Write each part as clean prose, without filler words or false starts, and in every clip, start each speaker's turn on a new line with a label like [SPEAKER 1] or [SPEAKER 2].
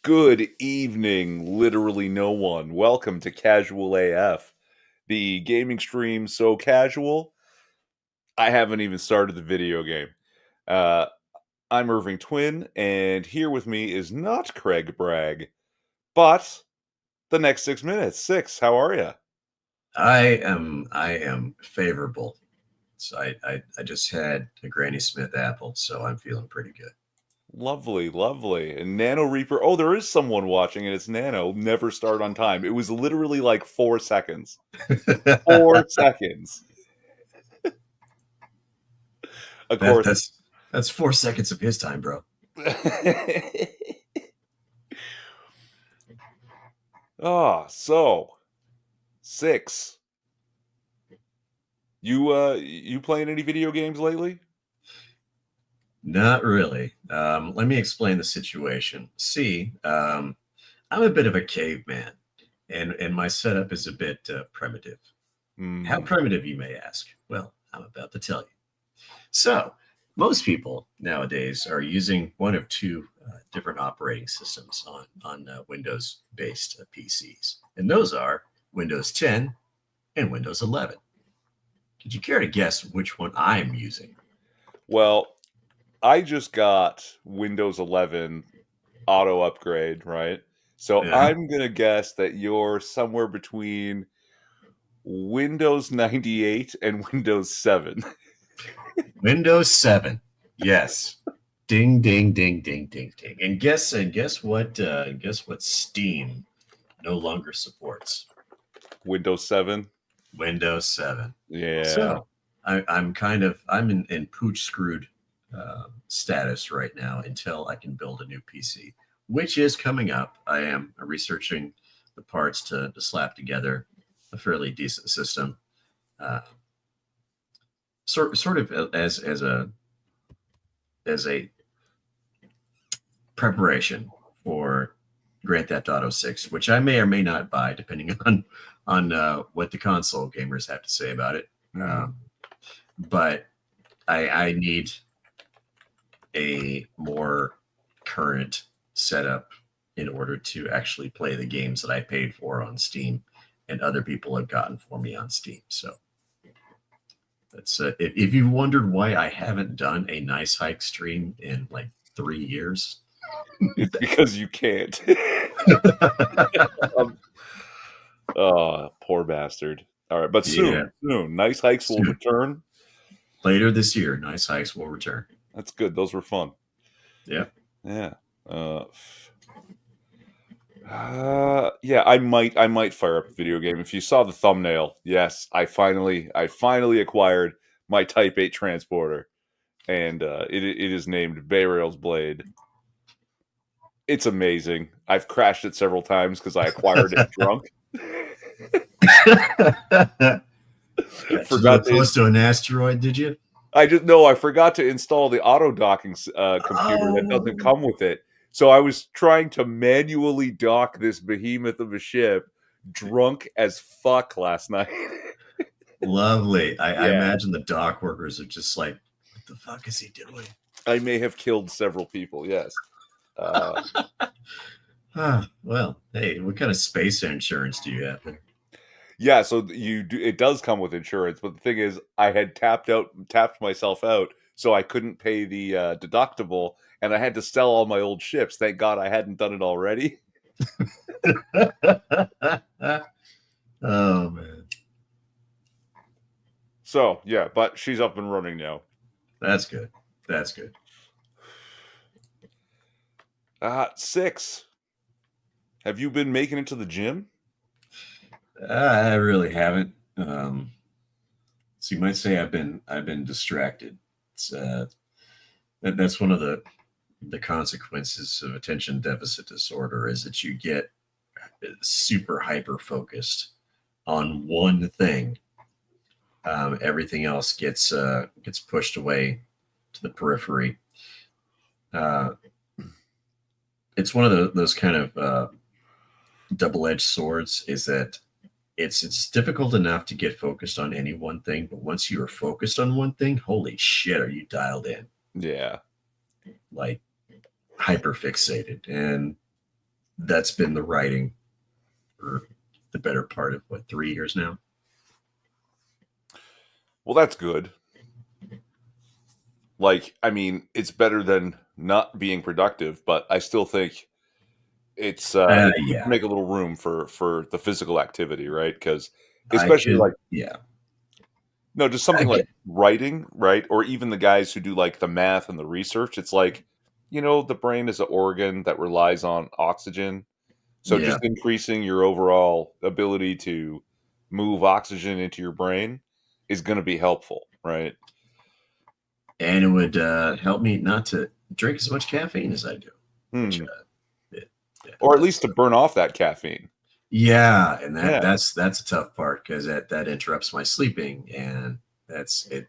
[SPEAKER 1] Good evening, literally no one. Welcome to Casual AF, the gaming stream so casual, I haven't even started the video game. Uh, I'm Irving Twin, and here with me is not Craig Bragg, but the next 6 minutes. How are you?
[SPEAKER 2] I am favorable. So I just had a Granny Smith apple, so I'm feeling pretty good.
[SPEAKER 1] Lovely, lovely. And Nano Reaper. Oh, there is someone watching, and it's Nano. Never start on time. It was literally like 4 seconds. 4 seconds. Of
[SPEAKER 2] That,
[SPEAKER 1] course.
[SPEAKER 2] that's 4 seconds of his time, bro.
[SPEAKER 1] So 6. You playing any video games lately?
[SPEAKER 2] Not really. Let me explain the situation. See, I'm a bit of a caveman, and my setup is a bit primitive. How
[SPEAKER 1] Hmm.
[SPEAKER 2] primitive, you may ask? Well, I'm about to tell you. So, most people nowadays are using one of two different operating systems on Windows-based PCs, and those are Windows 10 and Windows 11. Could you care to guess which one I'm using?
[SPEAKER 1] Well, I just got Windows 11 auto upgrade, right? So
[SPEAKER 2] Yeah,
[SPEAKER 1] I'm gonna guess that you're somewhere between Windows 98 and Windows 7.
[SPEAKER 2] Windows 7. Yes. Ding ding ding ding ding ding. And guess what Steam no longer supports?
[SPEAKER 1] Windows 7.
[SPEAKER 2] Windows 7.
[SPEAKER 1] Yeah.
[SPEAKER 2] So I'm in pooch screwed status right now until I can build a new PC, which is coming up. I am researching the parts to slap together a fairly decent system, uh, sort of as a preparation for Grand Theft Auto 6, which I may or may not buy depending on what the console gamers have to say about it.
[SPEAKER 1] Mhm.
[SPEAKER 2] Um, but I need a more current setup in order to actually play the games that I paid for on Steam and other people have gotten for me on Steam. So that's if you've wondered why I haven't done a Nice Hike stream in like 3 years.
[SPEAKER 1] It's because you can't. Um, oh, poor bastard. All right, but
[SPEAKER 2] Yeah,
[SPEAKER 1] soon. Nice hikes will
[SPEAKER 2] soon.
[SPEAKER 1] return.
[SPEAKER 2] Later this year, Nice Hikes will return.
[SPEAKER 1] That's good. Those were fun.
[SPEAKER 2] Yeah.
[SPEAKER 1] Yeah. Yeah, I might fire up a video game. If you saw the thumbnail, yes, I finally acquired my Type 8 transporter, and it is named Barael's Blade. It's amazing. I've crashed it several times because I acquired it drunk.
[SPEAKER 2] Got too little
[SPEAKER 1] Forgot to.
[SPEAKER 2] close to an asteroid, did you?
[SPEAKER 1] I forgot to install the auto docking computer that doesn't
[SPEAKER 2] Oh,
[SPEAKER 1] come with it. So I was trying to manually dock this behemoth of a ship, drunk as fuck last night.
[SPEAKER 2] lovely. I
[SPEAKER 1] Yeah,
[SPEAKER 2] imagine the dock workers are just like, what the fuck is he doing?
[SPEAKER 1] I may have killed several people. Yes. Uh,
[SPEAKER 2] Well, hey, what kind of space insurance do you have there?
[SPEAKER 1] yeah. So you do. It does come with insurance, but the thing is, I had tapped myself out, so I couldn't pay the deductible, and I had to sell all my old ships. Thank God I hadn't done it already.
[SPEAKER 2] Oh man,
[SPEAKER 1] So yeah, but she's up and running now.
[SPEAKER 2] that's good. That's good.
[SPEAKER 1] 6. Have you been making it to the gym?
[SPEAKER 2] I really haven't. So you might say I've been distracted. It's that's one of the consequences of attention deficit disorder is that you get super hyper focused on one thing. Everything else gets pushed away to the periphery. Uh, it's one of those kind of double-edged swords. Is that it's difficult enough to get focused on any one thing, but once you are focused on one thing, holy shit, are you dialed in?
[SPEAKER 1] Yeah.
[SPEAKER 2] Like hyper fixated. And that's been the writing for the better part of what, 3 years now.
[SPEAKER 1] Well, that's good. Like, I mean, it's better than not being productive, but I still think it's good to
[SPEAKER 2] Yeah,
[SPEAKER 1] make a little room for the physical activity, right? Because
[SPEAKER 2] I
[SPEAKER 1] especially like
[SPEAKER 2] could. Yeah,
[SPEAKER 1] no, just
[SPEAKER 2] I
[SPEAKER 1] something like
[SPEAKER 2] get.
[SPEAKER 1] writing, right? Or even the guys who do like the math and the research. It's like, the brain is an organ that relies on oxygen. So
[SPEAKER 2] Yeah,
[SPEAKER 1] just increasing your overall ability to move oxygen into your brain is going to be helpful, right?
[SPEAKER 2] and it would help me not to drink as much caffeine as I do, which
[SPEAKER 1] Hmm.
[SPEAKER 2] it, yeah,
[SPEAKER 1] Or at least
[SPEAKER 2] that's
[SPEAKER 1] to burn off that caffeine.
[SPEAKER 2] yeah, and
[SPEAKER 1] Yeah.
[SPEAKER 2] that's a tough part because that interrupts my sleeping, and that's it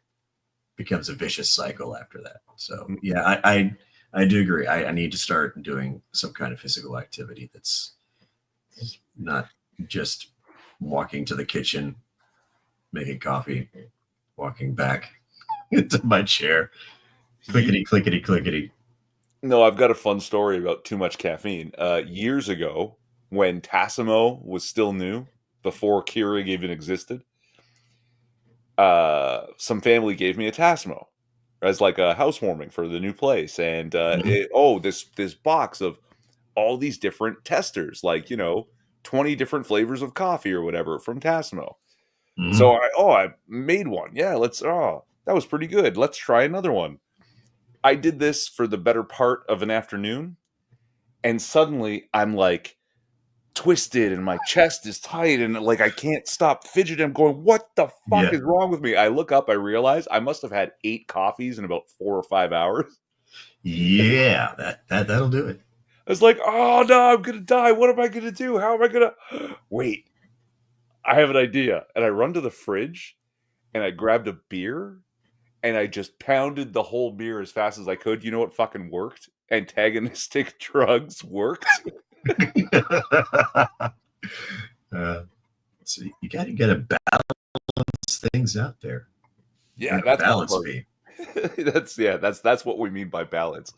[SPEAKER 2] becomes a vicious cycle after that. So yeah, I do agree. I need to start doing some kind of physical activity that's not just walking to the kitchen, making coffee, walking back into my chair,
[SPEAKER 1] Ye-
[SPEAKER 2] clickety clickety clickety.
[SPEAKER 1] No, I've got a fun story about too much caffeine. Years ago, when Tassimo was still new, before Keurig even existed, some family gave me a Tassimo as like a housewarming for the new place, and
[SPEAKER 2] Mhm,
[SPEAKER 1] this box of all these different testers, like 20 different flavors of coffee or whatever from Tassimo. So
[SPEAKER 2] mhm.
[SPEAKER 1] I made one. Yeah, that was pretty good. Let's try another one. I did this for the better part of an afternoon, and suddenly I'm like twisted and my chest is tight and like I can't stop fidgeting. I'm going, what the fuck
[SPEAKER 2] Yeah,
[SPEAKER 1] is wrong with me? I look up, I realize I must have had 8 coffees in about 4 or 5 hours.
[SPEAKER 2] yeah. That'll do it.
[SPEAKER 1] I was like, oh no, I'm gonna die. What am I gonna do? How am I gonna wait? I have an idea. And I run to the fridge and I grabbed a beer and I just pounded the whole beer as fast as I could. You know what fucking worked? Antagonistic drugs worked.
[SPEAKER 2] uh, so you got to get to balance things out there.
[SPEAKER 1] Yeah,
[SPEAKER 2] Where the
[SPEAKER 1] that's my
[SPEAKER 2] balance
[SPEAKER 1] part.
[SPEAKER 2] be?
[SPEAKER 1] That's what we mean by balance.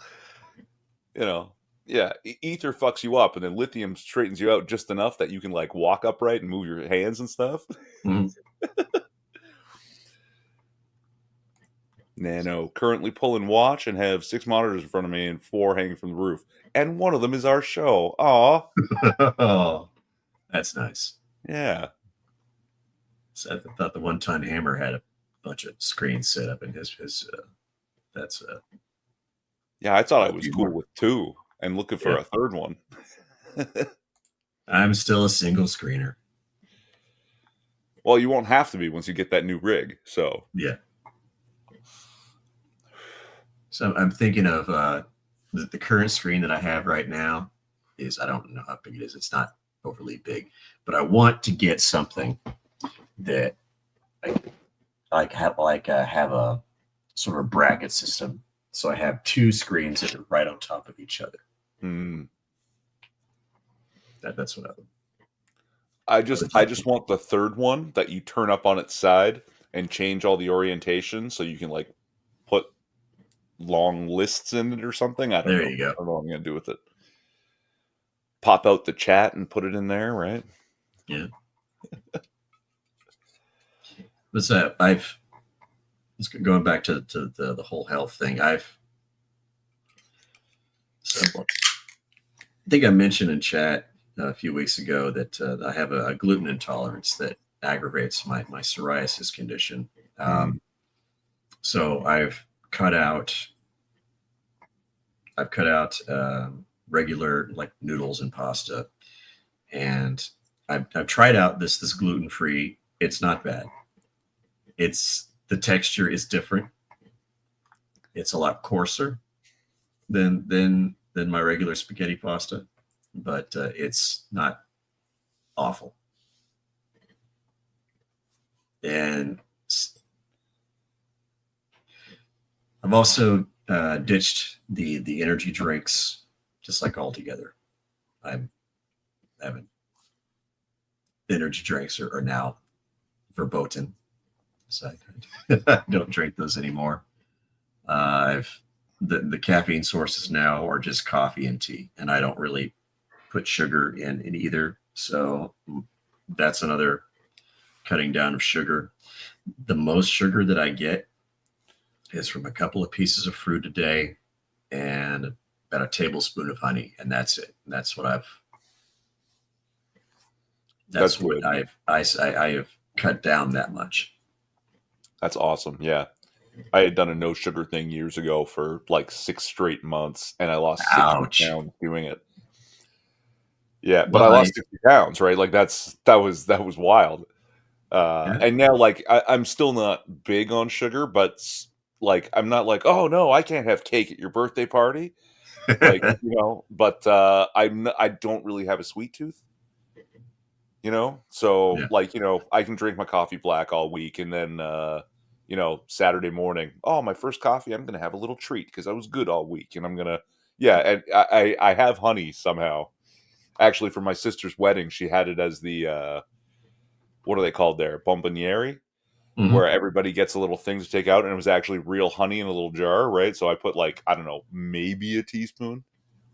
[SPEAKER 1] You know, yeah, ether fucks you up, and then lithium straightens you out just enough that you can like walk upright and move your hands and stuff.
[SPEAKER 2] Mhm.
[SPEAKER 1] Nano currently pulling watch and have 6 monitors in front of me and 4 hanging from the roof, and one of them is our show. Aw,
[SPEAKER 2] Oh, that's nice.
[SPEAKER 1] yeah,
[SPEAKER 2] So I thought the one ton hammer had a bunch of screens set up in his. That's
[SPEAKER 1] yeah. I thought I
[SPEAKER 2] a
[SPEAKER 1] was
[SPEAKER 2] few
[SPEAKER 1] cool
[SPEAKER 2] more.
[SPEAKER 1] with 2 and looking for
[SPEAKER 2] Yeah,
[SPEAKER 1] a third one.
[SPEAKER 2] I'm still a single screener.
[SPEAKER 1] Well, you won't have to be once you get that new rig. So,
[SPEAKER 2] Yeah. So I'm thinking of the current screen that I have right now is I don't know how big it is. It's not overly big, but I want to get something that I have a sort of bracket system. So I have two screens that are right on top of each other.
[SPEAKER 1] hmm.
[SPEAKER 2] That's what I would
[SPEAKER 1] I
[SPEAKER 2] like
[SPEAKER 1] just
[SPEAKER 2] to.
[SPEAKER 1] want the third one that you turn up on its side and change all the orientation so you can like put long lists in it or something. I don't
[SPEAKER 2] There
[SPEAKER 1] know.
[SPEAKER 2] you go.
[SPEAKER 1] I don't know what I'm gonna do with it. Pop out the chat and put it in there, right?
[SPEAKER 2] Yeah. But so I've going back to the whole health thing. I think I mentioned in chat a few weeks ago that I have a gluten intolerance that aggravates my psoriasis condition.
[SPEAKER 1] Mm.
[SPEAKER 2] So I've cut out regular like noodles and pasta, and I've tried out this gluten free. It's not bad. It's the texture is different. It's a lot coarser than my regular spaghetti pasta, but it's not awful. And I've also ditched the energy drinks just like altogether. I'm having energy drinks are now verboten, so I don't drink those anymore. I've the caffeine sources now are just coffee and tea, and I don't really put sugar in either. So that's another cutting down of sugar. The most sugar that I get is from a couple of pieces of fruit a day and about a tablespoon of honey, and that's it. And
[SPEAKER 1] That's
[SPEAKER 2] that's what
[SPEAKER 1] good.
[SPEAKER 2] I have cut down that much.
[SPEAKER 1] That's awesome. Yeah. I had done a no sugar thing years ago for like 6 straight months, and I lost 60
[SPEAKER 2] Ouch.
[SPEAKER 1] pounds doing it. Yeah, but I
[SPEAKER 2] Well,
[SPEAKER 1] lost 60 pounds, right? Like that was wild.
[SPEAKER 2] yeah.
[SPEAKER 1] And now like I'm still not big on sugar, but like I'm not like, oh no, I can't have cake at your birthday party. Like, but I don't really have a sweet tooth, so
[SPEAKER 2] Yeah.
[SPEAKER 1] like, I can drink my coffee black all week, and then Saturday morning, oh, my first coffee, I'm gonna have a little treat because I was good all week, and I'm gonna, yeah, and I have honey somehow. Actually, for my sister's wedding, she had it as the what are they called there? Bomboniere,
[SPEAKER 2] Hmm.
[SPEAKER 1] where everybody gets a little thing to take out, and it was actually real honey in a little jar, right? So I put like, I don't know, maybe a teaspoon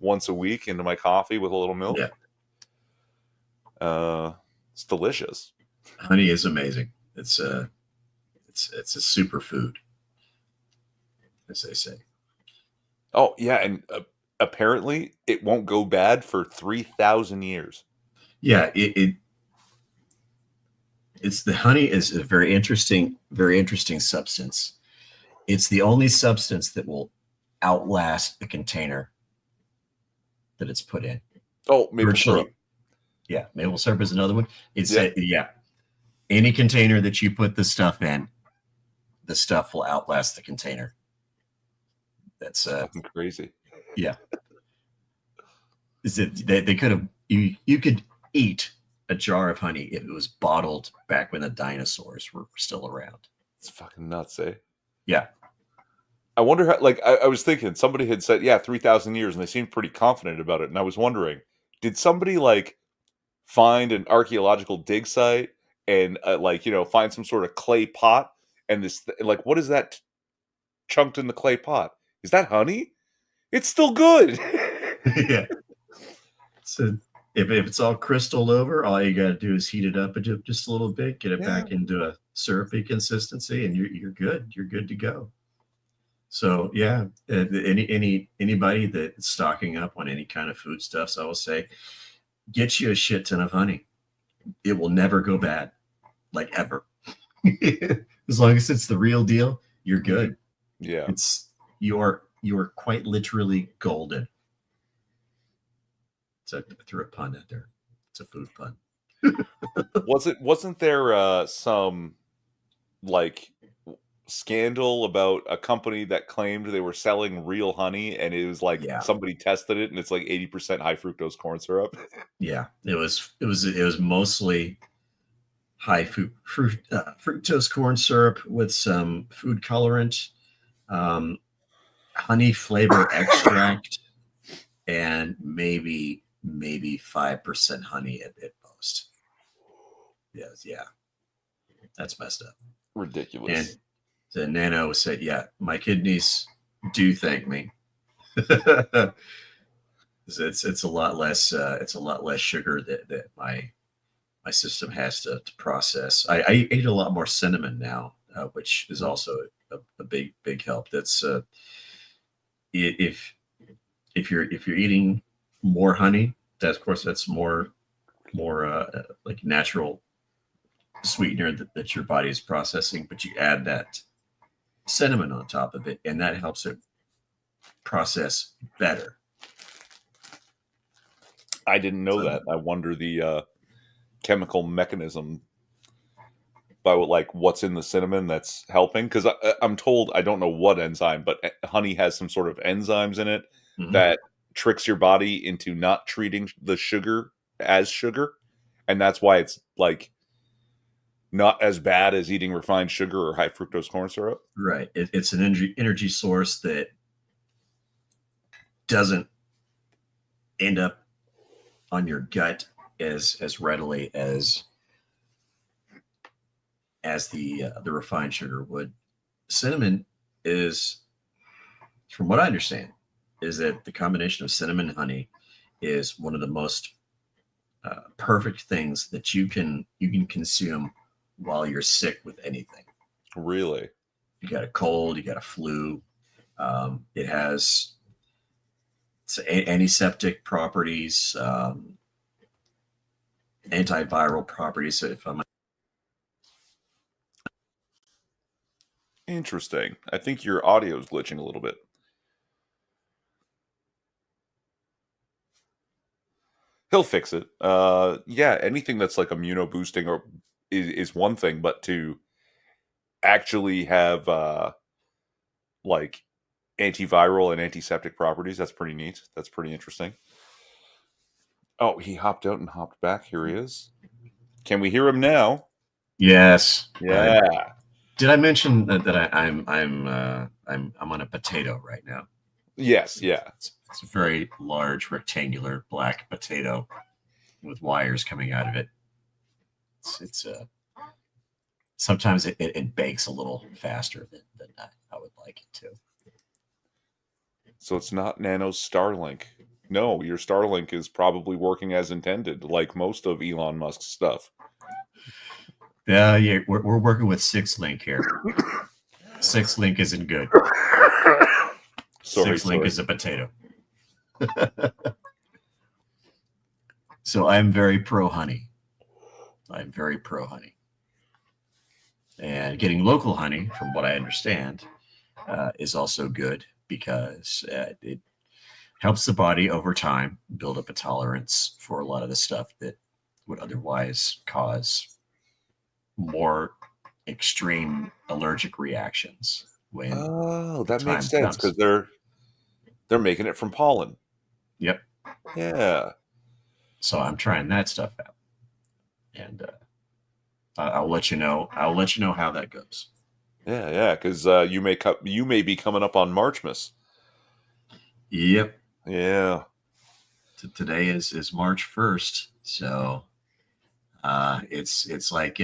[SPEAKER 1] once a week into my coffee with a little milk.
[SPEAKER 2] Yeah.
[SPEAKER 1] Uh, it's delicious.
[SPEAKER 2] Honey is amazing. It's a superfood, as they say.
[SPEAKER 1] Oh yeah, and apparently it won't go bad for 3,000 years.
[SPEAKER 2] Yeah, it's the honey is a very interesting substance. It's the only substance that will outlast the container that it's put in.
[SPEAKER 1] Oh, maple syrup.
[SPEAKER 2] Virtually, yeah. Maple syrup is another one. It's
[SPEAKER 1] Yeah,
[SPEAKER 2] yeah. Any container that you put the stuff in, the stuff will outlast the container. That's
[SPEAKER 1] it's fucking crazy.
[SPEAKER 2] yeah. Is it they could have you could eat a jar of honey if it was bottled back when the dinosaurs were still around.
[SPEAKER 1] It's fucking nuts, eh?
[SPEAKER 2] Yeah.
[SPEAKER 1] I wonder how. Like, I was thinking somebody had said, yeah, 3,000 years, and they seemed pretty confident about it. And I was wondering, did somebody like find an archaeological dig site and like find some sort of clay pot, and like, what is that chunked in the clay pot? Is that honey? It's still good.
[SPEAKER 2] Yeah. So if it's all crystal over, all you got to do is heat it up just a little bit, get it
[SPEAKER 1] Yeah.
[SPEAKER 2] back into a syrupy consistency, and you're good. You're good to go. So yeah, anybody that's stocking up on any kind of foodstuffs, I will say, get you a shit ton of honey. It will never go bad, like ever. As long as it's the real deal, you're
[SPEAKER 1] Mhm.
[SPEAKER 2] good.
[SPEAKER 1] Yeah.
[SPEAKER 2] It's you are quite literally golden. So I threw a pun out there. It's a food pun.
[SPEAKER 1] Wasn't there some like scandal about a company that claimed they were selling real honey, and it was like
[SPEAKER 2] Yeah,
[SPEAKER 1] somebody tested it and it's like 80% high fructose corn syrup?
[SPEAKER 2] yeah. It was mostly high fructose corn syrup with some food colorant, um, honey flavor extract, and maybe 5% honey at most. Yes, yeah, that's messed up. And
[SPEAKER 1] Ridiculous.
[SPEAKER 2] the nano said, "Yeah, my kidneys do thank me." It's a lot less sugar that my system has to process. I eat a lot more cinnamon now, which is also a big help. That's if if you're eating more honey, that of course that's more like natural sweetener that your body is processing, but you add that cinnamon on top of it, and that helps it process better.
[SPEAKER 1] I didn't know
[SPEAKER 2] So
[SPEAKER 1] that. I wonder the chemical mechanism by like what's in the cinnamon that's helping, because I'm told, I don't know what enzyme, but honey has some sort of enzymes in it
[SPEAKER 2] mhm.
[SPEAKER 1] that tricks your body into not treating the sugar as sugar, and that's why it's like not as bad as eating refined sugar or high fructose corn syrup.
[SPEAKER 2] Right, it's an energy source that doesn't end up on your gut as readily as the refined sugar would. Cinnamon is, from what I understand, is that the combination of cinnamon and honey is one of the most perfect things that you can consume while you're sick with anything.
[SPEAKER 1] Really?
[SPEAKER 2] You got a cold, you got a flu. It has antiseptic properties, antiviral properties. So if I'm
[SPEAKER 1] Interesting. I think your audio is glitching a little bit. He'll fix it. Yeah, anything that's like immuno boosting or is one thing, but to actually have like antiviral and antiseptic properties, that's pretty neat. That's pretty interesting. Oh, he hopped out and hopped back. Here he is. Can we hear him now?
[SPEAKER 2] yes,
[SPEAKER 1] Yeah.
[SPEAKER 2] did I mention that I'm on a potato right now?
[SPEAKER 1] Yes. Yeah.
[SPEAKER 2] It's a very large rectangular black potato with wires coming out of it. It's sometimes it bakes a little faster than I would like it to.
[SPEAKER 1] So it's not Nano's Starlink. No, your Starlink is probably working as intended, like most of Elon Musk's stuff.
[SPEAKER 2] Yeah, we're working with 6 link here. 6 link isn't good.
[SPEAKER 1] Sorry,
[SPEAKER 2] 6 link
[SPEAKER 1] sorry.
[SPEAKER 2] is a potato. So I'm very pro honey. I'm very pro honey. And getting local honey, from what I understand, is also good because it helps the body over time build up a tolerance for a lot of the stuff that would otherwise cause more extreme allergic reactions when
[SPEAKER 1] Oh,
[SPEAKER 2] the
[SPEAKER 1] that makes
[SPEAKER 2] time
[SPEAKER 1] sense because
[SPEAKER 2] comes.
[SPEAKER 1] they're making it from pollen.
[SPEAKER 2] Yep.
[SPEAKER 1] Yeah.
[SPEAKER 2] So I'm trying that stuff out, and I'll let you know. I'll let you know how that goes.
[SPEAKER 1] Yeah, yeah, because you may be coming up on Marchmas.
[SPEAKER 2] Yep.
[SPEAKER 1] Yeah.
[SPEAKER 2] Today is March 1st, so it's like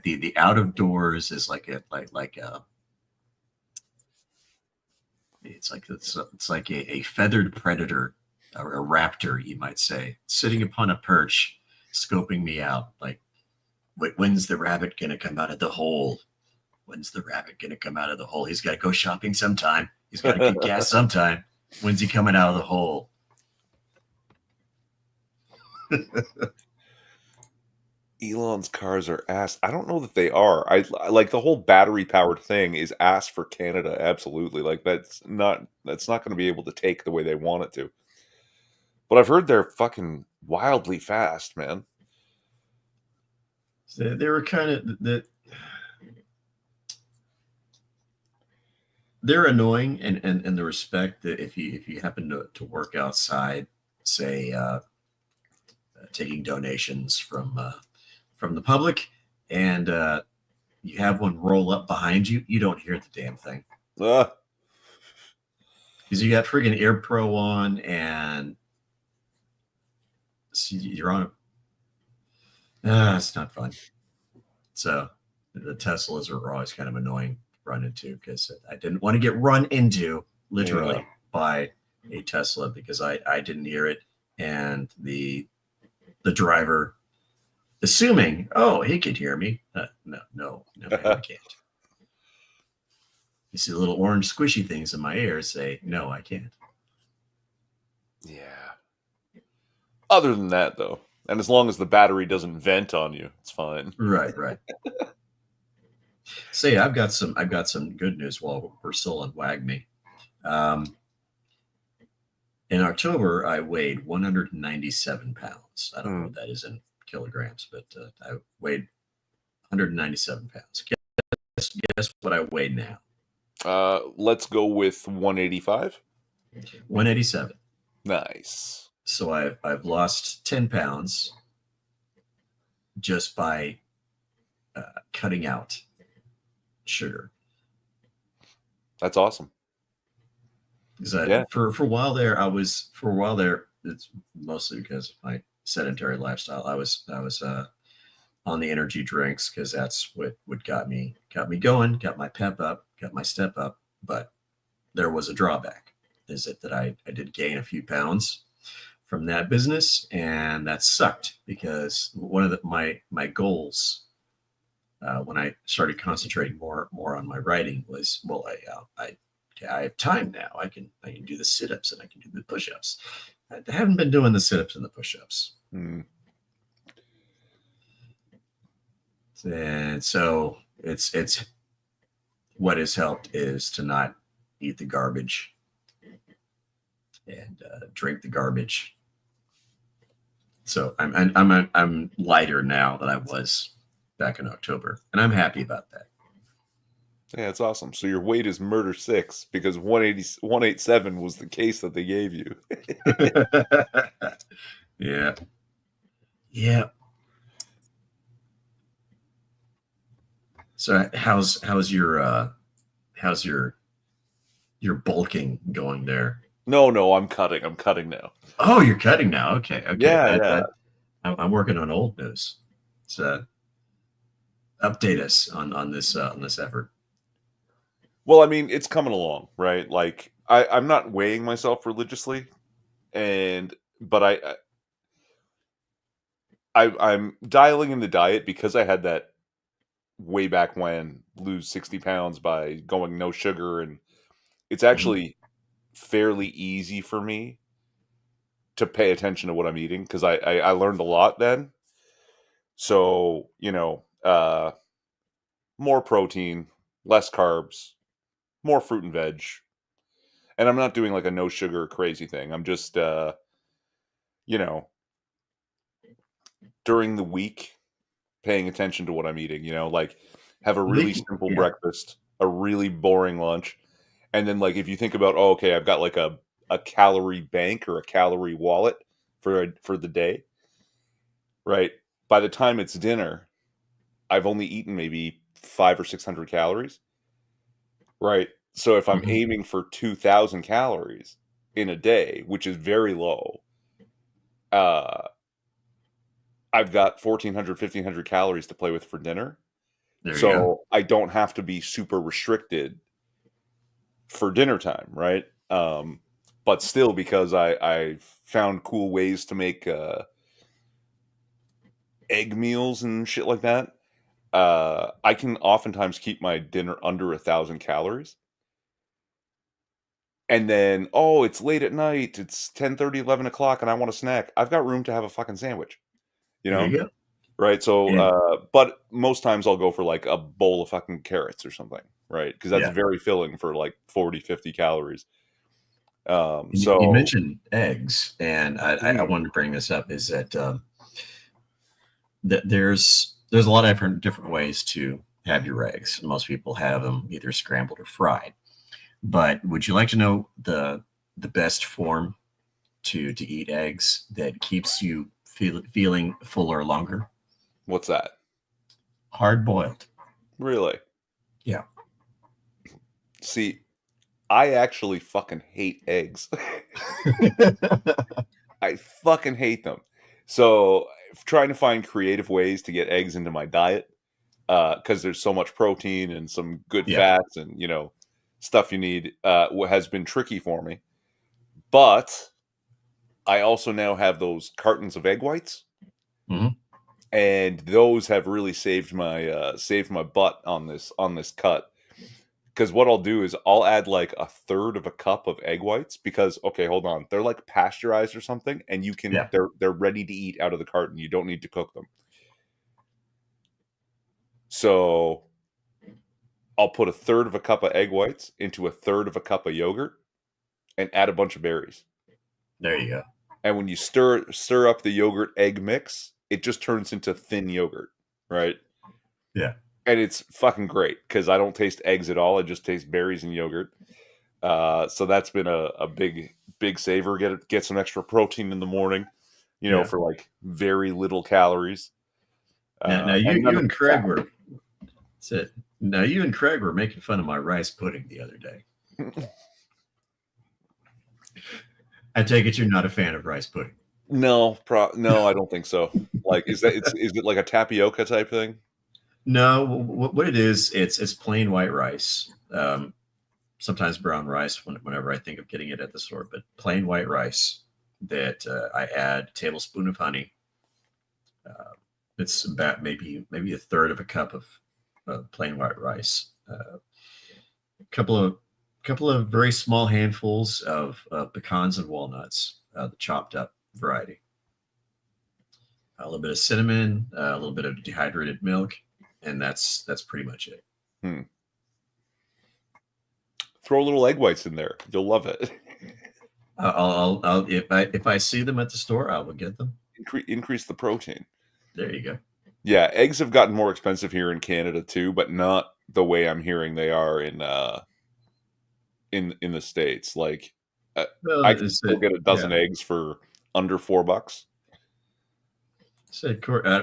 [SPEAKER 2] the out of doors is like a it's like a feathered predator or a raptor, you might say, sitting upon a perch, scoping me out. Like, when's the rabbit gonna come out of the hole? When's the rabbit gonna come out of the hole? He's got to go shopping sometime. He's got to get gas sometime. When's he coming out of the hole?
[SPEAKER 1] Elon's cars are ass. I don't know that they are. I like the whole battery powered thing is ass for Canada. Absolutely. Like that's not going to be able to take the way they want it to. But I've heard they're fucking wildly fast, man.
[SPEAKER 2] They were kind of that. They're annoying and the respect that if you happen to work outside, say taking donations from the public, and you have one roll up behind you, you don't hear the damn thing
[SPEAKER 1] Uh,
[SPEAKER 2] because you got friggin' Air Pro on, and you're on a. It's not fun. So the Teslas are always kind of annoying to run into because I didn't want to get run into literally
[SPEAKER 1] yeah.
[SPEAKER 2] by a Tesla because I didn't hear it, and the driver assuming, oh, he could hear me. No, he can't. You see the little orange squishy things in my ears say, no, I can't.
[SPEAKER 1] Yeah. Other than that, though, and as long as the battery doesn't vent on you, it's fine.
[SPEAKER 2] Right. So yeah, I've got some good news while we're still on WAGME. In October, I weighed 197 pounds. I don't know what that is in kilograms, but I weighed 197 pounds. Guess what I weigh now?
[SPEAKER 1] Let's go with 185.
[SPEAKER 2] 187.
[SPEAKER 1] Nice.
[SPEAKER 2] So I've lost 10 pounds just by cutting out sugar.
[SPEAKER 1] That's awesome.
[SPEAKER 2] Because
[SPEAKER 1] Yeah.
[SPEAKER 2] for a while there, it's mostly because of my sedentary lifestyle. I was on the energy drinks because that's what got me going, got my pep up, got my step up. But there was a drawback. is it that I did gain a few pounds from that business, and that sucked because one of my goals when I started concentrating more on my writing was, well, I have time now. I can do the sit ups and I can do the push ups. I haven't been doing the sit ups and the push ups,
[SPEAKER 1] Mm.
[SPEAKER 2] and so it's what has helped is to not eat the garbage and drink the garbage. So I'm lighter now than I was back in October, and I'm happy about that.
[SPEAKER 1] Yeah, it's awesome. So your weight is murder 6 because 187 was the case that they gave you.
[SPEAKER 2] Yeah, yeah. So how's your bulking going there?
[SPEAKER 1] No, I'm cutting. I'm cutting now.
[SPEAKER 2] Oh, you're cutting now. Okay, okay.
[SPEAKER 1] Yeah, yeah.
[SPEAKER 2] I'm working on old news. So update us on this effort.
[SPEAKER 1] Well, I mean, it's coming along, right? Like I'm not weighing myself religiously, and but I'm dialing in the diet because I had that way back when lose 60 pounds by going no sugar, and it's
[SPEAKER 2] Mhm.
[SPEAKER 1] actually fairly easy for me to pay attention to what I'm eating because I learned a lot then. So, more protein, less carbs, more fruit and veg. And I'm not doing like a no sugar crazy thing. I'm just you know, during the week paying attention to what I'm eating, like have a really simple
[SPEAKER 2] Yeah,
[SPEAKER 1] breakfast, a really boring lunch, and then like if you think about, oh, okay, I've got like a calorie bank or a calorie wallet for the day, right? By the time it's dinner, I've only eaten maybe 5 or 600 calories, right? So if I'm
[SPEAKER 2] hmm
[SPEAKER 1] aiming for 2,000 calories in a day, which is very low, uh, I've got 1,400, 1,500 calories to play with for dinner.
[SPEAKER 2] there you go.
[SPEAKER 1] So I don't have to be super restricted for dinner time, right? But still, because I've found cool ways to make egg meals and shit like that, I can oftentimes keep my dinner under 1,000 calories. And then, oh, it's late at night. It's 10:30, 11 o'clock, and I want a snack. I've got room to have a fucking sandwich, you
[SPEAKER 2] There
[SPEAKER 1] know?
[SPEAKER 2] you go.
[SPEAKER 1] Right? So,
[SPEAKER 2] And
[SPEAKER 1] but most times I'll go for like a bowl of fucking carrots or something, right? Because that's
[SPEAKER 2] yeah,
[SPEAKER 1] very filling for like 40, 50 calories.
[SPEAKER 2] and you
[SPEAKER 1] So,
[SPEAKER 2] mentioned eggs, and I
[SPEAKER 1] mm,
[SPEAKER 2] wanted to bring this up. Is that there's a lot of different ways to have your eggs. Most people have them either scrambled or fried. But would you like to know the best form to eat eggs that keeps you feeling fuller longer?
[SPEAKER 1] what's that?
[SPEAKER 2] Hard boiled.
[SPEAKER 1] Really?
[SPEAKER 2] Yeah.
[SPEAKER 1] See, I actually fucking hate eggs. I fucking hate them. So, trying to find creative ways to get eggs into my diet, because there's so much protein and some good
[SPEAKER 2] Yeah.
[SPEAKER 1] fats and, stuff you need, has been tricky for me. But I also now have those cartons of egg whites,
[SPEAKER 2] hmm
[SPEAKER 1] and those have really saved my butt on this cut. Because what I'll do is I'll add like a third of a cup of egg whites because, okay, hold on, they're like pasteurized or something, and
[SPEAKER 2] Yeah.
[SPEAKER 1] they're ready to eat out of the carton. You don't need to cook them. So I'll put a third of a cup of egg whites into a third of a cup of yogurt and add a bunch of berries.
[SPEAKER 2] There you go.
[SPEAKER 1] And when you stir up the yogurt egg mix, it just turns into thin yogurt, right?
[SPEAKER 2] Yeah.
[SPEAKER 1] And it's fucking great because I don't taste eggs at all. I just taste berries and yogurt. So that's been a big saver. Get some extra protein in the morning,
[SPEAKER 2] Yeah.
[SPEAKER 1] for like very little calories.
[SPEAKER 2] Now
[SPEAKER 1] And none
[SPEAKER 2] you
[SPEAKER 1] of
[SPEAKER 2] and
[SPEAKER 1] it's
[SPEAKER 2] Craig were that's it. Now you and Craig were making fun of my rice pudding the other day.
[SPEAKER 1] fat.
[SPEAKER 2] I take it you're not a fan of rice pudding.
[SPEAKER 1] No, I don't think so. Like, is it like a tapioca type thing?
[SPEAKER 2] No, what it is, it's plain white rice, sometimes brown rice whenever I think of getting it at the store, but plain white rice that I add a tablespoon of honey. It's about maybe a third of a cup of plain white rice. A couple of very small handfuls of pecans and walnuts, the chopped up variety. A little bit of cinnamon, a little bit of dehydrated milk, and that's pretty much it.
[SPEAKER 1] Hmm. Throw a little egg whites in there. You'll love it.
[SPEAKER 2] I'll if I see them at the store, I will get them.
[SPEAKER 1] Increase the protein.
[SPEAKER 2] There you go.
[SPEAKER 1] Yeah, eggs have gotten more expensive here in Canada too, but not the way I'm hearing they are in the States. Like,
[SPEAKER 2] Well,
[SPEAKER 1] I can still get a dozen
[SPEAKER 2] yeah.
[SPEAKER 1] eggs for under $4.
[SPEAKER 2] I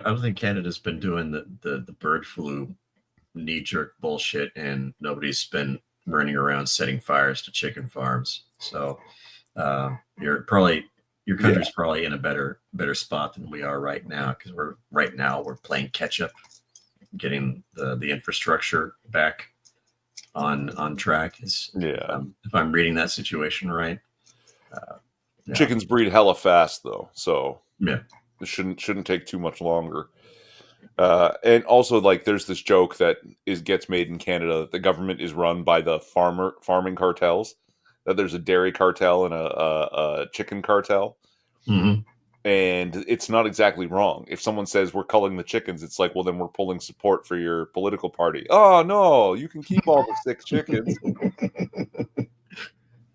[SPEAKER 2] don't think Canada's been doing the bird flu knee jerk bullshit, and nobody's been running around setting fires to chicken farms. So your country's probably in a better spot than we are right now, because we're playing catch up, getting the infrastructure back on track. If I'm reading that situation right. Yeah.
[SPEAKER 1] Chickens breed hella fast though, so
[SPEAKER 2] yeah,
[SPEAKER 1] it shouldn't take too much longer. And also, like, there's this joke that gets made in Canada that the government is run by the farming cartels. That there's a dairy cartel and a chicken cartel,
[SPEAKER 2] mm-hmm.
[SPEAKER 1] and it's not exactly wrong. If someone says we're culling the chickens, it's like, well, then we're pulling support for your political party. Oh no, you can keep all the sick chickens.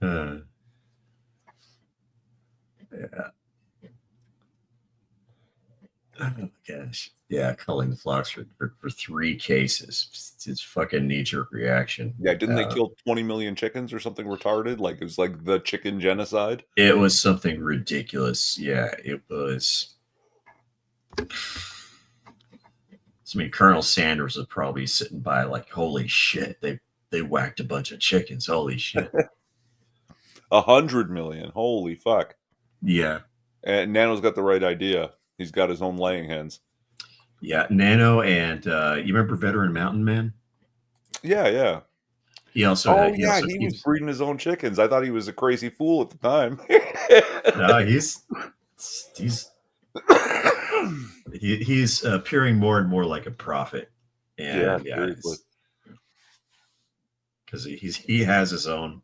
[SPEAKER 2] Yeah. Oh my gosh. Yeah, culling the flocks for 3 cases. It's fucking knee-jerk reaction.
[SPEAKER 1] Yeah, didn't they kill 20 million chickens or something retarded? Like, it was like the chicken genocide?
[SPEAKER 2] It was something ridiculous. Yeah, it was. I mean, Colonel Sanders was probably sitting by like, holy shit, they whacked a bunch of chickens. Holy shit.
[SPEAKER 1] 100 million. Holy fuck.
[SPEAKER 2] Yeah.
[SPEAKER 1] And Nano's got the right idea. He's got his own laying hens.
[SPEAKER 2] Yeah, Nano and you remember Veteran Mountain Man?
[SPEAKER 1] Yeah.
[SPEAKER 2] He also
[SPEAKER 1] he was breeding his own chickens. I thought he was a crazy fool at the time.
[SPEAKER 2] No, he's appearing more and more like a prophet. And because he has his own.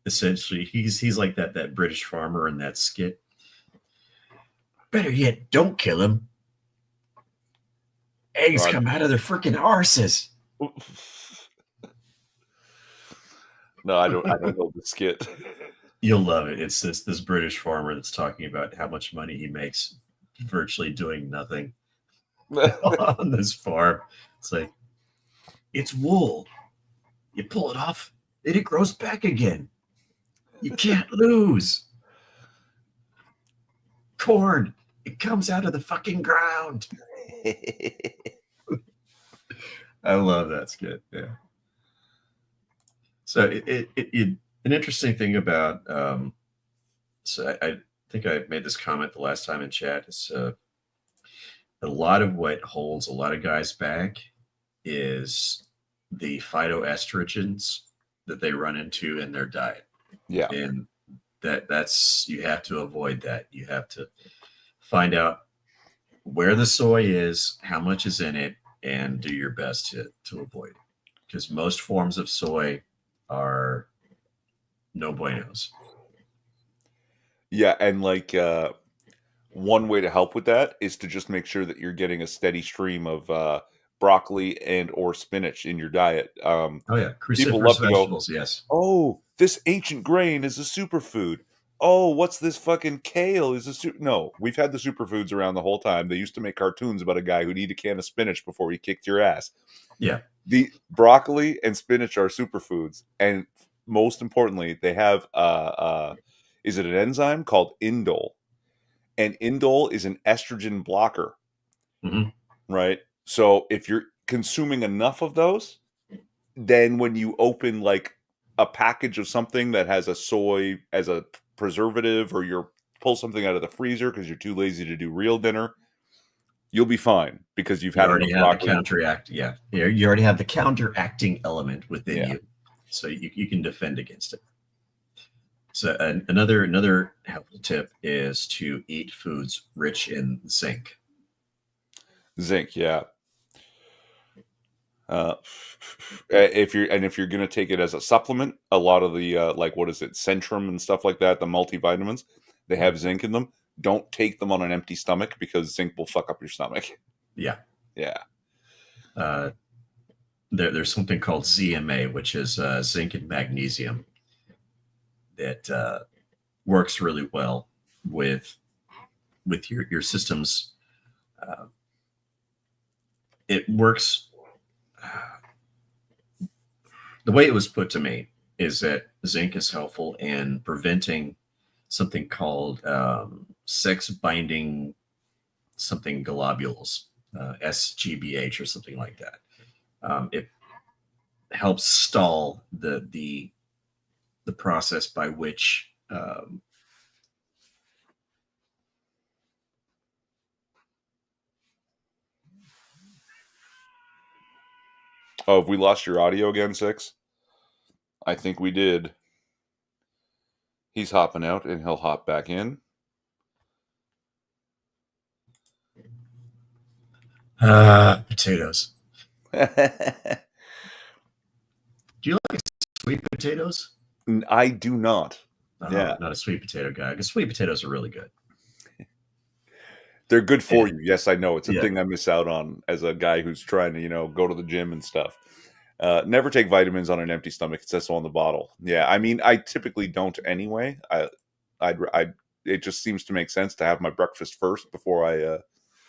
[SPEAKER 2] Essentially, he's like that British farmer in that skit. Better yet, don't kill him. Eggs come out of their freaking arses.
[SPEAKER 1] No, I don't know the skit.
[SPEAKER 2] You'll love it. It's this British farmer that's talking about how much money he makes virtually doing nothing on this farm. It's like, it's wool. You pull it off, and it grows back again. You can't lose. Corn, it comes out of the fucking ground. I love that skit. Yeah. So an interesting thing about so I think I made this comment the last time in chat is a lot of what holds a lot of guys back is the phytoestrogens that they run into in their diet.
[SPEAKER 1] Yeah.
[SPEAKER 2] And that's you have to avoid that. You have to find out where the soy is, how much is in it, and do your best to avoid it. Because most forms of soy are no buenos.
[SPEAKER 1] Yeah, and like one way to help with that is to just make sure that you're getting a steady stream of broccoli and or spinach in your diet.
[SPEAKER 2] Oh yeah,
[SPEAKER 1] People love to
[SPEAKER 2] vegetables.
[SPEAKER 1] go,
[SPEAKER 2] yes.
[SPEAKER 1] oh, this ancient grain is a superfood. Oh, what's this fucking kale? No, we've had the superfoods around the whole time. They used to make cartoons about a guy who'd eat a can of spinach before he kicked your ass.
[SPEAKER 2] Yeah.
[SPEAKER 1] The broccoli and spinach are superfoods, and most importantly, they have is it an enzyme called indole? And indole is an estrogen blocker, right? So if you're consuming enough of those, then when you open like a package of something that has a soy as a preservative, or you're pull something out of the freezer because you're too lazy to do real dinner, you'll be fine because you've had
[SPEAKER 2] already
[SPEAKER 1] enough
[SPEAKER 2] have the counteract. Yeah, you already have the counteracting element within you. so you can defend against it. So another helpful tip is to eat foods rich in zinc.
[SPEAKER 1] Zinc, yeah. Uh, if you're gonna take it as a supplement, a lot of the like what is it, Centrum and stuff like that, the multivitamins, they have zinc in them. Don't take them on an empty stomach because zinc will fuck up your stomach.
[SPEAKER 2] Yeah.
[SPEAKER 1] Yeah.
[SPEAKER 2] There's something called ZMA, which is zinc and magnesium, that works really well with your systems. Uh, it works. The way it was put to me is that zinc is helpful in preventing something called sex binding something globules, SGBH or something like that. It helps stall the process by which
[SPEAKER 1] Oh, have we lost your audio again, Six? I think we did. He's hopping out and he'll hop back in.
[SPEAKER 2] Potatoes. Do you like sweet potatoes?
[SPEAKER 1] I do not. Yeah.
[SPEAKER 2] Not a sweet potato guy, because sweet potatoes are really good.
[SPEAKER 1] They're good for
[SPEAKER 2] And,
[SPEAKER 1] you. Yes, I know. It's a
[SPEAKER 2] yeah,
[SPEAKER 1] thing I miss out on as a guy who's trying to, go to the gym and stuff. Never take vitamins on an empty stomach. It says so on the bottle. Yeah, I mean, I typically don't anyway. It just seems to make sense to have my breakfast first before I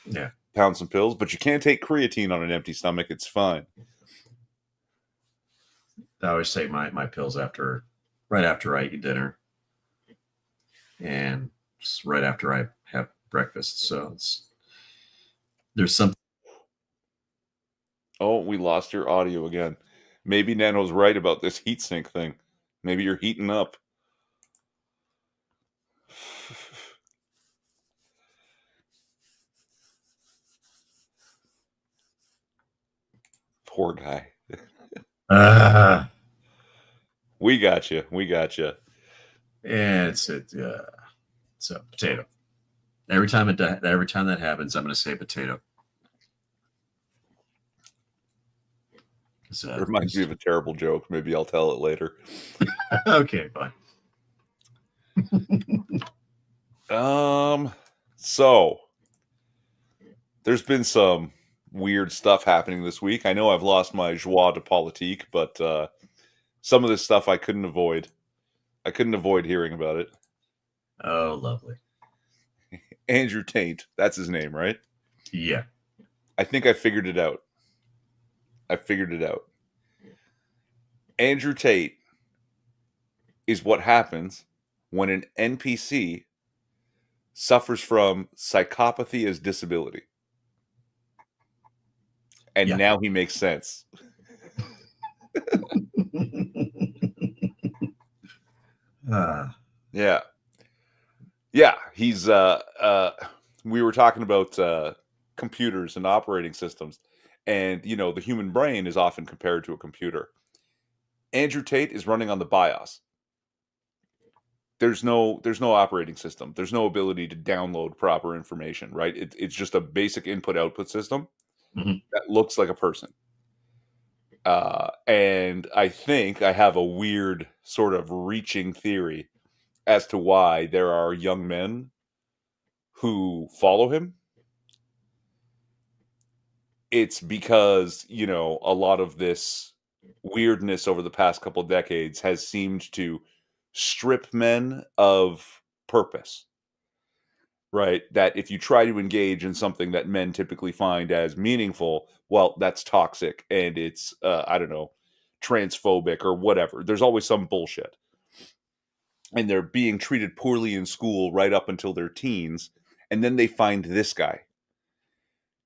[SPEAKER 2] yeah.
[SPEAKER 1] pound some pills. But you can't take creatine on an empty stomach. It's fine.
[SPEAKER 2] I always take my pills right after I eat dinner, and just right after I have breakfast. So there's something.
[SPEAKER 1] Oh, we lost your audio again. Maybe Nano's right about this heat sink thing. Maybe you're heating up. Poor guy. We got you. We got you.
[SPEAKER 2] Yeah, it's a potato. Every time that happens, I'm going to say potato.
[SPEAKER 1] It reminds me of a terrible joke. Maybe I'll tell it later.
[SPEAKER 2] Okay, fine.
[SPEAKER 1] So there's been some weird stuff happening this week. I know I've lost my joie de politique, but some of this stuff I couldn't avoid. I couldn't avoid hearing about it.
[SPEAKER 2] Oh, lovely.
[SPEAKER 1] Andrew Tate, that's his name, right?
[SPEAKER 2] Yeah.
[SPEAKER 1] I think I figured it out. Andrew Tate is what happens when an NPC suffers from psychopathy as disability. And
[SPEAKER 2] Yeah.
[SPEAKER 1] now he makes sense. Yeah. Yeah, he's we were talking about computers and operating systems, and the human brain is often compared to a computer. Andrew Tate is running on the BIOS. There's no operating system. There's no ability to download proper information, right? It's just a basic input output system
[SPEAKER 2] Mhm.
[SPEAKER 1] that looks like a person. And I think I have a weird sort of reaching theory as to why there are young men who follow him. It's because, a lot of this weirdness over the past couple of decades has seemed to strip men of purpose, right? That if you try to engage in something that men typically find as meaningful, well, that's toxic and it's, I don't know, transphobic or whatever. There's always some bullshit. And they're being treated poorly in school right up until their teens. And then they find this guy.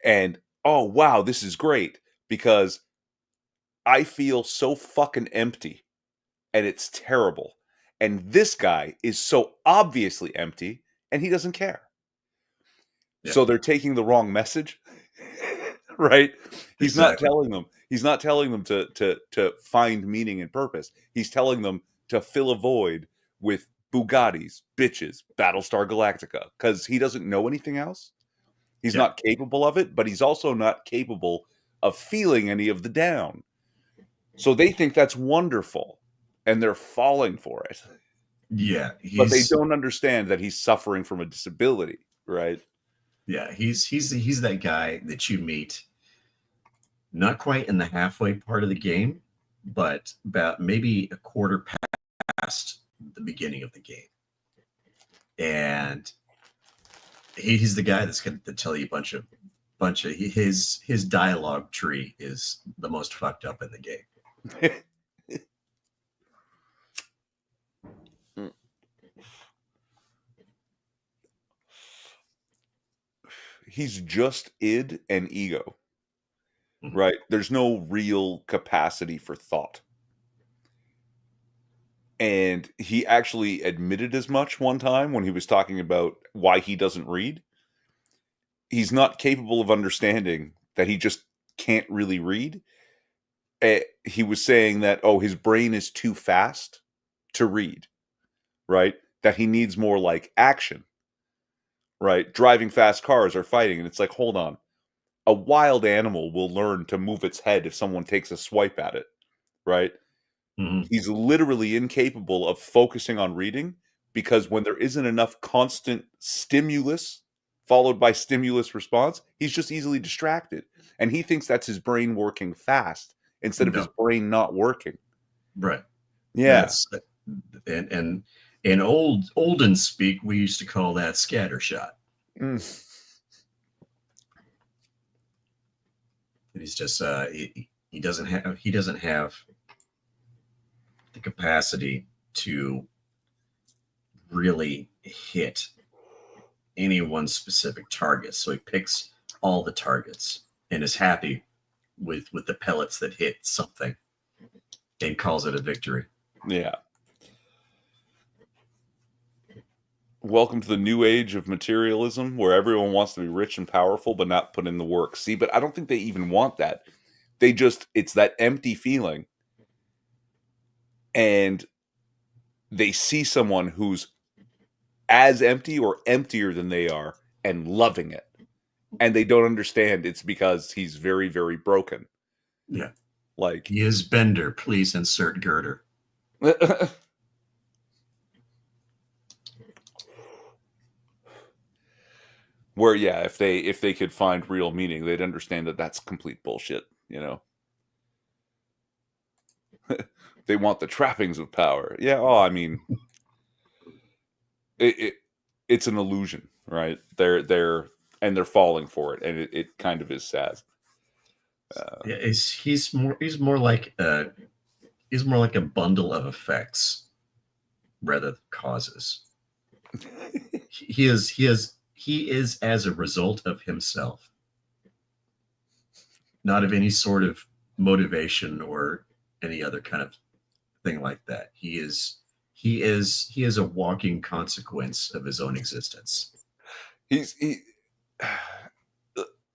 [SPEAKER 1] And, oh, wow, this is great because I feel so fucking empty and it's terrible. And this guy is so obviously empty and he doesn't care.
[SPEAKER 2] Yeah.
[SPEAKER 1] So they're taking the wrong message, right? He's not
[SPEAKER 2] Exactly.
[SPEAKER 1] telling them. He's not telling them to find meaning and purpose. He's telling them to fill a void with Bugattis, bitches, Battlestar Galactica, because he doesn't know anything else. He's
[SPEAKER 2] Yeah.
[SPEAKER 1] not capable of it, but he's also not capable of feeling any of the down. So they think that's wonderful, and they're falling for it.
[SPEAKER 2] Yeah,
[SPEAKER 1] But they
[SPEAKER 2] he's
[SPEAKER 1] don't understand that he's suffering from a disability, right?
[SPEAKER 2] he's that guy that you meet not quite in the halfway part of the game, but about maybe a quarter past the beginning of the game. And he's the guy that's going to tell you a bunch of his dialogue tree is the most fucked up in the game.
[SPEAKER 1] He's just id and ego,
[SPEAKER 2] Mhm.
[SPEAKER 1] right? There's no real capacity for thought. And he actually admitted as much one time when he was talking about why he doesn't read. He's not capable of understanding that he just can't really read. He was saying that, oh, his brain is too fast to read, right? That he needs more like action, right? Driving fast cars or fighting. And it's like, hold on. A wild animal will learn to move its head if someone takes a swipe at it, right?
[SPEAKER 2] Mhm.
[SPEAKER 1] He's literally incapable of focusing on reading because when there isn't enough constant stimulus followed by stimulus response, he's just easily distracted. And he thinks that's his brain working fast instead of his
[SPEAKER 2] No,
[SPEAKER 1] brain not working.
[SPEAKER 2] right.
[SPEAKER 1] Yeah.
[SPEAKER 2] That's and in olden speak, we used to call that scattershot.
[SPEAKER 1] Mm.
[SPEAKER 2] He's just he doesn't have the capacity to really hit any one specific target. So he picks all the targets and is happy with the pellets that hit something and calls it a victory.
[SPEAKER 1] Yeah. Welcome to the new age of materialism where everyone wants to be rich and powerful but not put in the work. See, but I don't think they even want that. They just, it's that empty feeling. And they see someone who's as empty or emptier than they are and loving it. And they don't understand it's because he's very, very broken.
[SPEAKER 2] Yeah.
[SPEAKER 1] Like,
[SPEAKER 2] He is Bender. Please insert girder.
[SPEAKER 1] where, yeah, if they could find real meaning, they'd understand that that's complete bullshit, you know? They want the trappings of power. Yeah, oh, I mean, it it's an illusion, right? They're falling for it, and it kind of is sad.
[SPEAKER 2] Yeah, he's more like a bundle of effects rather than causes. He is as a result of himself, not of any sort of motivation or any other kind of thing like that. He is a walking consequence of his own existence.
[SPEAKER 1] He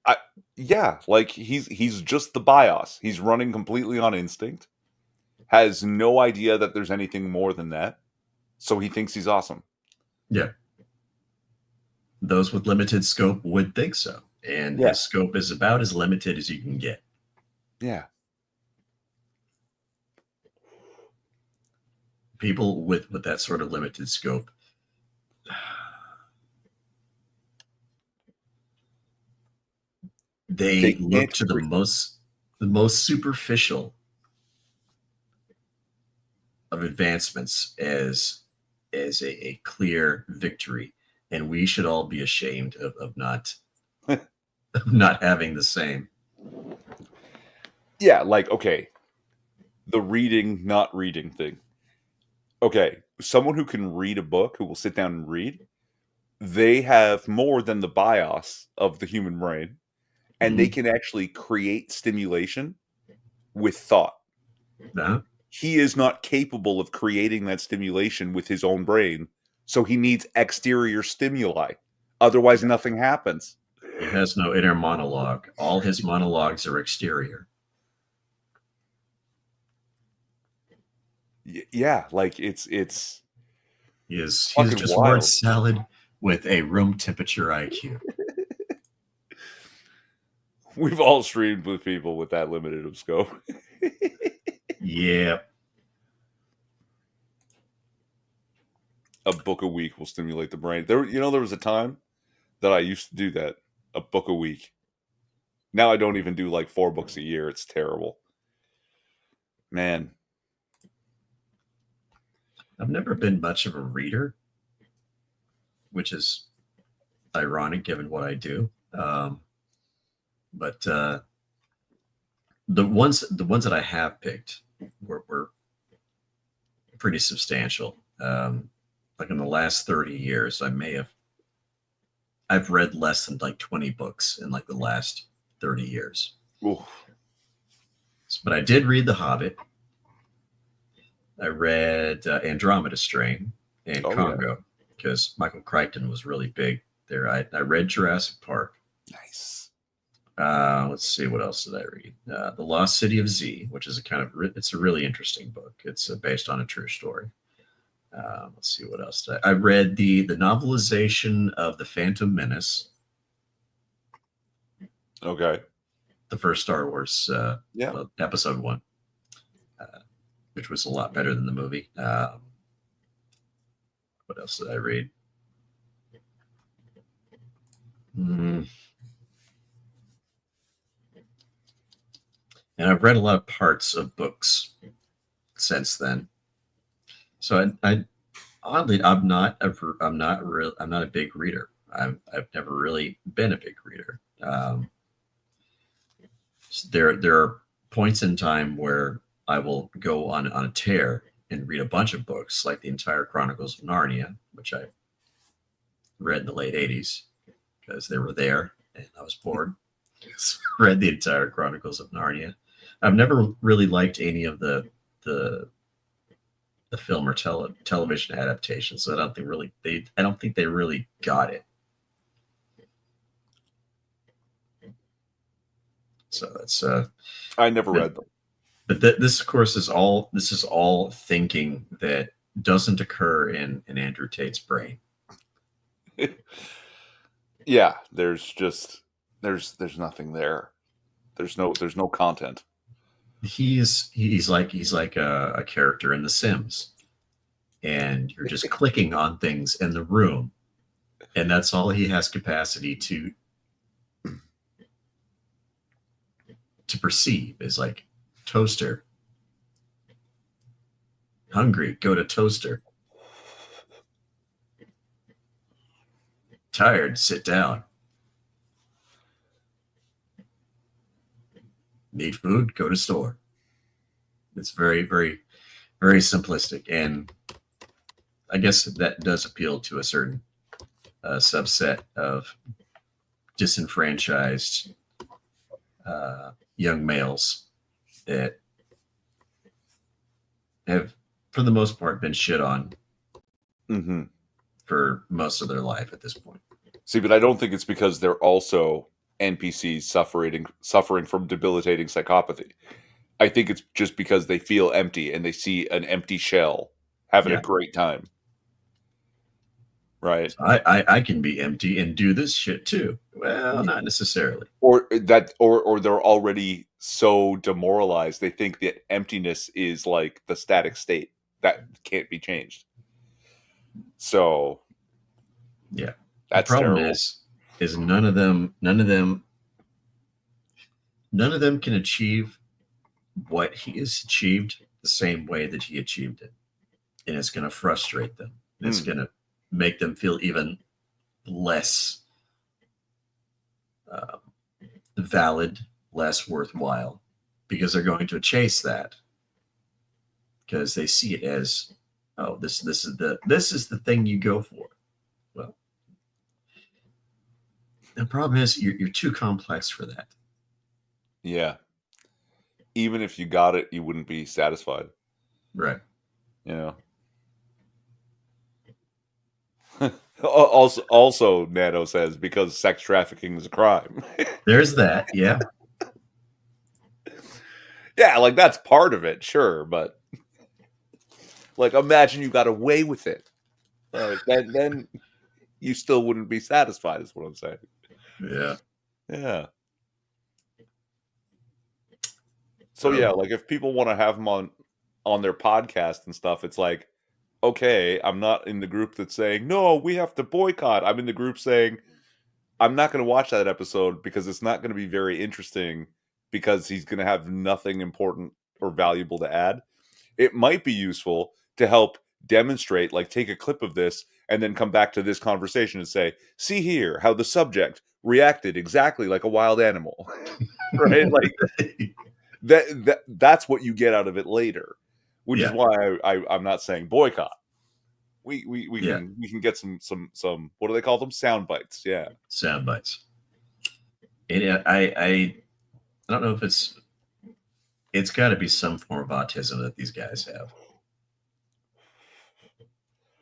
[SPEAKER 1] I yeah, like he's just the bios. He's running completely on instinct. Has no idea that there's anything more than that. So he thinks he's awesome.
[SPEAKER 2] Yeah. Those with limited scope would think so. And
[SPEAKER 1] Yeah.
[SPEAKER 2] his scope is about as limited as you can get.
[SPEAKER 1] Yeah.
[SPEAKER 2] People with that sort of limited scope,
[SPEAKER 1] They
[SPEAKER 2] they look
[SPEAKER 1] can't
[SPEAKER 2] to
[SPEAKER 1] create.
[SPEAKER 2] the most superficial of advancements as a clear victory. And we should all be ashamed of not of not having the same.
[SPEAKER 1] Yeah, like okay, the reading not reading thing. Okay, someone who can read a book, who will sit down and read, they have more than the bios of the human brain, and they
[SPEAKER 2] Mhm.
[SPEAKER 1] can actually create stimulation with thought.
[SPEAKER 2] Uh-huh.
[SPEAKER 1] He is not capable of creating that stimulation with his own brain, so he needs exterior stimuli. Otherwise,
[SPEAKER 2] Yeah.
[SPEAKER 1] nothing happens.
[SPEAKER 2] He has no inner monologue. All his monologues are exterior.
[SPEAKER 1] Yeah, like it's
[SPEAKER 2] He is
[SPEAKER 1] fucking
[SPEAKER 2] just word
[SPEAKER 1] wild.
[SPEAKER 2] salad with a room temperature IQ.
[SPEAKER 1] We've all streamed with people with that limited of scope.
[SPEAKER 2] Yeah.
[SPEAKER 1] A book a week will stimulate the brain. There was a time that I used to do that, a book a week. Now I don't even do like 4 books a year. It's terrible, man.
[SPEAKER 2] I've never been much of a reader, which is ironic given what I do. But the ones that I have picked were pretty substantial. Like in the last 30 years, I've read less than like 20 books in like the last 30 years.
[SPEAKER 1] Ooh.
[SPEAKER 2] But I did read The Hobbit. I read Andromeda Strain and
[SPEAKER 1] Oh yeah,
[SPEAKER 2] Congo because Michael Crichton was really big there. I read Jurassic Park.
[SPEAKER 1] nice.
[SPEAKER 2] Let's see, what else did I read? The Lost City of Z, which is it's a really interesting book. It's based on a true story. Let's see, what else did I read the novelization of The Phantom Menace,
[SPEAKER 1] Okay.
[SPEAKER 2] the first Star Wars,
[SPEAKER 1] Yeah.
[SPEAKER 2] episode one, uh, which was a lot better than the movie. What else did I read? Mm. And I've read a lot of parts of books since then. So I oddly, I'm not a big reader. I've never really been a big reader. There are points in time where I will go on a tear and read a bunch of books, like the entire Chronicles of Narnia, which I read in the late '80s because they were there and I was bored. So I read the entire Chronicles of Narnia. I've never really liked any of the film or television adaptations. So I don't think they really got it. So that's
[SPEAKER 1] I never
[SPEAKER 2] but,
[SPEAKER 1] read
[SPEAKER 2] this of course is all thinking that doesn't occur in Andrew Tate's brain.
[SPEAKER 1] them. Yeah, there's nothing there. There's no content.
[SPEAKER 2] He's like a character in The Sims, and you're just clicking on things in the room, and that's all he has capacity to perceive is like toaster. Hungry, go to toaster. Tired, sit down. Need food, go to store. It's very, very, very simplistic. And I guess that does appeal to a certain subset of disenfranchised young males that have, for the most part, been shit on
[SPEAKER 1] Hmm.
[SPEAKER 2] for most of their life at this point.
[SPEAKER 1] See, but I don't think it's because they're also NPCs suffering from debilitating psychopathy. I think it's just because they feel empty and they see an empty shell having a
[SPEAKER 2] Yeah.
[SPEAKER 1] great time. Right.
[SPEAKER 2] I can be empty and do this shit too. Well, not necessarily.
[SPEAKER 1] Or they're already so demoralized they think that emptiness is like the static state that can't be changed. So
[SPEAKER 2] Yeah. The
[SPEAKER 1] that's
[SPEAKER 2] problem
[SPEAKER 1] terrible.
[SPEAKER 2] is none of them can achieve what he has achieved the same way that he achieved it. And it's going to frustrate them. It's
[SPEAKER 1] Mm.
[SPEAKER 2] going to make them feel even less uh, valid, less worthwhile, because they're going to chase that because they see it as, oh, this is the thing you go for. Well, the problem is you're too complex for that.
[SPEAKER 1] Yeah. Even if you got it, you wouldn't be satisfied.
[SPEAKER 2] Right.
[SPEAKER 1] You know. Also, Nano says because sex trafficking is a crime.
[SPEAKER 2] There's that. Yeah.
[SPEAKER 1] Yeah, like that's part of it, sure, but Like, imagine you got away with it. Like, then you still wouldn't be satisfied, is what I'm saying.
[SPEAKER 2] Yeah.
[SPEAKER 1] Yeah. So
[SPEAKER 2] Oh
[SPEAKER 1] yeah,
[SPEAKER 2] well.
[SPEAKER 1] like if people want to have them on their podcast and stuff, it's like, okay, I'm not in the group that's saying, no, we have to boycott. I'm in the group saying, I'm not going to watch that episode because it's not going to be very interesting because he's going to have nothing important or valuable to add. It might be useful to help demonstrate, like take a clip of this and then come back to this conversation and say, see here how the subject reacted exactly like a wild animal. Right? Like that's what you get out of it later, which is
[SPEAKER 2] Yeah.
[SPEAKER 1] why I'm not saying boycott. We
[SPEAKER 2] Yeah.
[SPEAKER 1] can get some what do they call them, sound bites. Yeah.
[SPEAKER 2] Sound bites. And I don't know if it's got to be some form of autism that these guys have.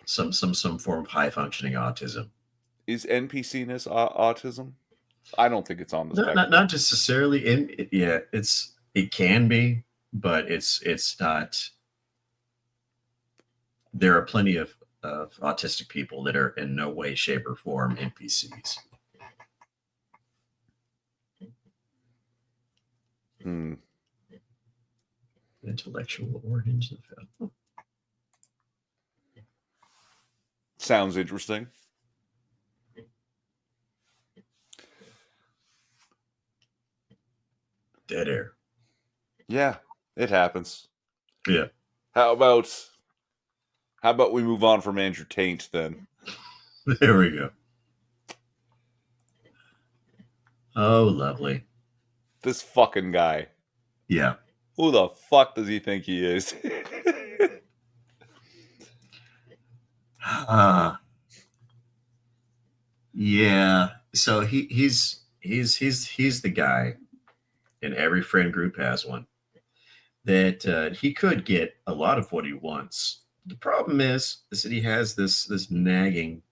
[SPEAKER 2] Some form of high functioning autism.
[SPEAKER 1] Is NPC-ness autism? I don't think it's on the
[SPEAKER 2] Not
[SPEAKER 1] spectrum.
[SPEAKER 2] necessarily in yeah, it can be, but it's not. There are plenty of autistic people that are in no way, shape, or form NPCs.
[SPEAKER 1] Hmm.
[SPEAKER 2] Intellectual organs of hell.
[SPEAKER 1] Sounds interesting.
[SPEAKER 2] Dead air.
[SPEAKER 1] Yeah, it happens.
[SPEAKER 2] Yeah.
[SPEAKER 1] How about we move on from Andrew Taint then?
[SPEAKER 2] There we go. Oh, lovely.
[SPEAKER 1] This fucking guy.
[SPEAKER 2] Yeah.
[SPEAKER 1] Who the fuck does he think he is?
[SPEAKER 2] Yeah. So he's the guy, and every friend group has one, that he could get a lot of what he wants. The problem is that he has this nagging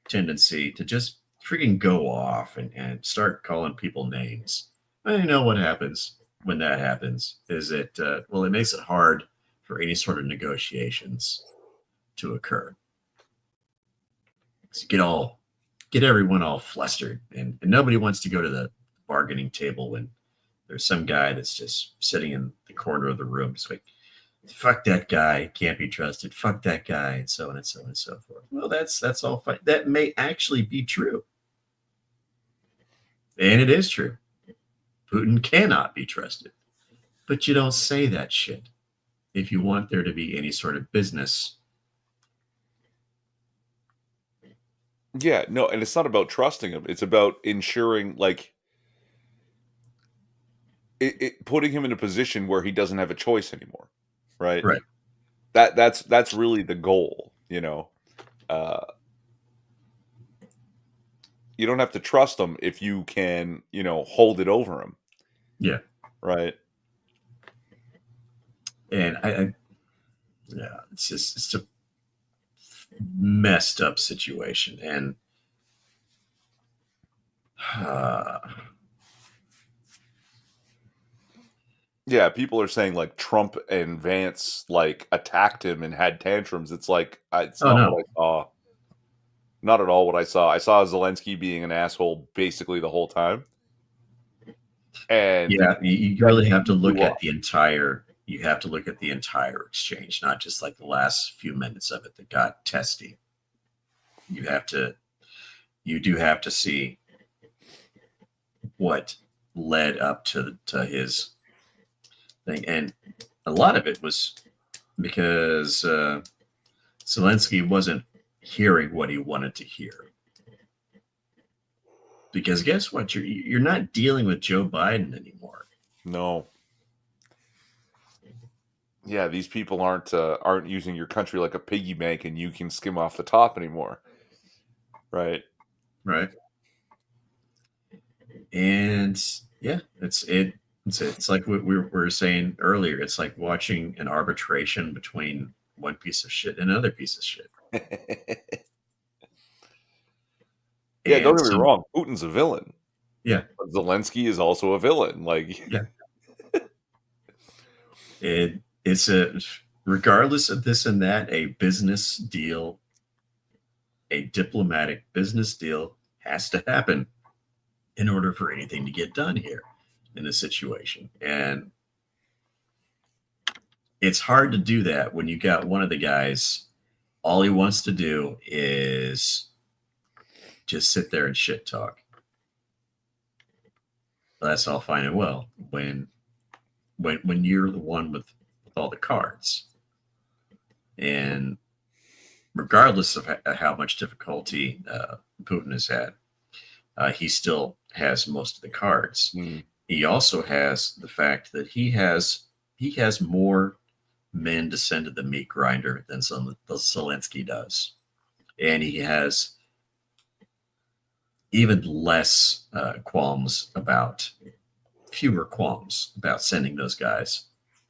[SPEAKER 2] tendency to just freaking go off and start calling people names. And you know what happens when that happens is it well, it makes it hard for any sort of negotiations to occur. So get everyone all flustered, and nobody wants to go to the bargaining table when there's some guy that's just sitting in the corner of the room. It's like, fuck that guy, can't be trusted. Fuck that guy, and so on and so on and so forth. Well, that's all fine. That may actually be true, and it is true. Putin cannot be trusted, but you don't say that shit if you want there to be any sort of business.
[SPEAKER 1] Yeah, no, and it's not about trusting him. It's about ensuring, like, putting him in a position where he doesn't have a choice anymore, right?
[SPEAKER 2] Right.
[SPEAKER 1] That's really the goal, you know. Uh, you don't have to trust him if you can, hold it over him,
[SPEAKER 2] Yeah.
[SPEAKER 1] right?
[SPEAKER 2] And yeah, it's a messed up situation, and uh,
[SPEAKER 1] Yeah, people are saying like Trump and Vance like attacked him and had tantrums. It's like it's
[SPEAKER 2] oh
[SPEAKER 1] not
[SPEAKER 2] no,
[SPEAKER 1] what I saw. Not at all what I saw. I saw Zelensky being an asshole basically the whole time, and
[SPEAKER 2] yeah, you really have to
[SPEAKER 1] everything
[SPEAKER 2] look
[SPEAKER 1] blew
[SPEAKER 2] at
[SPEAKER 1] up.
[SPEAKER 2] the entire. You have to look at the entire exchange, not just like the last few minutes of it that got testy. You have to, you do have to see what led up to his thing, and a lot of it was because Zelensky wasn't hearing what he wanted to hear. Because guess what? You're not dealing with Joe Biden anymore.
[SPEAKER 1] No. Yeah, these people aren't using your country like a piggy bank and you can skim off the top anymore. Right.
[SPEAKER 2] Right. And yeah, it's like what we were saying earlier. It's like watching an arbitration between one piece of shit and another piece of shit.
[SPEAKER 1] Yeah, don't
[SPEAKER 2] And
[SPEAKER 1] get me
[SPEAKER 2] some
[SPEAKER 1] wrong. Putin's a villain.
[SPEAKER 2] yeah,
[SPEAKER 1] But Zelensky is also a villain. Like
[SPEAKER 2] yeah. It's a regardless of this and that, a business deal, a diplomatic business deal has to happen in order for anything to get done here in this situation. And it's hard to do that when you got one of the guys, all he wants to do is just sit there and shit talk. That's all fine and well when you're the one with all the cards. And regardless of how much difficulty Putin has had, he still has most of the cards.
[SPEAKER 1] Mm.
[SPEAKER 2] He also has the fact that he has more men to send to the meat grinder than Zelensky does, and he has even less fewer qualms about sending those guys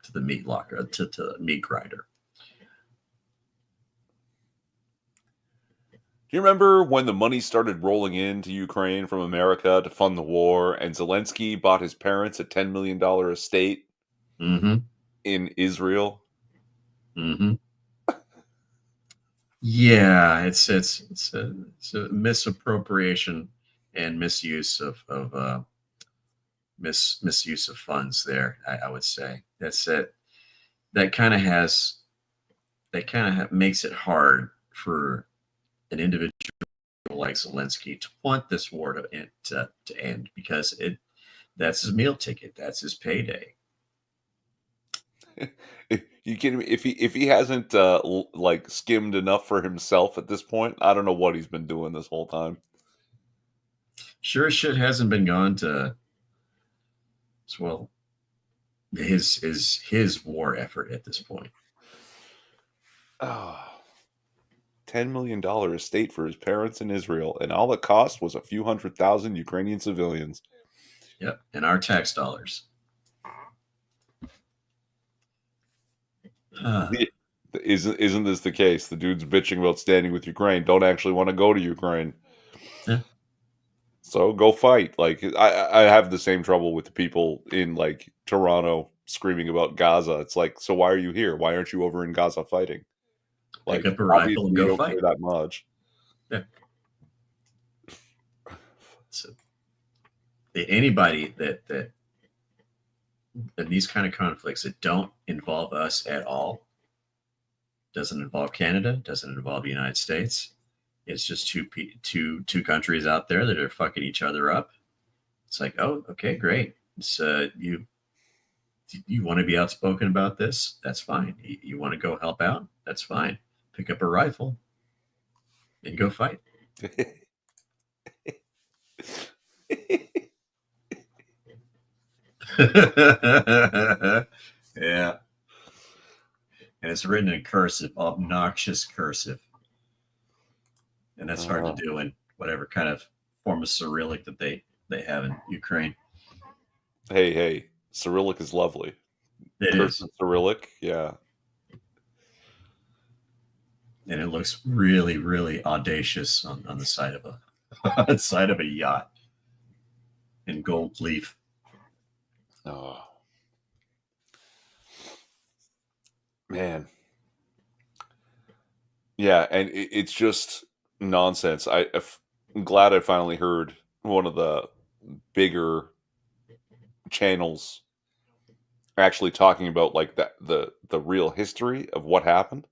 [SPEAKER 2] to the meat locker to the meat grinder.
[SPEAKER 1] Do you remember when the money started rolling into Ukraine from America to fund the war, and Zelensky bought his parents a $10 million estate
[SPEAKER 2] Mm-hmm.
[SPEAKER 1] in Israel?
[SPEAKER 2] Mm-hmm. Yeah, it's a misappropriation and misuse of misuse of funds there. I would say that's it. That kind of makes it hard for an individual like Zelensky to want this war to end, because that's his meal ticket, that's his payday.
[SPEAKER 1] You kidding me? If he hasn't like skimmed enough for himself at this point, I don't know what he's been doing this whole time.
[SPEAKER 2] Sure as shit hasn't been gone to, well, his war effort at this point.
[SPEAKER 1] Oh, $10 million estate for his parents in Israel, and all it cost was a few 100,000 Ukrainian civilians.
[SPEAKER 2] Yep, and our tax dollars.
[SPEAKER 1] Isn't this the case? The dudes bitching about standing with Ukraine don't actually want to go to Ukraine.
[SPEAKER 2] Yeah.
[SPEAKER 1] So go fight. Like I have the same trouble with the people in like Toronto screaming about Gaza. It's like, so why are you here? Why aren't you over in Gaza fighting?
[SPEAKER 2] Pick
[SPEAKER 1] Like
[SPEAKER 2] up a rifle and
[SPEAKER 1] obviously you
[SPEAKER 2] go
[SPEAKER 1] don't
[SPEAKER 2] fight.
[SPEAKER 1] care that much.
[SPEAKER 2] Yeah. So anybody that in these kind of conflicts that don't involve us at all, doesn't involve Canada, doesn't involve the United States. It's just two countries out there that are fucking each other up. It's like, oh, okay, great. So you want to be outspoken about this? That's fine. You want to go help out? That's fine. Pick up a rifle and go fight. Yeah. And it's written in cursive, obnoxious cursive. And that's hard to do in whatever kind of form of Cyrillic that they have in Ukraine.
[SPEAKER 1] Hey, Cyrillic is lovely.
[SPEAKER 2] It is.
[SPEAKER 1] Cursive Cyrillic, yeah.
[SPEAKER 2] And it looks really, really audacious on the side of a side of a yacht in gold leaf.
[SPEAKER 1] Oh man, yeah, and it's just nonsense. I'm glad I finally heard one of the bigger channels actually talking about like the real history of what happened.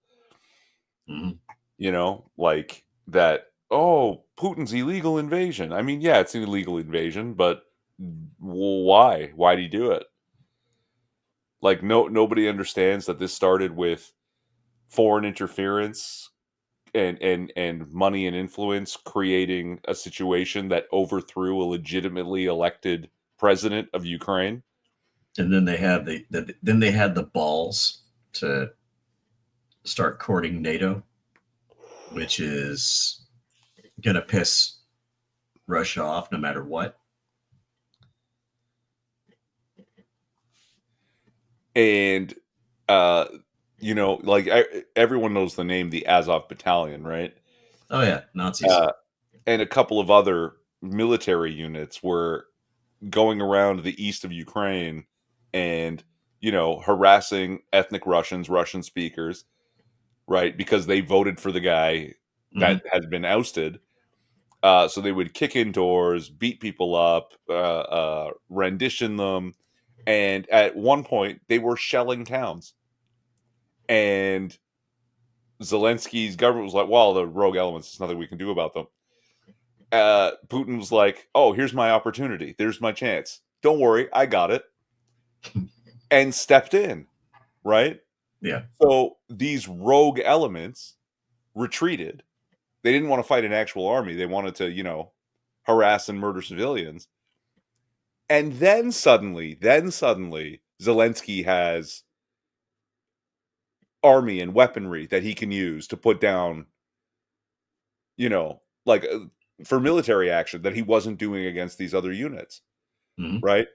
[SPEAKER 2] Mm-hmm.
[SPEAKER 1] You know, like that. Oh, Putin's illegal invasion. I mean, yeah, it's an illegal invasion, but why? Why did he do it? Like, nobody understands that this started with foreign interference and money and influence creating a situation that overthrew a legitimately elected president of Ukraine.
[SPEAKER 2] And then they have then they had the balls to start courting NATO, which is gonna piss Russia off no matter what.
[SPEAKER 1] And you know, like everyone knows the name the Azov Battalion, right?
[SPEAKER 2] Oh yeah, Nazis.
[SPEAKER 1] And a couple of other military units were going around the east of Ukraine and harassing ethnic Russians, Russian speakers, right? Because they voted for the guy that has been ousted. So they would kick in doors, beat people up, rendition them. And at one point, they were shelling towns. And Zelensky's government was like, well, the rogue elements, there's nothing we can do about them. Putin was like, oh, here's my opportunity. There's my chance. Don't worry, I got it. And stepped in, right?
[SPEAKER 2] Yeah.
[SPEAKER 1] So these rogue elements retreated. They didn't want to fight an actual army. They wanted to, harass and murder civilians. And then suddenly, Zelensky has army and weaponry that he can use to put down, like for military action that he wasn't doing against these other units, right?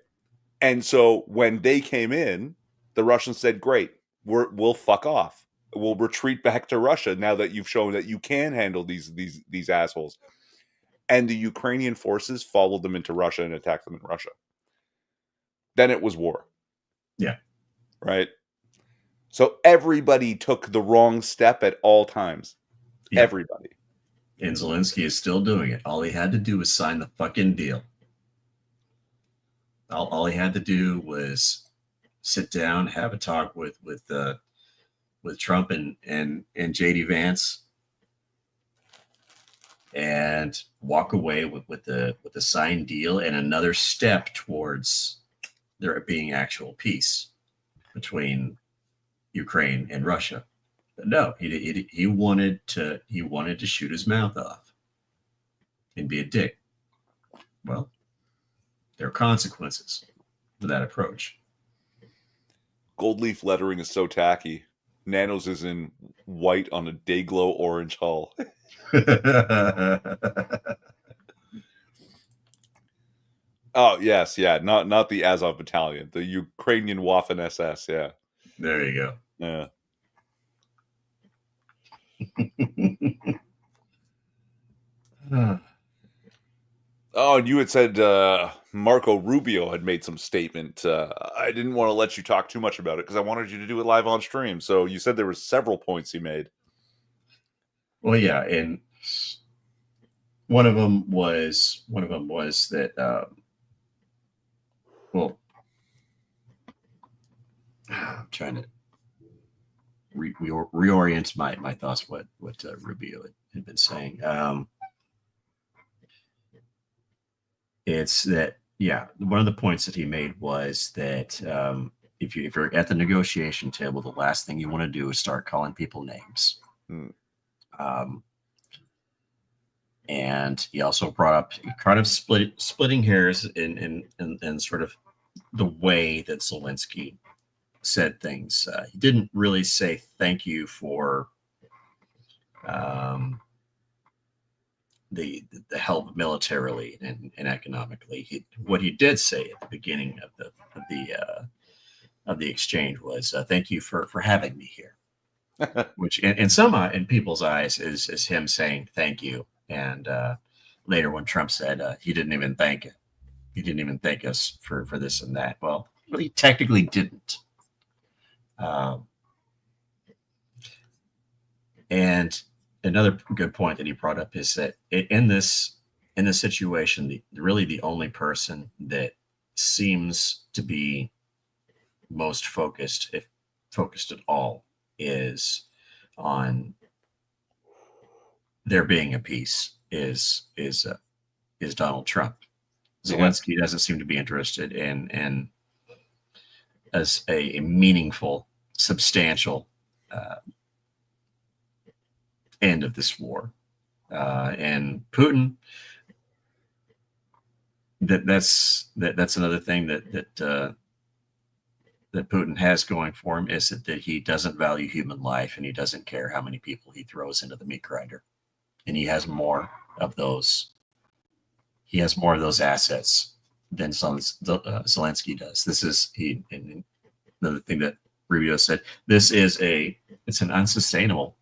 [SPEAKER 1] And so when they came in, the Russians said, "Great, we'll fuck off. We'll retreat back to Russia now that you've shown that you can handle these assholes." And the Ukrainian forces followed them into Russia and attacked them in Russia. Then it was war.
[SPEAKER 2] Yeah.
[SPEAKER 1] Right? So everybody took the wrong step at all times. Yeah. Everybody.
[SPEAKER 2] And Zelensky is still doing it. All he had to do was sign the fucking deal. All he had to do was sit down, have a talk with Trump and JD Vance, and walk away with the signed deal and another step towards there being actual peace between Ukraine and Russia. But no, he wanted to shoot his mouth off and be a dick. Well, there are consequences to that approach.
[SPEAKER 1] Gold leaf lettering is so tacky. Nanos is in white on a day-glow orange hull. Oh, yes, yeah. Not the Azov Battalion. The Ukrainian Waffen SS, yeah.
[SPEAKER 2] There you go.
[SPEAKER 1] Yeah. Oh, and you had said Marco Rubio had made some statement. I didn't want to let you talk too much about it because I wanted you to do it live on stream. So you said there were several points he made.
[SPEAKER 2] Well, yeah, and one of them was that well, I'm trying to reorient my thoughts what Rubio had been saying. It's that, yeah, one of the points that he made was that if you're at the negotiation table, the last thing you want to do is start calling people names. And he also brought up kind of splitting hairs in sort of the way that Zelensky said things. He didn't really say thank you for the help militarily and economically. What he did say at the beginning of the exchange was thank you for having me here, which in people's eyes is him saying thank you. And later when Trump said he didn't even thank us for this and that. Well, he technically didn't. And another good point that he brought up is that in this situation, really the only person that seems to be most focused, if focused at all, is on there being a peace is Donald Trump. Zelensky doesn't seem to be interested in as a meaningful, substantial end of this war. And Putin, that's another thing that Putin has going for him, is that he doesn't value human life, and he doesn't care how many people he throws into the meat grinder. And he has more of those. He has more of those assets than Zelensky does. This is another thing that Rubio said. It's an unsustainable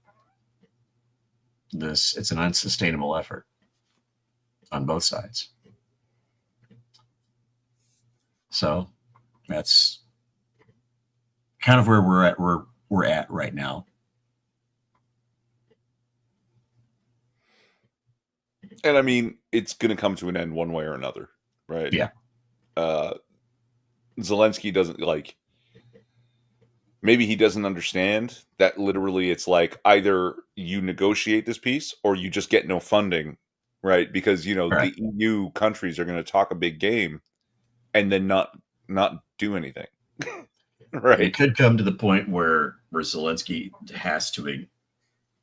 [SPEAKER 2] effort on both sides. So that's kind of where we're at right now.
[SPEAKER 1] And I mean, it's going to come to an end one way or another, right?
[SPEAKER 2] Yeah.
[SPEAKER 1] Uh, Zelensky doesn't like. Maybe he doesn't understand that literally it's like either you negotiate this peace or you just get no funding, right? Because
[SPEAKER 2] Right.
[SPEAKER 1] the EU countries are going to talk a big game and then not do anything,
[SPEAKER 2] And it
[SPEAKER 1] right?
[SPEAKER 2] could come to the point where Zelensky has to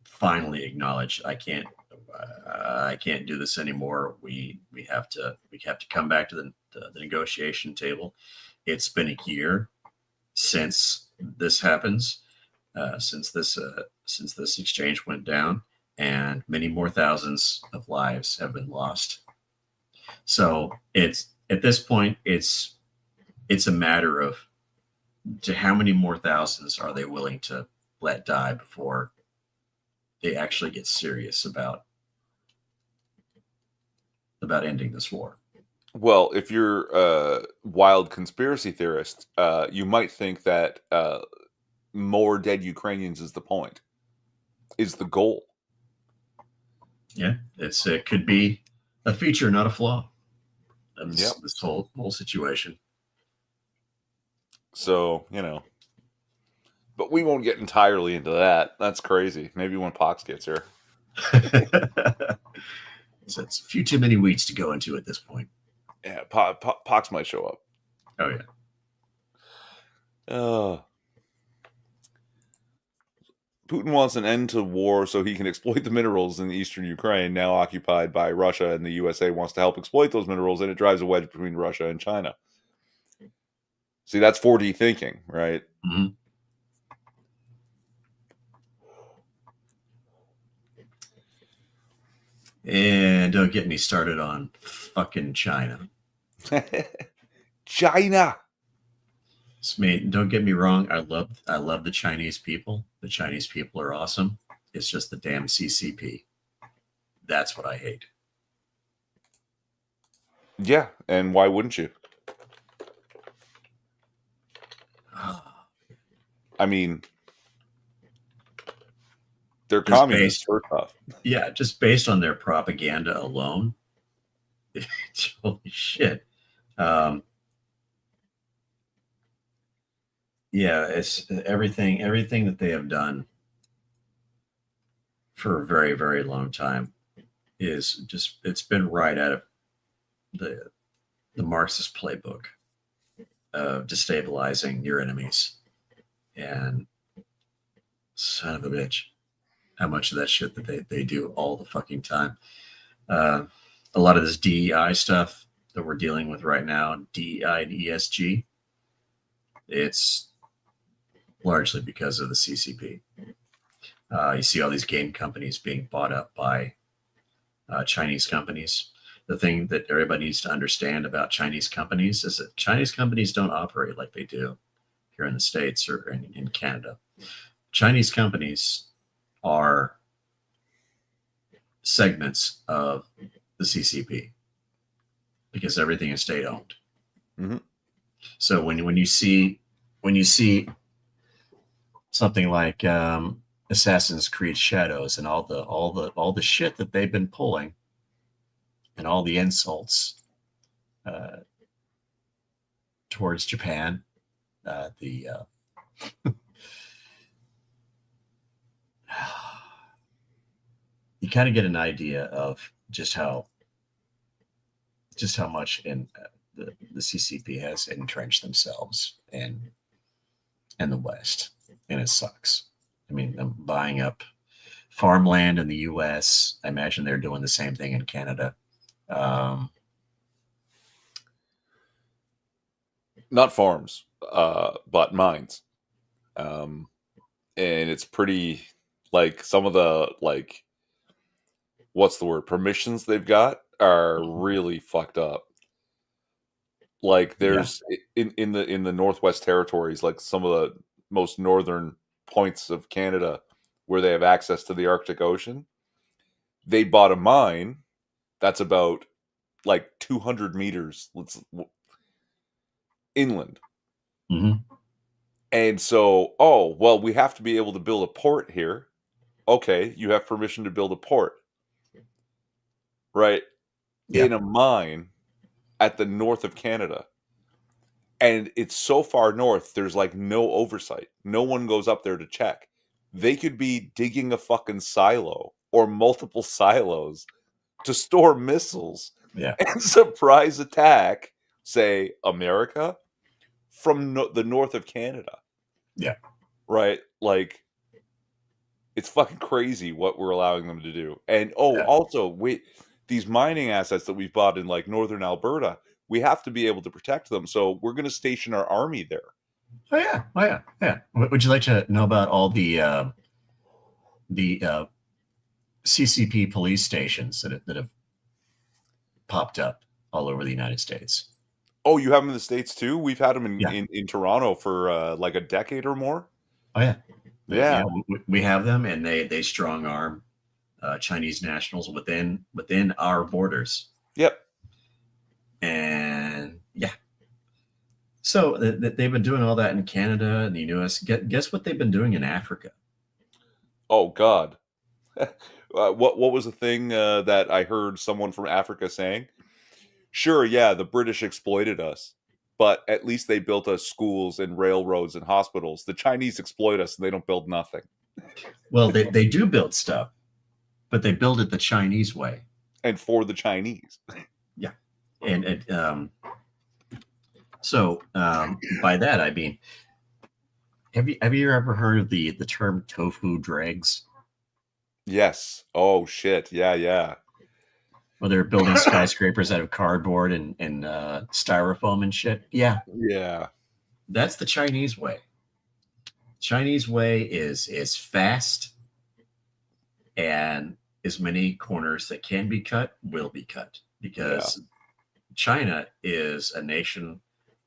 [SPEAKER 2] finally acknowledge, I can't do this anymore. We have to come back to the negotiation table. It's been a year since this happens, since this exchange went down, and many more thousands of lives have been lost. So it's at this point, it's a matter of to how many more thousands are they willing to let die before they actually get serious about ending this war.
[SPEAKER 1] Well, if you're a wild conspiracy theorist, you might think that more dead Ukrainians is the point, is the goal.
[SPEAKER 2] Yeah, it could be a feature, not a flaw, of
[SPEAKER 1] Yep.
[SPEAKER 2] this whole situation.
[SPEAKER 1] So, but we won't get entirely into that. That's crazy. Maybe when Pox gets here.
[SPEAKER 2] So it's a few too many weeks to go into at this point.
[SPEAKER 1] Yeah, Pox might show up.
[SPEAKER 2] Oh yeah.
[SPEAKER 1] Putin wants an end to war so he can exploit the minerals in eastern Ukraine, now occupied by Russia, and the USA wants to help exploit those minerals, and it drives a wedge between Russia and China. See, that's 4D thinking, right?
[SPEAKER 2] Mm-hmm. And don't get me started on fucking China.
[SPEAKER 1] China.
[SPEAKER 2] Don't get me wrong. I love the Chinese people. The Chinese people are awesome. It's just the damn CCP. That's what I hate.
[SPEAKER 1] Yeah, and why wouldn't you? I mean, they're
[SPEAKER 2] Just
[SPEAKER 1] communists,
[SPEAKER 2] based,
[SPEAKER 1] first off.
[SPEAKER 2] yeah, just based on their propaganda alone. Holy shit. Um, yeah, it's everything that they have done for a very, very long time is just it's been right out of the the Marxist playbook of destabilizing your enemies. And son of a bitch, how much of that shit that they do all the fucking time. Uh, a lot of this DEI stuff that we're dealing with right now, DEI and ESG, it's largely because of the CCP. You see all these game companies being bought up by Chinese companies. The thing that everybody needs to understand about Chinese companies is that Chinese companies don't operate like they do here in the States or in Canada. Chinese companies are segments of the CCP because everything is state owned.
[SPEAKER 1] Mm-hmm.
[SPEAKER 2] So when you see something like Assassin's Creed Shadows and all the shit that they've been pulling and all the insults uh, towards Japan, the you kind of get an idea of just how much in the CCP has entrenched themselves in the West, and it sucks. I mean, them buying up farmland in the U.S. I imagine they're doing the same thing in Canada. Um,
[SPEAKER 1] Not farms, but mines. Um, and it's pretty like some of the what's the word permissions they've got are really fucked up. Like
[SPEAKER 2] yeah.
[SPEAKER 1] there's in the Northwest Territories, like some of the most northern points of Canada where they have access to the Arctic Ocean. They bought a mine that's about like 200 meters inland,
[SPEAKER 2] Mm-hmm.
[SPEAKER 1] And so, oh, well, we have to be able to build a port here. Okay, you have permission to build a port, right?
[SPEAKER 2] Yeah,
[SPEAKER 1] In a mine at the north of Canada. And it's so far north, there's like no oversight. No one goes up there to check. They could be digging a fucking silo or multiple silos to store missiles
[SPEAKER 2] yeah,
[SPEAKER 1] and surprise attack, say, America from the north of Canada,
[SPEAKER 2] yeah,
[SPEAKER 1] right? Like, it's fucking crazy what we're allowing them to do. And oh,
[SPEAKER 2] yeah.
[SPEAKER 1] also, wait, these mining assets that we've bought in like northern Alberta, we have to be able to protect them. So we're going to station our army there.
[SPEAKER 2] Oh yeah, oh yeah, yeah. Would you like to know about all the CCP police stations that have popped up all over the United States?
[SPEAKER 1] Oh, you have them in the States too? We've had them
[SPEAKER 2] Yeah.
[SPEAKER 1] in Toronto for like a decade or more.
[SPEAKER 2] Oh yeah.
[SPEAKER 1] Yeah.
[SPEAKER 2] Yeah, we have them, and they strong arm Chinese nationals within our borders.
[SPEAKER 1] Yep.
[SPEAKER 2] And yeah, so they've been doing all that in Canada and the US. Guess what they've been doing in Africa?
[SPEAKER 1] Oh God. What was the thing that I heard someone from Africa saying? Sure, yeah, the British exploited us, but at least they built us schools and railroads and hospitals. The Chinese exploit us and they don't build nothing.
[SPEAKER 2] Well, they do build stuff, but they build it the Chinese way.
[SPEAKER 1] And for the Chinese.
[SPEAKER 2] Yeah, and so by that I mean, have you ever heard of the term tofu dregs?
[SPEAKER 1] Yes. Oh shit. Yeah, yeah.
[SPEAKER 2] Where they're building skyscrapers out of cardboard and styrofoam and shit. Yeah,
[SPEAKER 1] Yeah.
[SPEAKER 2] that's the Chinese way. Chinese way is fast, and as many corners that can be cut will be cut,
[SPEAKER 1] Yeah.
[SPEAKER 2] because China is a nation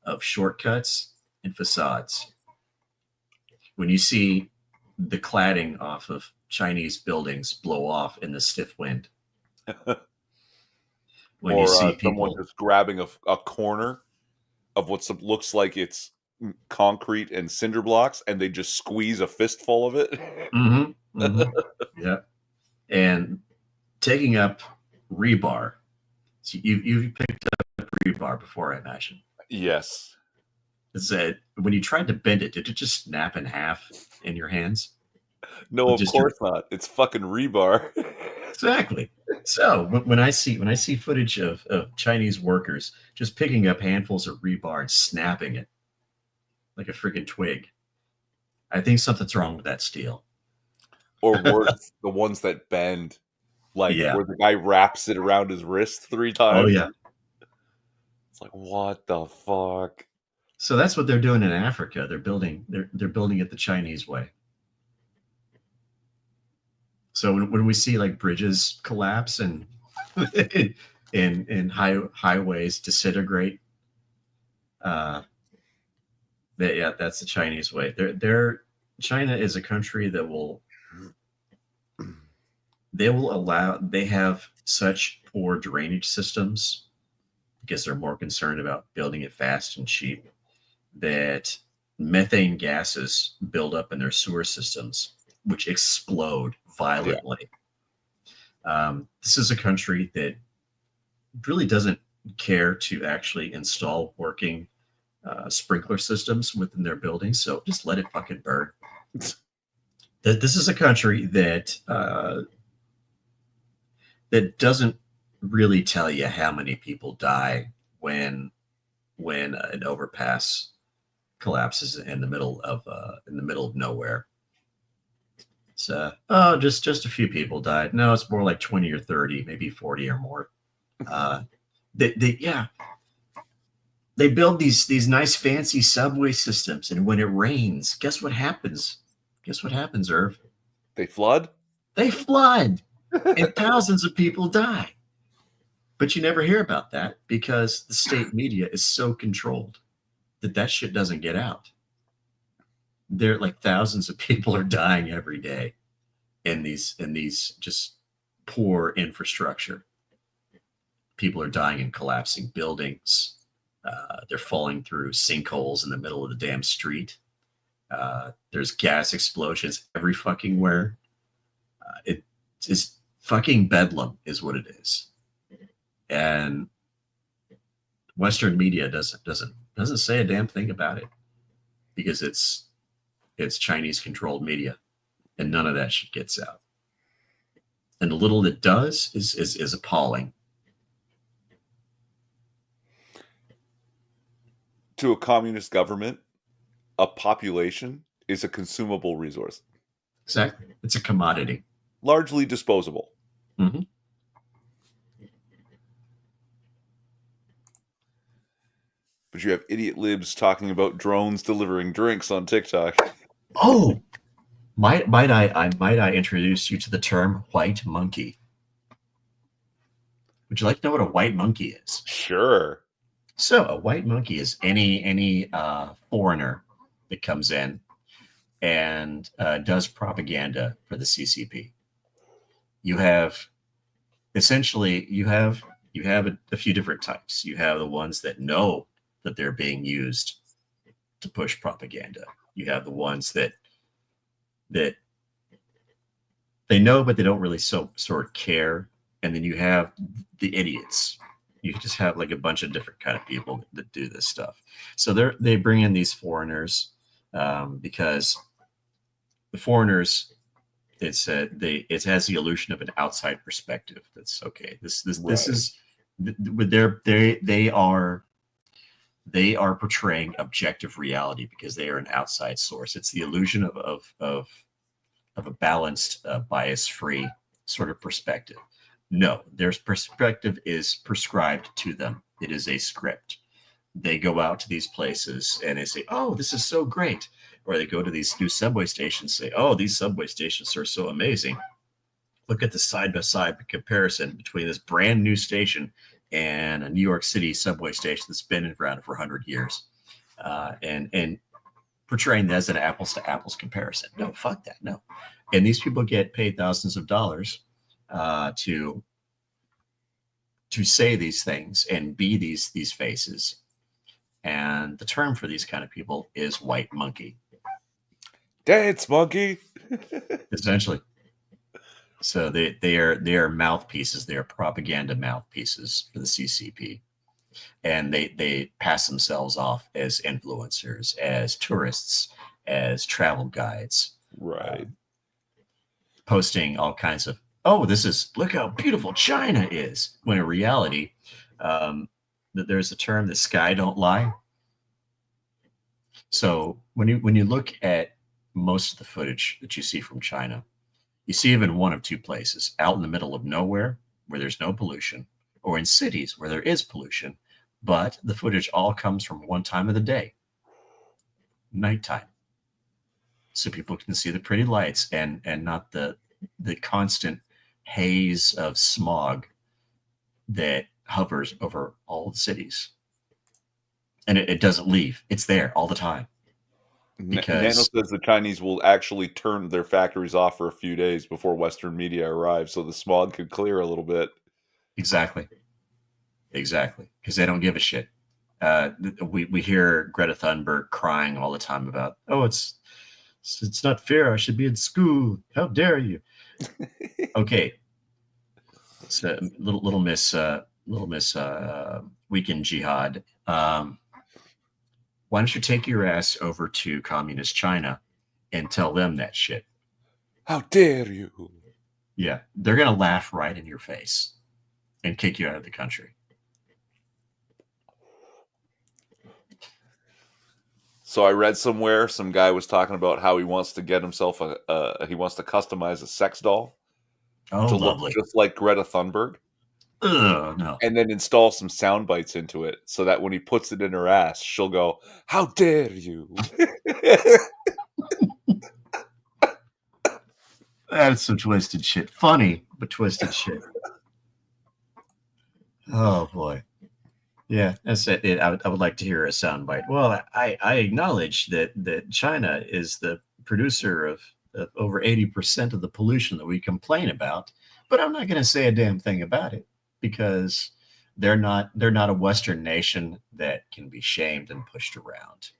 [SPEAKER 2] of shortcuts and facades. When you see the cladding off of Chinese buildings blow off in the stiff wind, when you
[SPEAKER 1] Or
[SPEAKER 2] see
[SPEAKER 1] someone
[SPEAKER 2] people,
[SPEAKER 1] just grabbing a corner of what looks like it's concrete and cinder blocks, and they just squeeze a fistful of it.
[SPEAKER 2] mm-hmm, mm-hmm, yeah, and taking up rebar. So you've picked up rebar before, I imagine.
[SPEAKER 1] Yes.
[SPEAKER 2] Is that when you tried to bend it, did it just snap in half in your hands?
[SPEAKER 1] No,
[SPEAKER 2] With
[SPEAKER 1] of
[SPEAKER 2] just your
[SPEAKER 1] course not. It's fucking rebar.
[SPEAKER 2] Exactly. So when I see footage of Chinese workers just picking up handfuls of rebar and snapping it like a freaking twig, I think something's wrong with that steel.
[SPEAKER 1] Or worse, the ones that bend, like
[SPEAKER 2] Yeah.
[SPEAKER 1] where the guy wraps it around his wrist 3
[SPEAKER 2] Oh
[SPEAKER 1] times.
[SPEAKER 2] yeah.
[SPEAKER 1] It's like, what the fuck?
[SPEAKER 2] So that's what they're doing in Africa. They're building it the Chinese way. So when we see like bridges collapse and and highways disintegrate, uh, yeah, that's the Chinese way. China is a country that they have such poor drainage systems because they're more concerned about building it fast and cheap, that methane gases build up in their sewer systems, which explode
[SPEAKER 1] Yeah.
[SPEAKER 2] violently. This is a country that really doesn't care to actually install working sprinkler systems within their buildings, so just let it fucking burn. This is a country that doesn't really tell you how many people die when an overpass collapses in the middle of nowhere. It's oh, just a few people died. No, it's more like 20 or 30, maybe 40 or more. Uh, yeah, they build these nice fancy subway systems, and when it rains, guess what happens? Guess what happens, Irv?
[SPEAKER 1] They flood?
[SPEAKER 2] They flood, and thousands of people die. But you never hear about that because the state media is so controlled that shit doesn't get out. There, like, thousands of people are dying every day in these just poor infrastructure. People are dying in collapsing buildings. They're falling through sinkholes in the middle of the damn street. There's gas explosions every fucking where. It's fucking bedlam, is what it is. And Western media doesn't say a damn thing about it because it's Chinese controlled media, and none of that shit gets out. And the little it does is appalling.
[SPEAKER 1] To a communist government, a population is a consumable resource,
[SPEAKER 2] Exactly, it's a commodity.
[SPEAKER 1] largely disposable.
[SPEAKER 2] Mm-hmm.
[SPEAKER 1] But you have idiot libs talking about drones delivering drinks on TikTok.
[SPEAKER 2] Oh, might I introduce you to the term white monkey? Would you like to know what a white monkey is?
[SPEAKER 1] Sure.
[SPEAKER 2] So a white monkey is any foreigner that comes in and does propaganda for the CCP. You have essentially you have a few different types. You have the ones that know that they're being used to push propaganda. You have the ones that they know but they don't really sort of care, and then you have the idiots. You just have like a bunch of different kind of people that do this stuff. So they bring in these foreigners because the foreigners, it has the illusion of an outside perspective. That's okay. This
[SPEAKER 1] Right.
[SPEAKER 2] is with they are portraying objective reality because they are an outside source. It's the illusion of a balanced, bias-free sort of perspective. No, their perspective is prescribed to them. It is a script. They go out to these places and they say, "Oh, this is so great," or they go to these new subway stations, and say, "Oh, these subway stations are so amazing. Look at the side-by-side comparison between this brand new station and a New York City subway station that's been around for 100 years," and portraying that as an apples to apples comparison. No, fuck that. No. And these people get paid thousands of dollars to say these things and be these faces. And the term for these kind of people is white monkey,
[SPEAKER 1] Dance, monkey.
[SPEAKER 2] essentially. So they are mouthpieces. They are propaganda mouthpieces for the CCP, and they pass themselves off as influencers, as tourists, as travel guides,
[SPEAKER 1] Right.
[SPEAKER 2] posting all kinds of, "Oh, look how beautiful China is," when in reality, there's a term, the sky don't lie. So when you look at most of the footage that you see from China, you see it in one of two places: out in the middle of nowhere where there's no pollution, or in cities where there is pollution, but the footage all comes from one time of the day, nighttime, so people can see the pretty lights and not the constant haze of smog that hovers over all the cities. And it doesn't leave. It's there all the time
[SPEAKER 1] Nano
[SPEAKER 2] because
[SPEAKER 1] says the Chinese will actually turn their factories off for a few days before Western media arrives so the smog could clear a little bit.
[SPEAKER 2] exactly, because they don't give a shit. We hear Greta Thunberg crying all the time about, "Oh, it's not fair. I should be in school. How dare you?" Okay, so little miss weekend jihad. Why don't you take your ass over to communist China and tell them that shit?
[SPEAKER 1] How dare you?
[SPEAKER 2] Yeah, they're gonna laugh right in your face and kick you out of the country.
[SPEAKER 1] So I read somewhere some guy was talking about how he wants to get himself he wants to customize a sex doll
[SPEAKER 2] Oh,
[SPEAKER 1] to look
[SPEAKER 2] lovely.
[SPEAKER 1] just like Greta Thunberg
[SPEAKER 2] Ugh, no.
[SPEAKER 1] and then install some sound bites into it so that when he puts it in her ass, she'll go, "How dare you?"
[SPEAKER 2] That's some twisted shit. Funny, but twisted shit. Oh boy. Yeah, that's it. I would like to hear a soundbite. Well, I acknowledge that China is the producer of over 80% of the pollution that we complain about, but I'm not going to say a damn thing about it because they're not a Western nation that can be shamed and pushed around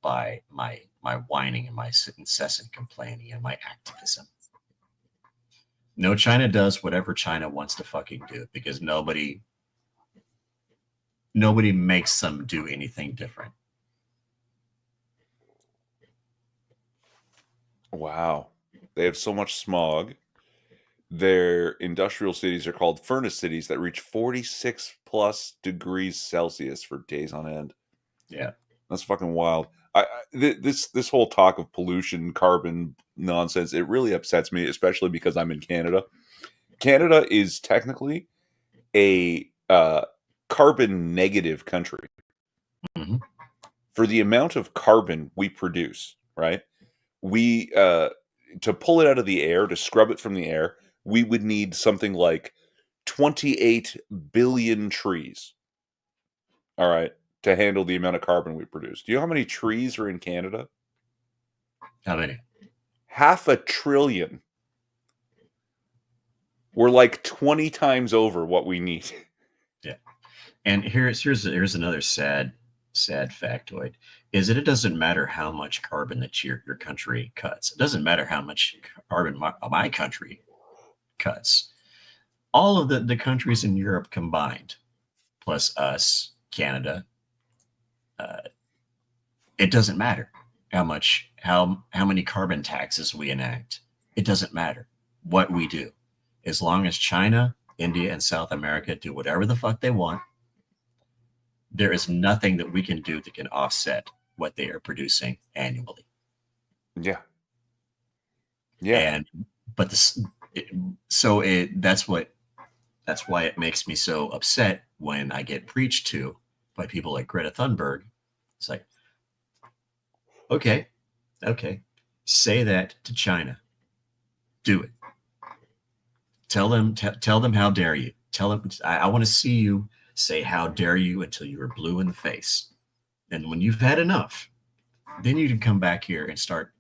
[SPEAKER 2] by my my whining and my incessant complaining and my activism. No, China does whatever China wants to fucking do because nobody makes them do anything different.
[SPEAKER 1] Wow. They have so much smog. Their industrial cities are called furnace cities that reach 46 plus degrees Celsius for days on end.
[SPEAKER 2] Yeah.
[SPEAKER 1] That's fucking wild. This whole talk of pollution, carbon nonsense, it really upsets me, especially because I'm in Canada. Canada is technically a carbon negative country.
[SPEAKER 2] Mm-hmm.
[SPEAKER 1] For the amount of carbon we produce, right? We to pull it out of the air, to scrub it from the air, we would need something like 28 billion trees. All right, to handle the amount of carbon we produce. Do you know how many trees are in Canada?
[SPEAKER 2] How many?
[SPEAKER 1] 500 billion. We're like 20 times over what we need.
[SPEAKER 2] Yeah. And here's another sad factoid is that it doesn't matter how much carbon that your country cuts. It doesn't matter how much carbon my country cuts. All of the countries in Europe combined, plus us, Canada, it doesn't matter how many carbon taxes we enact. It doesn't matter what we do. As long as China, India, and South America do whatever the fuck they want, there is nothing that we can do that can offset what they are producing annually.
[SPEAKER 1] Yeah. Yeah.
[SPEAKER 2] And but this, that's why it makes me so upset when I get preached to by people like Greta Thunberg. It's like, okay, say that to China, do it. Tell them how dare you. Tell them I want to see you say how dare you until you are blue in the face. And when you've had enough, then you can come back here and start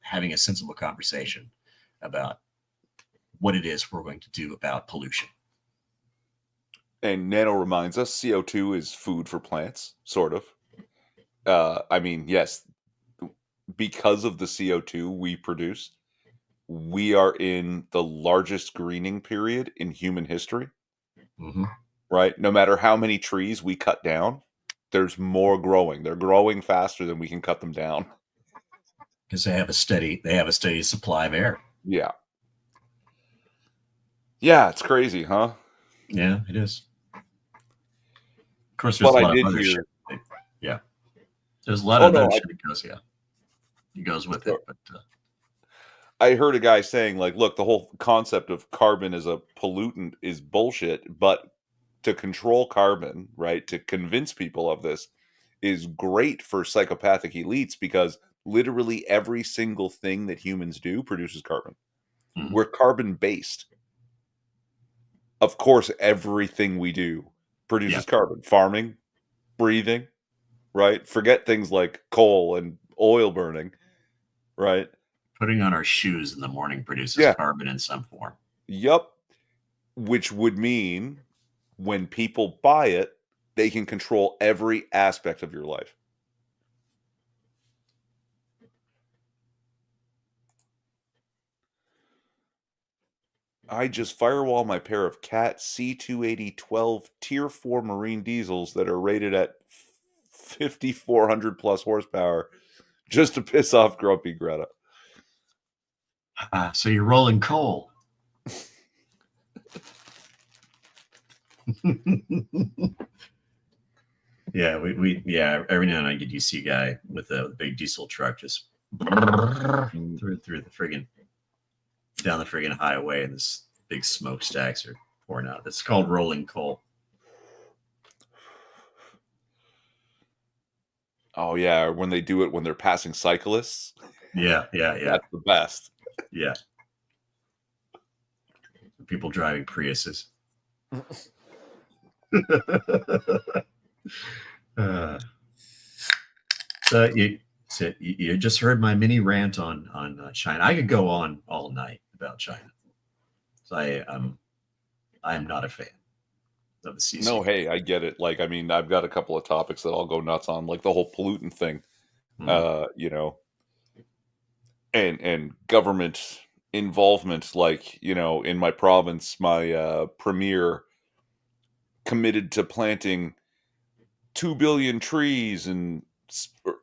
[SPEAKER 2] having a sensible conversation about what it is we're going to do about pollution.
[SPEAKER 1] And Nano reminds us CO2 is food for plants, sort of. I mean, yes, because of the CO2 we produce, we are in the largest greening period in human history.
[SPEAKER 2] Mm-hmm.
[SPEAKER 1] Right? No matter how many trees we cut down, there's more growing. They're growing faster than we can cut them down.
[SPEAKER 2] Because they have a steady supply of air.
[SPEAKER 1] Yeah. Yeah, it's crazy, huh?
[SPEAKER 2] Yeah, it is. Of course, there's
[SPEAKER 1] But
[SPEAKER 2] a
[SPEAKER 1] I
[SPEAKER 2] lot of
[SPEAKER 1] did
[SPEAKER 2] other
[SPEAKER 1] hear.
[SPEAKER 2] shit. Yeah, there's a lot
[SPEAKER 1] Oh
[SPEAKER 2] of
[SPEAKER 1] no,
[SPEAKER 2] other shit that goes with it. But
[SPEAKER 1] I heard a guy saying, like, look, the whole concept of carbon as a pollutant is bullshit, but to control carbon, right, to convince people of this is great for psychopathic elites because literally every single thing that humans do produces carbon.
[SPEAKER 2] mm-hmm.
[SPEAKER 1] We're carbon based. Of course, everything we do produces carbon. Farming, breathing, right? Forget things like coal and oil burning, right?
[SPEAKER 2] Putting on our shoes in the morning produces
[SPEAKER 1] Yeah.
[SPEAKER 2] carbon in some form.
[SPEAKER 1] Yup. Which would mean when people buy it, they can control every aspect of your life. I just firewall my pair of Cat C280-12 Tier 4 Marine diesels that are rated at 5,400 plus horsepower just to piss off Grumpy Greta.
[SPEAKER 2] So you're rolling coal. Yeah, we every now and then you see a guy with a big diesel truck just through the friggin' down the friggin' highway, and this big smokestacks are pouring out. It's called rolling coal.
[SPEAKER 1] Oh yeah, when they do it when they're passing cyclists.
[SPEAKER 2] Yeah.
[SPEAKER 1] That's the best.
[SPEAKER 2] Yeah. People driving Priuses. So you just heard my mini rant on China. I could go on all night about China. So I am not a fan of the CC.
[SPEAKER 1] No, hey, I get it. Like, I mean, I've got a couple of topics that I'll go nuts on, like the whole pollutant thing.
[SPEAKER 2] Mm.
[SPEAKER 1] you know, and government involvement. Like, you know, in my province, my premier committed to planting 2 billion trees, and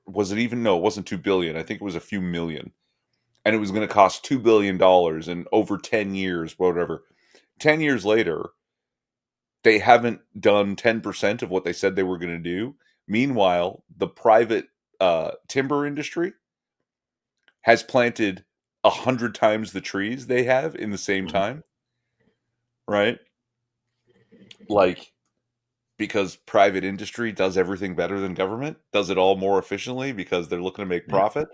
[SPEAKER 1] was it even, no, it wasn't 2 billion. I think it was a few million, and it was going to cost $2 billion and over 10 years, whatever. 10 years later, they haven't done 10% of what they said they were going to do. Meanwhile, the private timber industry has planted 100 times the trees they have in the same
[SPEAKER 2] Mhm.
[SPEAKER 1] time, right? Like, because private industry does everything better than government, does it all more efficiently because they're looking to make
[SPEAKER 2] Yeah.
[SPEAKER 1] profit.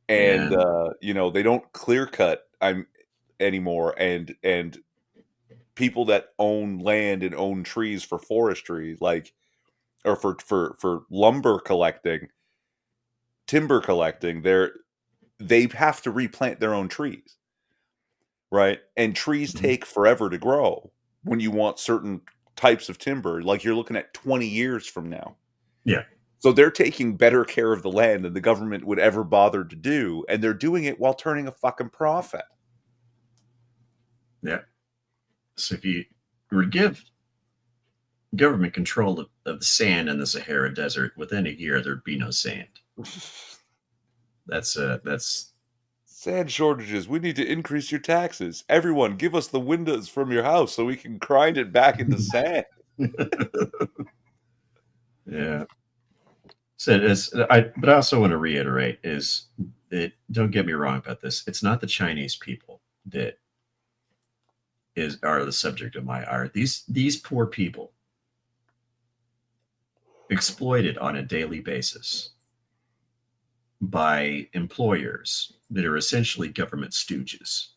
[SPEAKER 1] And
[SPEAKER 2] And
[SPEAKER 1] you know, they don't clear cut I'm anymore, and people that own land and own trees for forestry, like, or for lumber collecting, timber collecting, they have to replant their own trees, right? And trees
[SPEAKER 2] mhm.
[SPEAKER 1] take forever to grow when you want certain types of timber. Like, you're looking at 20 years from now.
[SPEAKER 2] Yeah.
[SPEAKER 1] So they're taking better care of the land than the government would ever bother to do, and they're doing it while turning a fucking profit.
[SPEAKER 2] Yeah. So if you were to give government control of the sand in the Sahara Desert, within a year there'd be no sand. That's
[SPEAKER 1] Sand shortages. We need to increase your taxes. Everyone, give us the windows from your house so we can grind it back into sand.
[SPEAKER 2] yeah. So but I also want to reiterate is that, don't get me wrong about this. It's not the Chinese people that are the subject of my ire. These poor people, exploited on a daily basis by employers that are essentially government stooges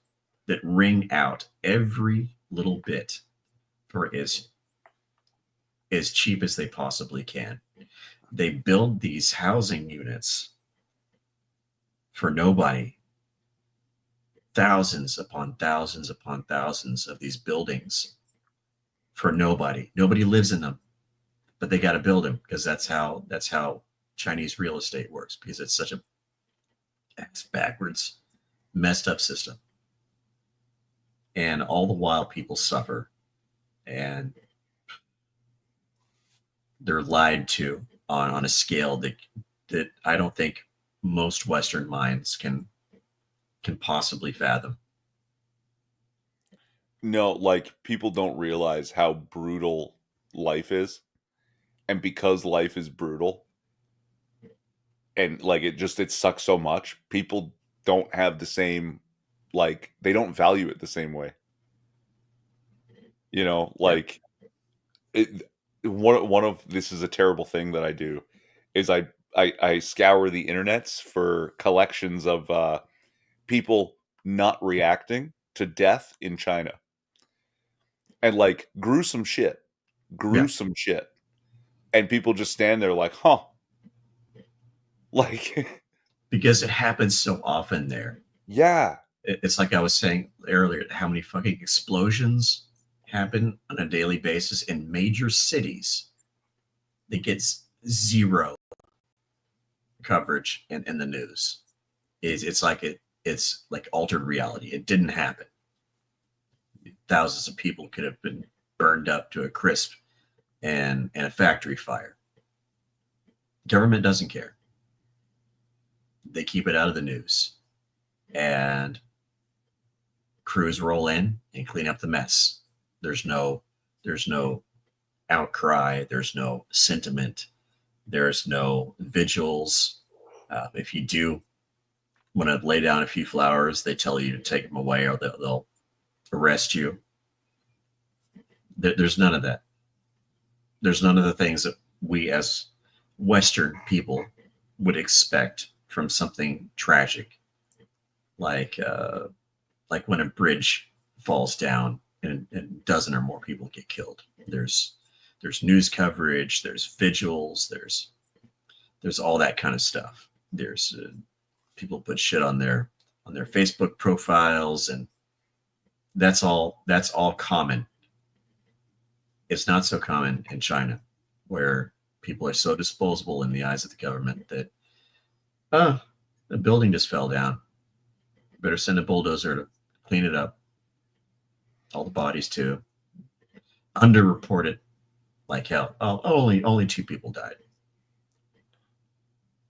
[SPEAKER 2] that wring out every little bit for as cheap as they possibly can. They build these housing units for nobody, thousands upon thousands upon thousands of these buildings for nobody. Nobody lives in them, but they got to build them because that's how Chinese real estate works, because it's such a backwards, messed up system. And all the while people suffer and they're lied to on a scale that I don't think most Western minds can possibly fathom.
[SPEAKER 1] No, like, people don't realize how brutal life is. And because life is brutal, and like, it sucks so much, people don't have the same, like, they don't value it the same way. You know,
[SPEAKER 2] Yeah.
[SPEAKER 1] like, it, one of this is a terrible thing that I do, is I scour the internets for collections of people not reacting to death in China. And, like,
[SPEAKER 2] Yeah.
[SPEAKER 1] gruesome shit. And people just stand there like, huh. Like,
[SPEAKER 2] Because it happens so often there.
[SPEAKER 1] yeah.
[SPEAKER 2] It's like I was saying earlier, how many fucking explosions happen on a daily basis in major cities that gets zero coverage in the news. It's like altered reality. It didn't happen. Thousands of people could have been burned up to a crisp and a factory fire. Government doesn't care. They keep it out of the news. And crews roll in and clean up the mess. There's no outcry, there's no sentiment, there's no vigils. If you do want to lay down a few flowers, they tell you to take them away or they'll arrest you. There's none of that. There's none of the things that we as Western people would expect from something tragic, like like when a bridge falls down and a dozen or more people get killed. There's news coverage, there's vigils, there's all that kind of stuff. There's people put shit on their Facebook profiles, and that's all common. It's not so common in China, where people are so disposable in the eyes of the government that Oh, the building just fell down. Better send a bulldozer to clean it up. All the bodies too. Underreported like hell. Oh, only 2 people died.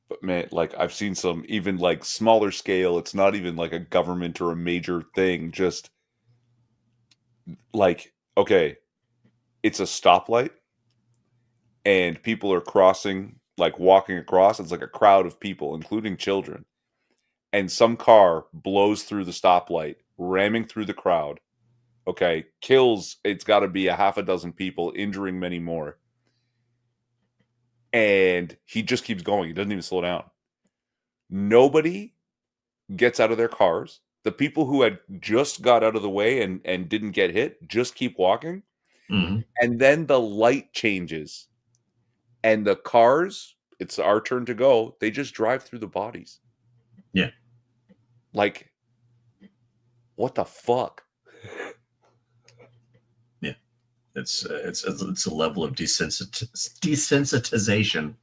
[SPEAKER 1] But man, like I've seen some even like smaller scale. It's not even like a government or a major thing. Just like, okay, it's a stoplight and people are crossing, like walking across. It's like a crowd of people, including children. And some car blows through the stoplight, ramming through the crowd. Okay, kills, it's got to be a half a dozen people, injuring many more. And he just keeps going. He doesn't even slow down. Nobody gets out of their cars. The people who had just got out of the way and didn't get hit just keep walking.
[SPEAKER 2] Mhm.
[SPEAKER 1] And then the light changes. And the cars, it's our turn to go. They just drive through the bodies.
[SPEAKER 2] Yeah.
[SPEAKER 1] Like, what the fuck?
[SPEAKER 2] Yeah. It's a level of desensitization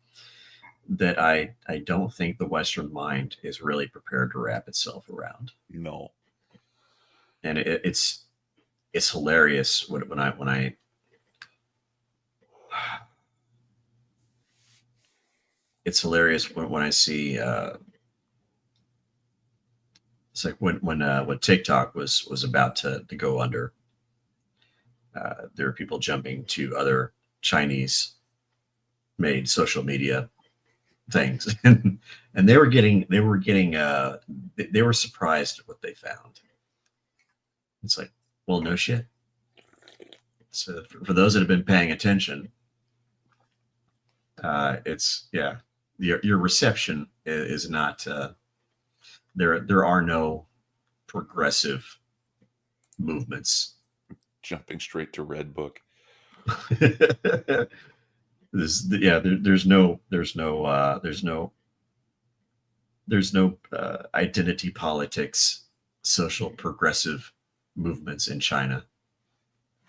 [SPEAKER 2] that I don't think the Western mind is really prepared to wrap itself around.
[SPEAKER 1] No.
[SPEAKER 2] And it's hilarious when I it's hilarious when I see it's like when TikTok was about to go under. There were people jumping to other Chinese made social media things, and they were surprised at what they found. It's like, well, no shit. So for those that have been paying attention, it's yeah, your reception is not there are no progressive movements.
[SPEAKER 1] Jumping straight to Red Book.
[SPEAKER 2] There's no identity politics, social progressive movements in China.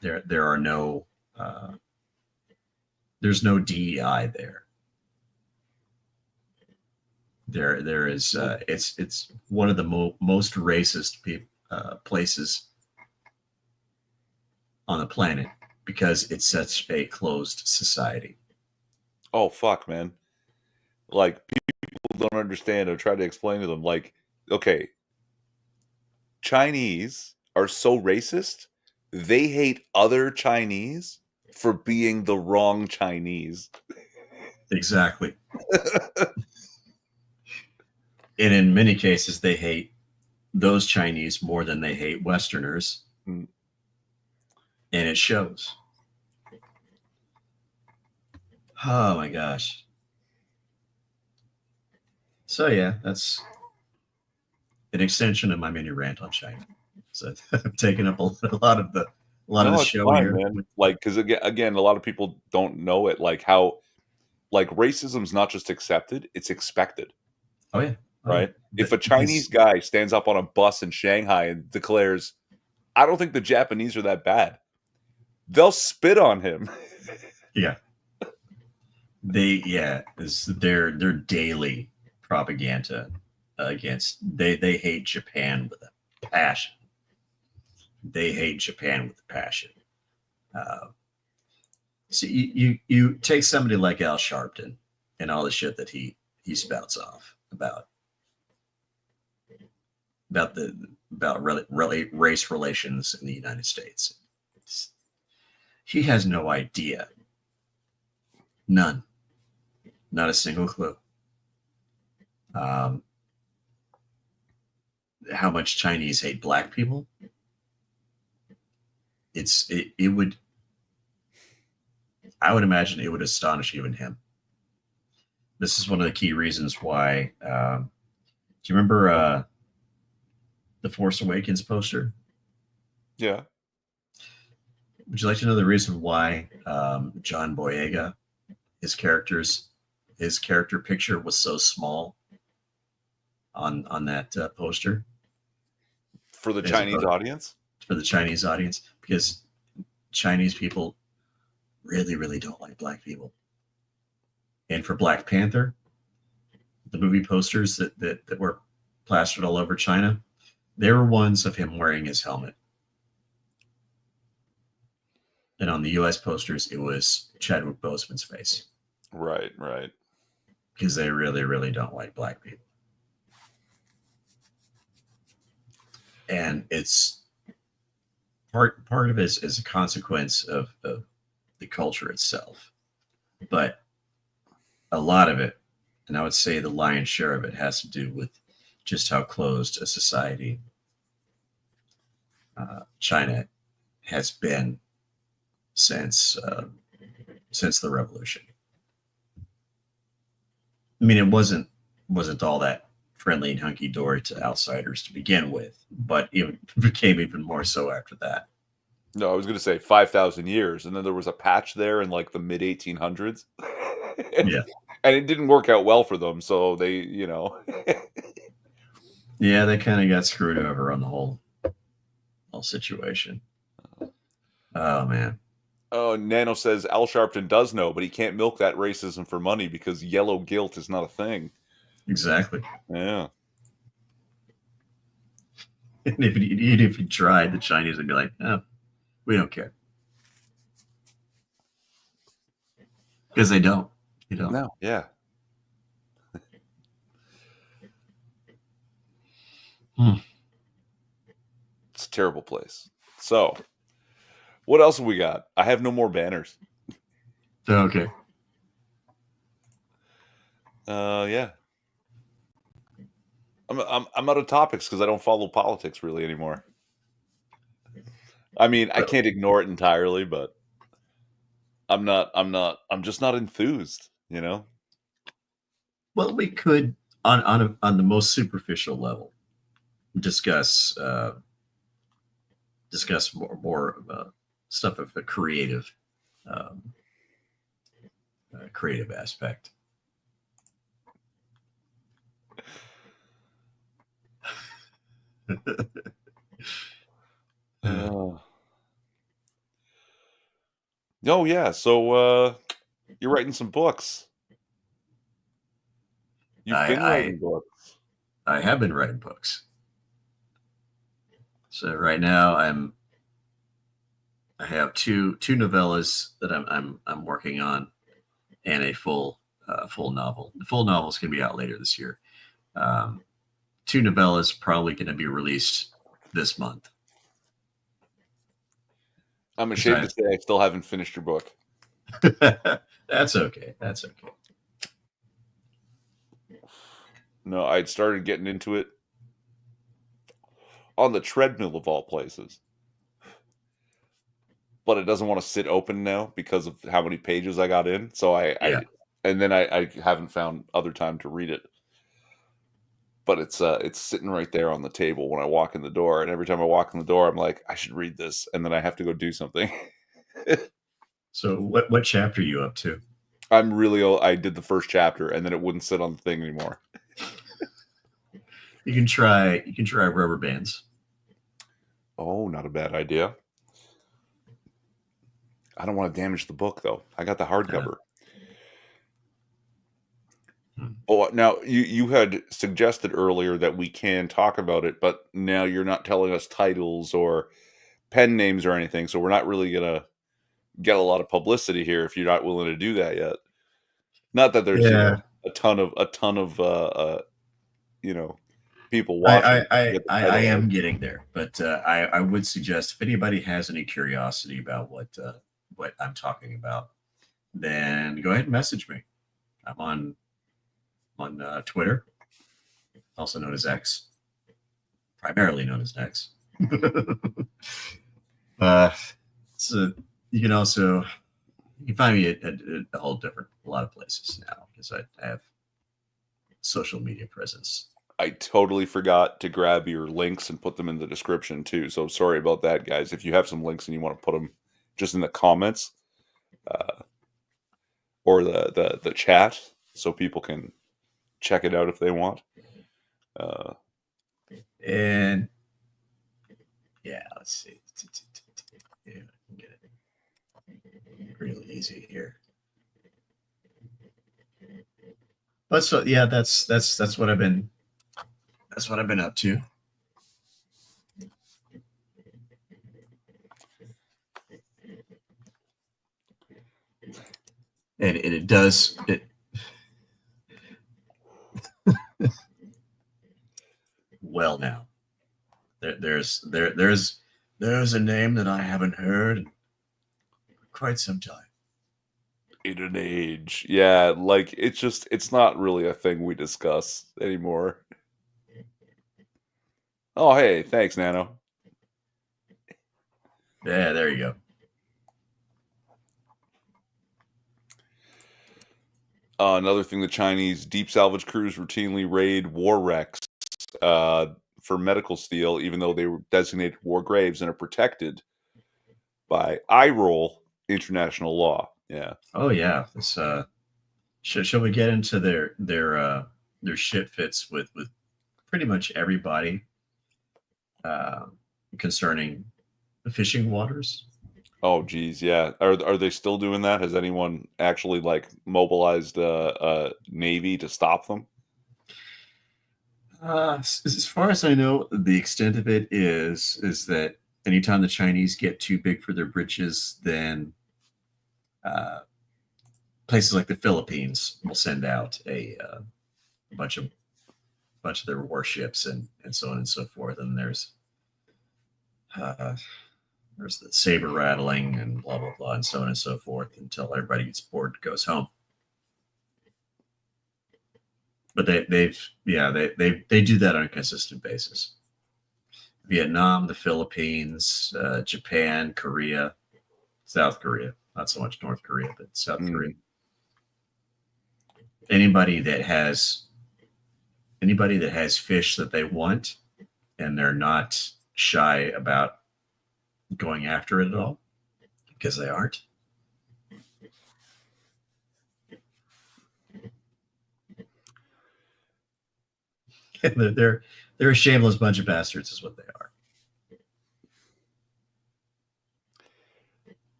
[SPEAKER 2] There are no there's no DEI there. There is it's one of the most racist places on the planet because it's such a closed society.
[SPEAKER 1] Oh, fuck, man. Like, people don't understand. I try to explain to them, like, okay, Chinese are so racist, they hate other Chinese for being the wrong Chinese.
[SPEAKER 2] Exactly. And in many cases, they hate those Chinese more than they hate Westerners.
[SPEAKER 1] Mm.
[SPEAKER 2] And it shows. Oh my gosh. So yeah, that's an extension of my mini rant on China. So I've taken up a lot of the
[SPEAKER 1] No, it's
[SPEAKER 2] show
[SPEAKER 1] fine,
[SPEAKER 2] here.
[SPEAKER 1] man. Like, because again, a lot of people don't know it. Like how, like racism's not just accepted; it's expected,
[SPEAKER 2] Oh yeah,
[SPEAKER 1] right? If a Chinese
[SPEAKER 2] because
[SPEAKER 1] guy stands up on a bus in Shanghai and declares, "I don't think the Japanese are that bad," they'll spit on him.
[SPEAKER 2] yeah, is their daily propaganda against they hate Japan with a passion. They hate Japan with a passion. Uh, so you take somebody like Al Sharpton and all the shit that he spouts off about race relations in the United States. He has no idea. None. Not a single clue. How much Chinese hate black people? It would. I would imagine it would astonish even him. This is one of the key reasons why. Do you remember the Force Awakens poster?
[SPEAKER 1] Yeah.
[SPEAKER 2] Would you like to know the reason why John Boyega, his character picture was so small on that poster
[SPEAKER 1] For the Chinese audience?
[SPEAKER 2] For the Chinese audience, because Chinese people really, really don't like black people. And for Black Panther, the movie posters that were plastered all over China, there were ones of him wearing his helmet. And on the US posters, it was Chadwick Boseman's face.
[SPEAKER 1] Right, right.
[SPEAKER 2] Because they really, really don't like black people. And it's part of it is a consequence of the culture itself. But a lot of it, and I would say the lion's share of it, has to do with just how closed a society China has been since the revolution. I mean, it wasn't all that friendly and hunky dory to outsiders to begin with, but it became even more so after that.
[SPEAKER 1] No, I was going to say 5,000 years, and then there was a patch there in like the mid 1800s.
[SPEAKER 2] Yeah,
[SPEAKER 1] and it didn't work out well for them, so they,
[SPEAKER 2] yeah, they kind of got screwed over on the whole situation. Oh man.
[SPEAKER 1] Oh, Nano says Al Sharpton does know, but he can't milk that racism for money because yellow guilt is not a thing.
[SPEAKER 2] Exactly.
[SPEAKER 1] Yeah.
[SPEAKER 2] And even if you tried, the Chinese would be like, "Oh, we don't care," because they don't. You know.
[SPEAKER 1] No. Yeah. It's a terrible place. So, what else have we got? I have no more banners.
[SPEAKER 2] Okay.
[SPEAKER 1] Yeah. I'm out of topics because I don't follow politics really anymore. I mean, I can't ignore it entirely, but I'm just not enthused,
[SPEAKER 2] Well, we could on the most superficial level discuss more stuff of a um, creative aspect.
[SPEAKER 1] Oh yeah, so you're writing some books. You've been writing books.
[SPEAKER 2] I have been writing books. So right now I have two novellas that I'm working on, and a full novel. The full novel is going to be out later this year. Two novellas probably going to be released this month.
[SPEAKER 1] I'm ashamed to say I still haven't finished your book.
[SPEAKER 2] That's okay. That's okay.
[SPEAKER 1] No, I'd started getting into it on the treadmill of all places. But it doesn't want to sit open now because of how many pages I got in. So I haven't found other time to read it. But it's sitting right there on the table when I walk in the door, and every time I walk in the door, I'm like, I should read this, and then I have to go do something.
[SPEAKER 2] So what chapter are you up to?
[SPEAKER 1] I'm really old. I did the first chapter, and then it wouldn't sit on the thing anymore.
[SPEAKER 2] You can try rubber bands.
[SPEAKER 1] Oh, not a bad idea. I don't want to damage the book though. I got the hardcover. Oh, now you had suggested earlier that we can talk about it, but now you're not telling us titles or pen names or anything, so we're not really gonna get a lot of publicity here if you're not willing to do that yet. Not that there's a ton of people watching.
[SPEAKER 2] I am getting there, but I would suggest if anybody has any curiosity about what I'm talking about, then go ahead and message me. I'm on Twitter, also known as X, primarily known as X. So you can find me at a whole a lot of places now because I have social media presence.
[SPEAKER 1] I totally forgot to grab your links and put them in the description too. So sorry about that, guys. If you have some links and you want to put them just in the comments or the chat, so people can check it out if they want.
[SPEAKER 2] And yeah, let's see. Yeah, I can get it really easy here. But so yeah, that's what I've been up to. And it does it. Well, now there's a name that I haven't heard in quite some time.
[SPEAKER 1] In an age. Yeah, like it's not really a thing we discuss anymore. Oh, hey, thanks, Nano.
[SPEAKER 2] Yeah, there you go.
[SPEAKER 1] Another thing, the Chinese deep salvage crews routinely raid war wrecks uh, for medical steel, even though they were designated war graves and are protected by IROL international law. Yeah.
[SPEAKER 2] Oh yeah, this shall we get into their shit fits with pretty much everybody uh, concerning the fishing waters?
[SPEAKER 1] Oh, geez, yeah. Are they still doing that? Has anyone actually like mobilized a navy to stop them?
[SPEAKER 2] As far as I know, the extent of it is that anytime the Chinese get too big for their britches, then uh, places like the Philippines will send out a bunch of their warships and so on and so forth. And uh, there's the saber rattling and blah blah blah and so on and so forth until everybody gets bored and goes home. But they do that on a consistent basis. Vietnam, the Philippines, Japan, Korea, South Korea, not so much North Korea, but South Korea.
[SPEAKER 1] Mm.
[SPEAKER 2] Anybody that has fish that they want and they're not shy about going after it at all because they aren't. They're a shameless bunch of bastards, is what they are.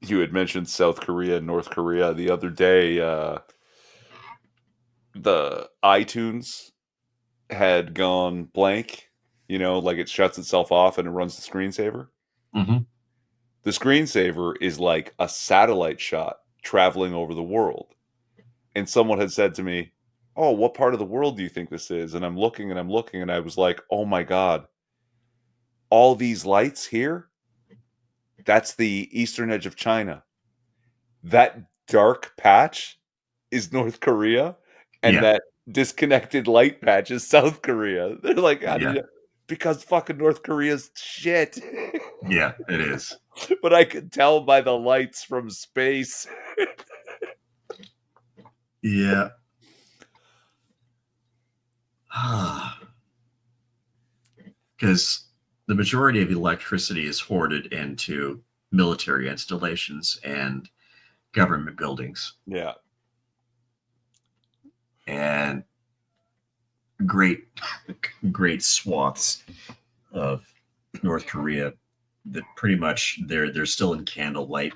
[SPEAKER 1] You had mentioned South Korea and North Korea the other day. The iTunes had gone blank, like it shuts itself off and it runs the screensaver.
[SPEAKER 2] Mm-hmm.
[SPEAKER 1] The screensaver is like a satellite shot traveling over the world. And someone had said to me, "Oh, what part of the world do you think this is?" And I'm looking and I'm looking and I was like, "Oh my God, all these lights here? That's the eastern edge of China. That dark patch is North Korea, and
[SPEAKER 2] Yeah,
[SPEAKER 1] that disconnected light patch is South Korea." They're like, "How did
[SPEAKER 2] yeah,
[SPEAKER 1] you?" Because fucking North Korea's shit.
[SPEAKER 2] yeah. It is.
[SPEAKER 1] But I could tell by the lights from space.
[SPEAKER 2] Yeah. Because the majority of electricity is hoarded into military installations and government buildings,
[SPEAKER 1] Yeah.
[SPEAKER 2] and great great swaths of North Korea that pretty much they're still in candlelight.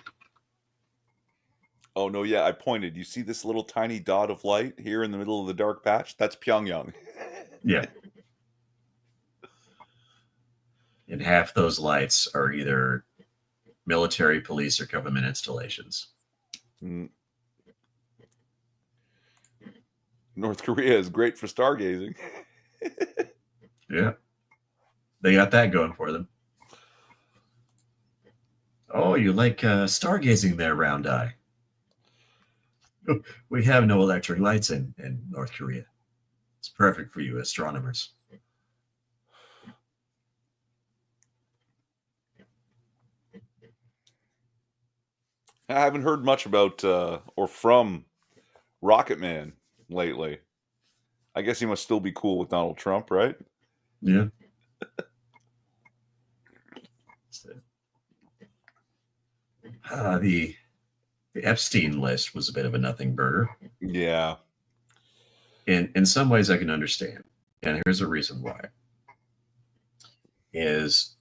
[SPEAKER 1] Oh no, yeah, I pointed. You see this little tiny dot of light here in the middle of the dark patch? That's Pyongyang.
[SPEAKER 2] Yeah, and half those lights are either military, police, or government installations.
[SPEAKER 1] Mm. North Korea is great for stargazing.
[SPEAKER 2] Yeah, they got that going for them. Oh, you like stargazing there, Round Eye? We have no electric lights in North Korea. It's perfect for you astronomers.
[SPEAKER 1] I haven't heard much about or from Rocket Man lately. I guess he must still be cool with Donald Trump, right?
[SPEAKER 2] Yeah. The Epstein list was a bit of a nothing burger.
[SPEAKER 1] Yeah.
[SPEAKER 2] In some ways, I can understand, and here's a reason why: is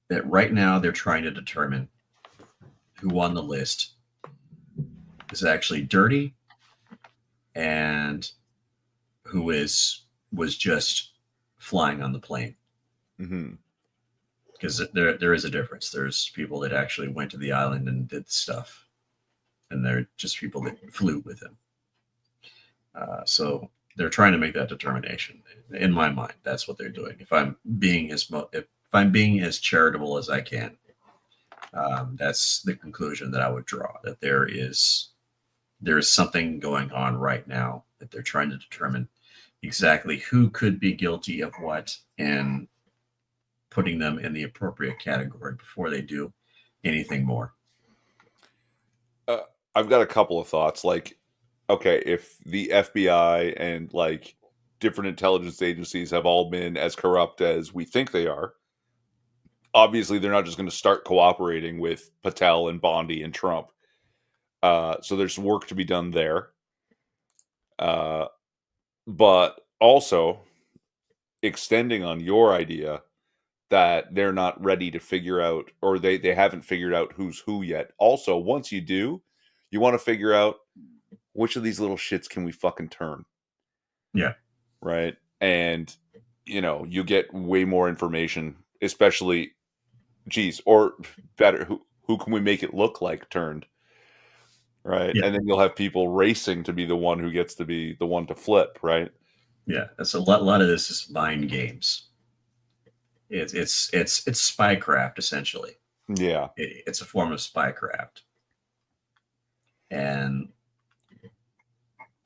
[SPEAKER 2] that right now they're trying to determine who on the list is actually dirty and who was just flying on the plane.
[SPEAKER 1] Mm-hmm.
[SPEAKER 2] Because there is a difference. There's people that actually went to the island and did stuff, and they're just people that flew with him. So they're trying to make that determination. In my mind, that's what they're doing. If I'm being as charitable as I can, that's the conclusion that I would draw. That there is something going on right now that they're trying to determine exactly who could be guilty of what and putting them in the appropriate category before they do anything more.
[SPEAKER 1] I've got a couple of thoughts. Like, okay, if the FBI and like different intelligence agencies have all been as corrupt as we think they are, obviously they're not just going to start cooperating with Patel and Bondi and Trump. So there's work to be done there. But also extending on your idea that they're not ready to figure out, or they haven't figured out who's who yet. Also, once you do, you want to figure out which of these little shits can we fucking turn.
[SPEAKER 2] Yeah.
[SPEAKER 1] Right. And, you get way more information, especially, geez, or better, who can we make it look like turned? Right.
[SPEAKER 2] Yeah.
[SPEAKER 1] And then you'll have people racing to be the one who gets to be the one to flip. Right.
[SPEAKER 2] Yeah. That's a lot of this is mind games. It's spycraft essentially.
[SPEAKER 1] Yeah.
[SPEAKER 2] It's a form of spycraft, and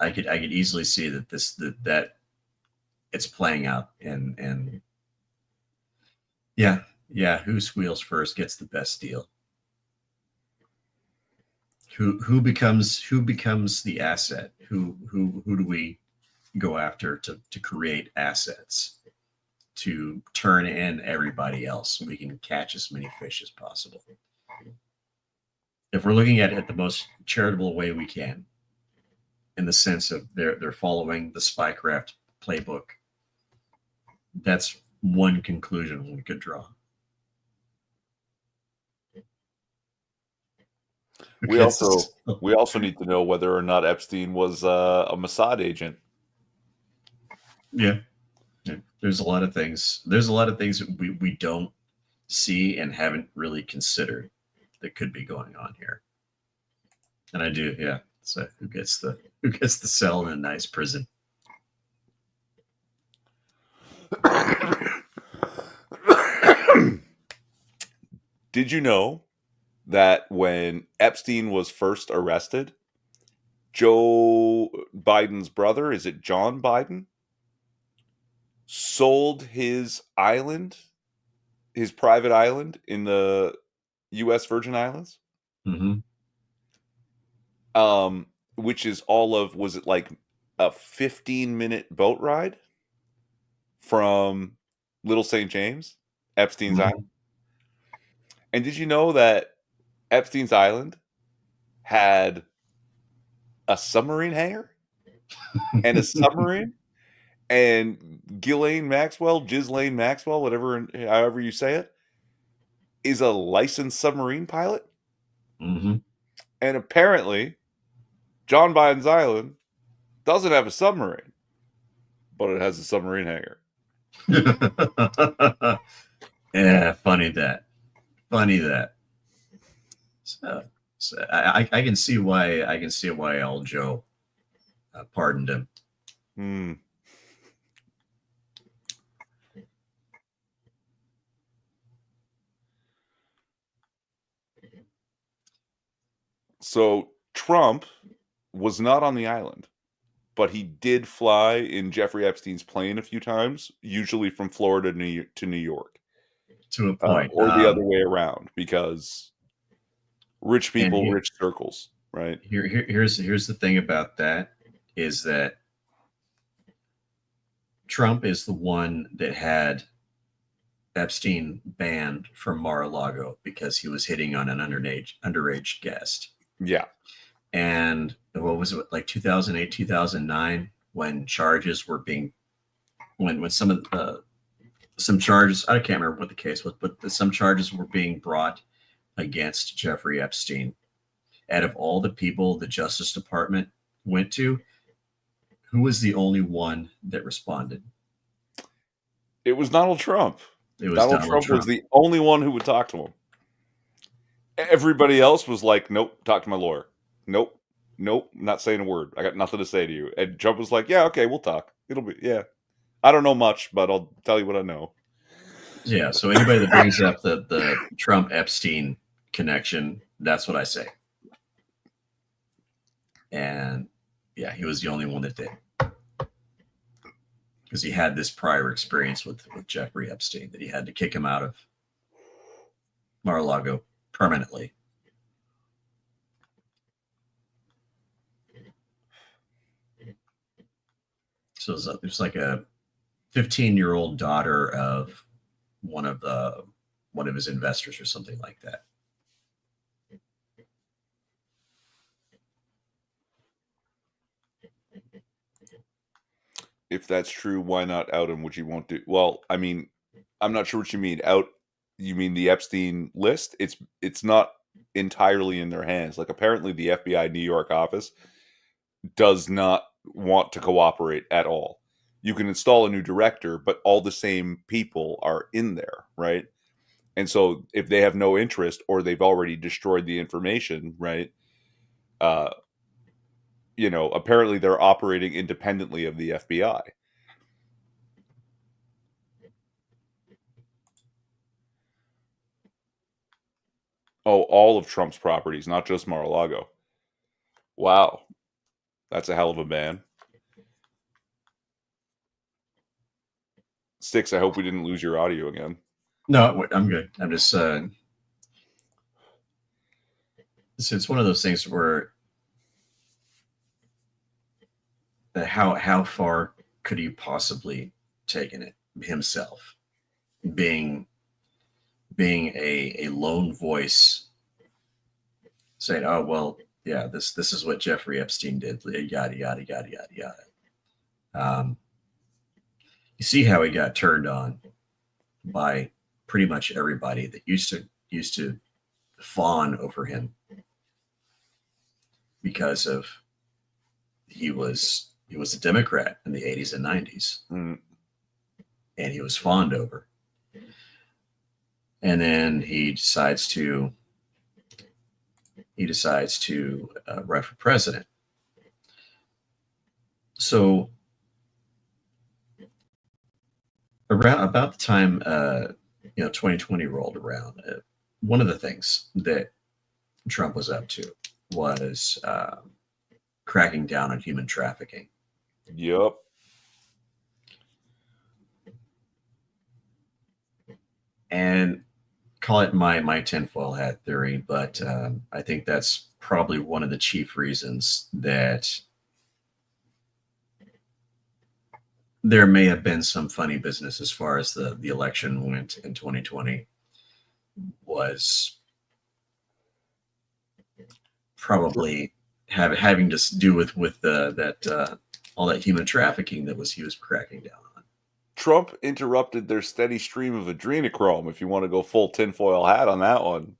[SPEAKER 2] I could easily see that that it's playing out, and yeah, who squeals first gets the best deal. Who becomes the asset? Who do we go after to create assets to turn in everybody else so we can catch as many fish as possible? If we're looking at it the most charitable way we can, in the sense of they're following the spycraft playbook, that's one conclusion we could draw.
[SPEAKER 1] We also need to know whether or not Epstein was a Mossad agent.
[SPEAKER 2] Yeah. There's a lot of things. There's a lot of things that we don't see and haven't really considered that could be going on here. And I do, yeah. So who gets the cell in a nice prison?
[SPEAKER 1] Did you know that when Epstein was first arrested, Joe Biden's brother, is it John Biden, sold his island, his private island in the U.S. Virgin Islands?
[SPEAKER 2] Mm-hmm.
[SPEAKER 1] Which is all of, was it like a 15-minute boat ride from Little St. James, Epstein's
[SPEAKER 2] Mm-hmm.
[SPEAKER 1] Island? And did you know that Epstein's Island had a submarine hangar and a submarine, and Ghislaine Maxwell, whatever, however you say it, is a licensed submarine pilot?
[SPEAKER 2] Mm-hmm.
[SPEAKER 1] And apparently, John Biden's Island doesn't have a submarine, but it has a submarine hangar.
[SPEAKER 2] Yeah, funny that. So I can see why old Joe pardoned him.
[SPEAKER 1] Hmm. So Trump was not on the island, but he did fly in Jeffrey Epstein's plane a few times, usually from Florida to New York,
[SPEAKER 2] To a point.
[SPEAKER 1] or the other way around, because rich people, rich circles, right?
[SPEAKER 2] Here's the thing about that, is that Trump is the one that had Epstein banned from Mar-a-Lago because he was hitting on an underage guest.
[SPEAKER 1] Yeah.
[SPEAKER 2] And what was it, like 2008, 2009, when charges were being, when some charges, I can't remember what the case was, but some charges were being brought against Jeffrey Epstein. out of all the people the Justice Department went to, who was the only one that responded?
[SPEAKER 1] It was Donald Trump.
[SPEAKER 2] It was
[SPEAKER 1] Donald
[SPEAKER 2] Donald
[SPEAKER 1] Trump was
[SPEAKER 2] Trump.
[SPEAKER 1] the only one who would talk to him. Everybody else was like, "Nope, talk to my lawyer. Nope, nope, not saying a word. I got nothing to say to you." And Trump was like, "Yeah, okay, we'll talk. It'll be yeah. I don't know much, but I'll tell you what I know."
[SPEAKER 2] Yeah. So anybody that brings up the Trump Epstein connection, that's what I say. And yeah, he was the only one that did, because he had this prior experience with Jeffrey Epstein that he had to kick him out of Mar-a-Lago permanently. So it was like a 15-year-old daughter of one of his investors or something like that.
[SPEAKER 1] If that's true, why not out him, which he won't do? Well, I mean, I'm not sure what you mean. Out? You mean the Epstein list? It's not entirely in their hands. Like apparently, the FBI New York office does not want to cooperate at all. You can install a new director, but all the same people are in there, right? And so if they have no interest or they've already destroyed the information, right? Uh, apparently they're operating independently of the FBI. Oh, all of Trump's properties, not just Mar-a-Lago. Wow, that's a hell of a ban. Sticks, I hope we didn't lose your audio again.
[SPEAKER 2] No, I'm good. I'm just it's one of those things where how far could he possibly taken it himself, being a lone voice saying, "Oh well, yeah, this is what Jeffrey Epstein did," yada yada yada yada yada. You see how he got turned on by pretty much everybody that used to fawn over him because of he was a Democrat in the 80s and 90s,
[SPEAKER 1] Mm.
[SPEAKER 2] and he was fawned over. And then he decides to run for president. So around about the time 2020 rolled around, one of the things that Trump was up to was cracking down on human trafficking.
[SPEAKER 1] Yep.
[SPEAKER 2] And call it my tinfoil hat theory, but I think that's probably one of the chief reasons that there may have been some funny business as far as the election went in 2020, was probably having to do with that all that human trafficking that he was cracking down on.
[SPEAKER 1] Trump interrupted their steady stream of adrenochrome, if you want to go full tinfoil hat on that one.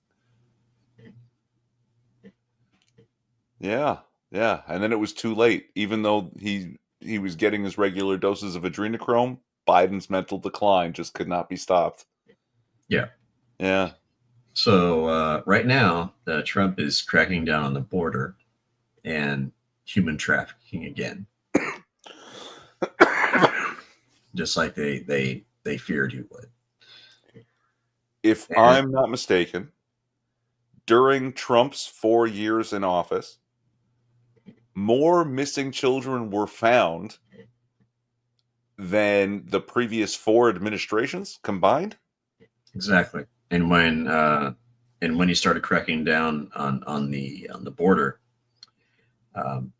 [SPEAKER 1] Yeah, yeah. And then it was too late. Even though he was getting his regular doses of adrenochrome, Biden's mental decline just could not be stopped.
[SPEAKER 2] Yeah.
[SPEAKER 1] Yeah.
[SPEAKER 2] So right now, Trump is cracking down on the border and human trafficking again, just like they feared he would.
[SPEAKER 1] If
[SPEAKER 2] And
[SPEAKER 1] I'm not mistaken, during Trump's 4 years in office, more missing children were found than the previous 4 administrations combined.
[SPEAKER 2] exactly. And when he started cracking down on the border, um,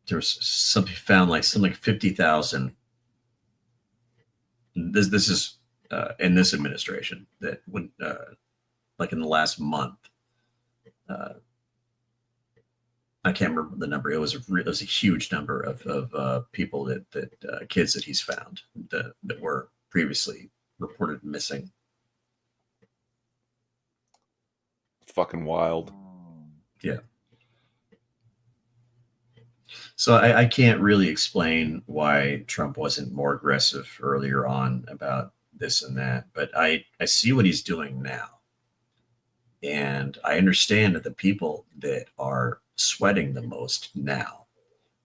[SPEAKER 2] there was something found like something like 50,000. This is in this administration that when like in the last month. I can't remember the number. It was a huge number of people that kids that he's found that were previously reported missing.
[SPEAKER 1] Fucking wild.
[SPEAKER 2] Yeah. So I can't really explain why Trump wasn't more aggressive earlier on about this and that, but I see what he's doing now. And I understand that the people that are sweating the most now,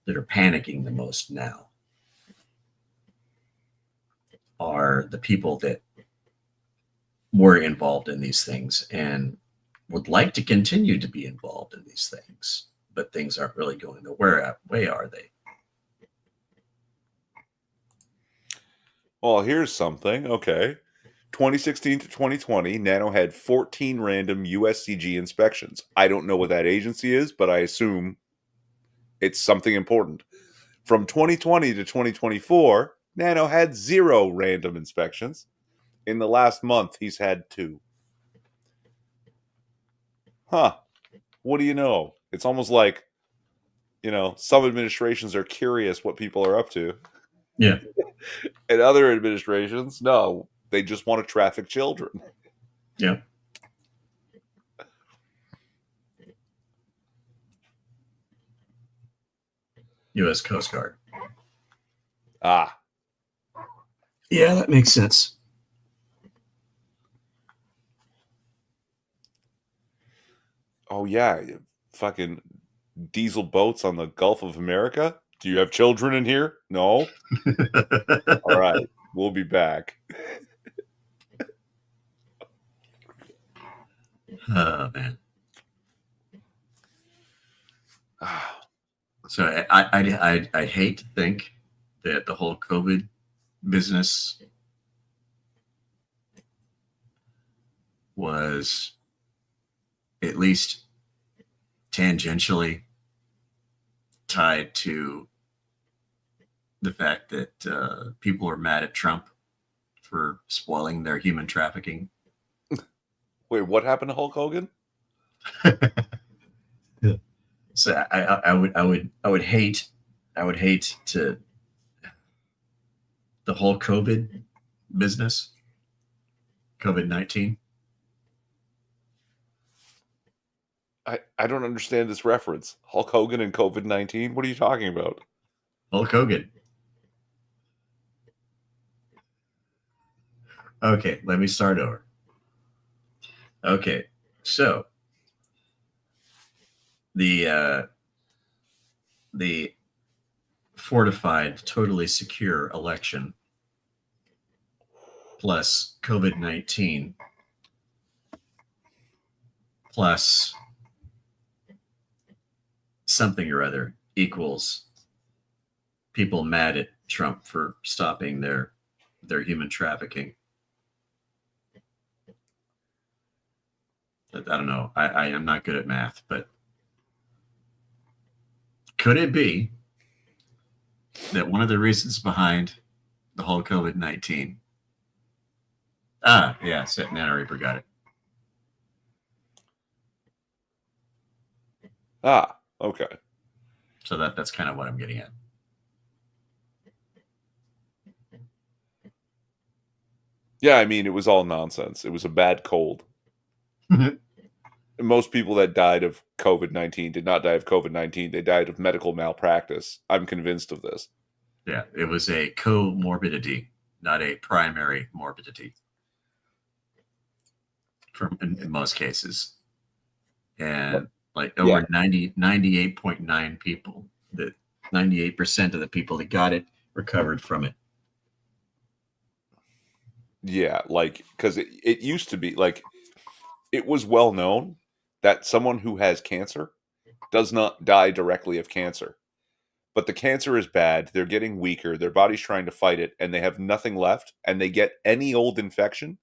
[SPEAKER 2] that are panicking the most now, are the people that were involved in these things and would like to continue to be involved in these things, but things aren't really going the way, are they?
[SPEAKER 1] Well, here's something. Okay. 2016 to 2020, Nano had 14 random USCG inspections. I don't know what that agency is, but I assume it's something important. From 2020 to 2024, Nano had 0 random inspections. In the last month, he's had 2. Huh. What do you know? It's almost like, some administrations are curious what people are up to.
[SPEAKER 2] Yeah.
[SPEAKER 1] And other administrations, no, they just want to traffic children.
[SPEAKER 2] Yeah. U.S. Coast Guard.
[SPEAKER 1] Ah.
[SPEAKER 2] Yeah, that makes sense.
[SPEAKER 1] Oh, yeah. Fucking diesel boats on the Gulf of America. Do you have children in here? No? All right. We'll be back.
[SPEAKER 2] Oh, man.
[SPEAKER 1] Ah.
[SPEAKER 2] So I hate to think that the whole COVID business was at least tangentially tied to the fact that people are mad at Trump for spoiling their human trafficking.
[SPEAKER 1] Wait, what happened to Hulk Hogan?
[SPEAKER 2] So I would hate to the whole COVID business, COVID-19.
[SPEAKER 1] I don't understand this reference. Hulk Hogan and COVID-19? What are you talking about?
[SPEAKER 2] Hulk Hogan. Okay, let me start over. Okay, so the fortified, totally secure election plus COVID-19 plus something or other equals people mad at Trump for stopping their human trafficking. I don't know. I am not good at math, but could it be that one of the reasons behind the whole COVID-19? Yeah, Nano Reaper got it.
[SPEAKER 1] Ah, okay.
[SPEAKER 2] So that's kind of what I'm getting at.
[SPEAKER 1] Yeah, I mean, it was all nonsense. It was a bad cold. Most people that died of COVID-19 did not die of COVID-19. They died of medical malpractice. I'm convinced of this.
[SPEAKER 2] Yeah, it was a comorbidity, not a primary morbidity in most cases. And like over 98.9 people, that 98% of the people that got it recovered from it.
[SPEAKER 1] Yeah, like, because it used to be, like, it was well known that someone who has cancer does not die directly of cancer. But the cancer is bad, they're getting weaker, their body's trying to fight it, and they have nothing left, and they get any old infection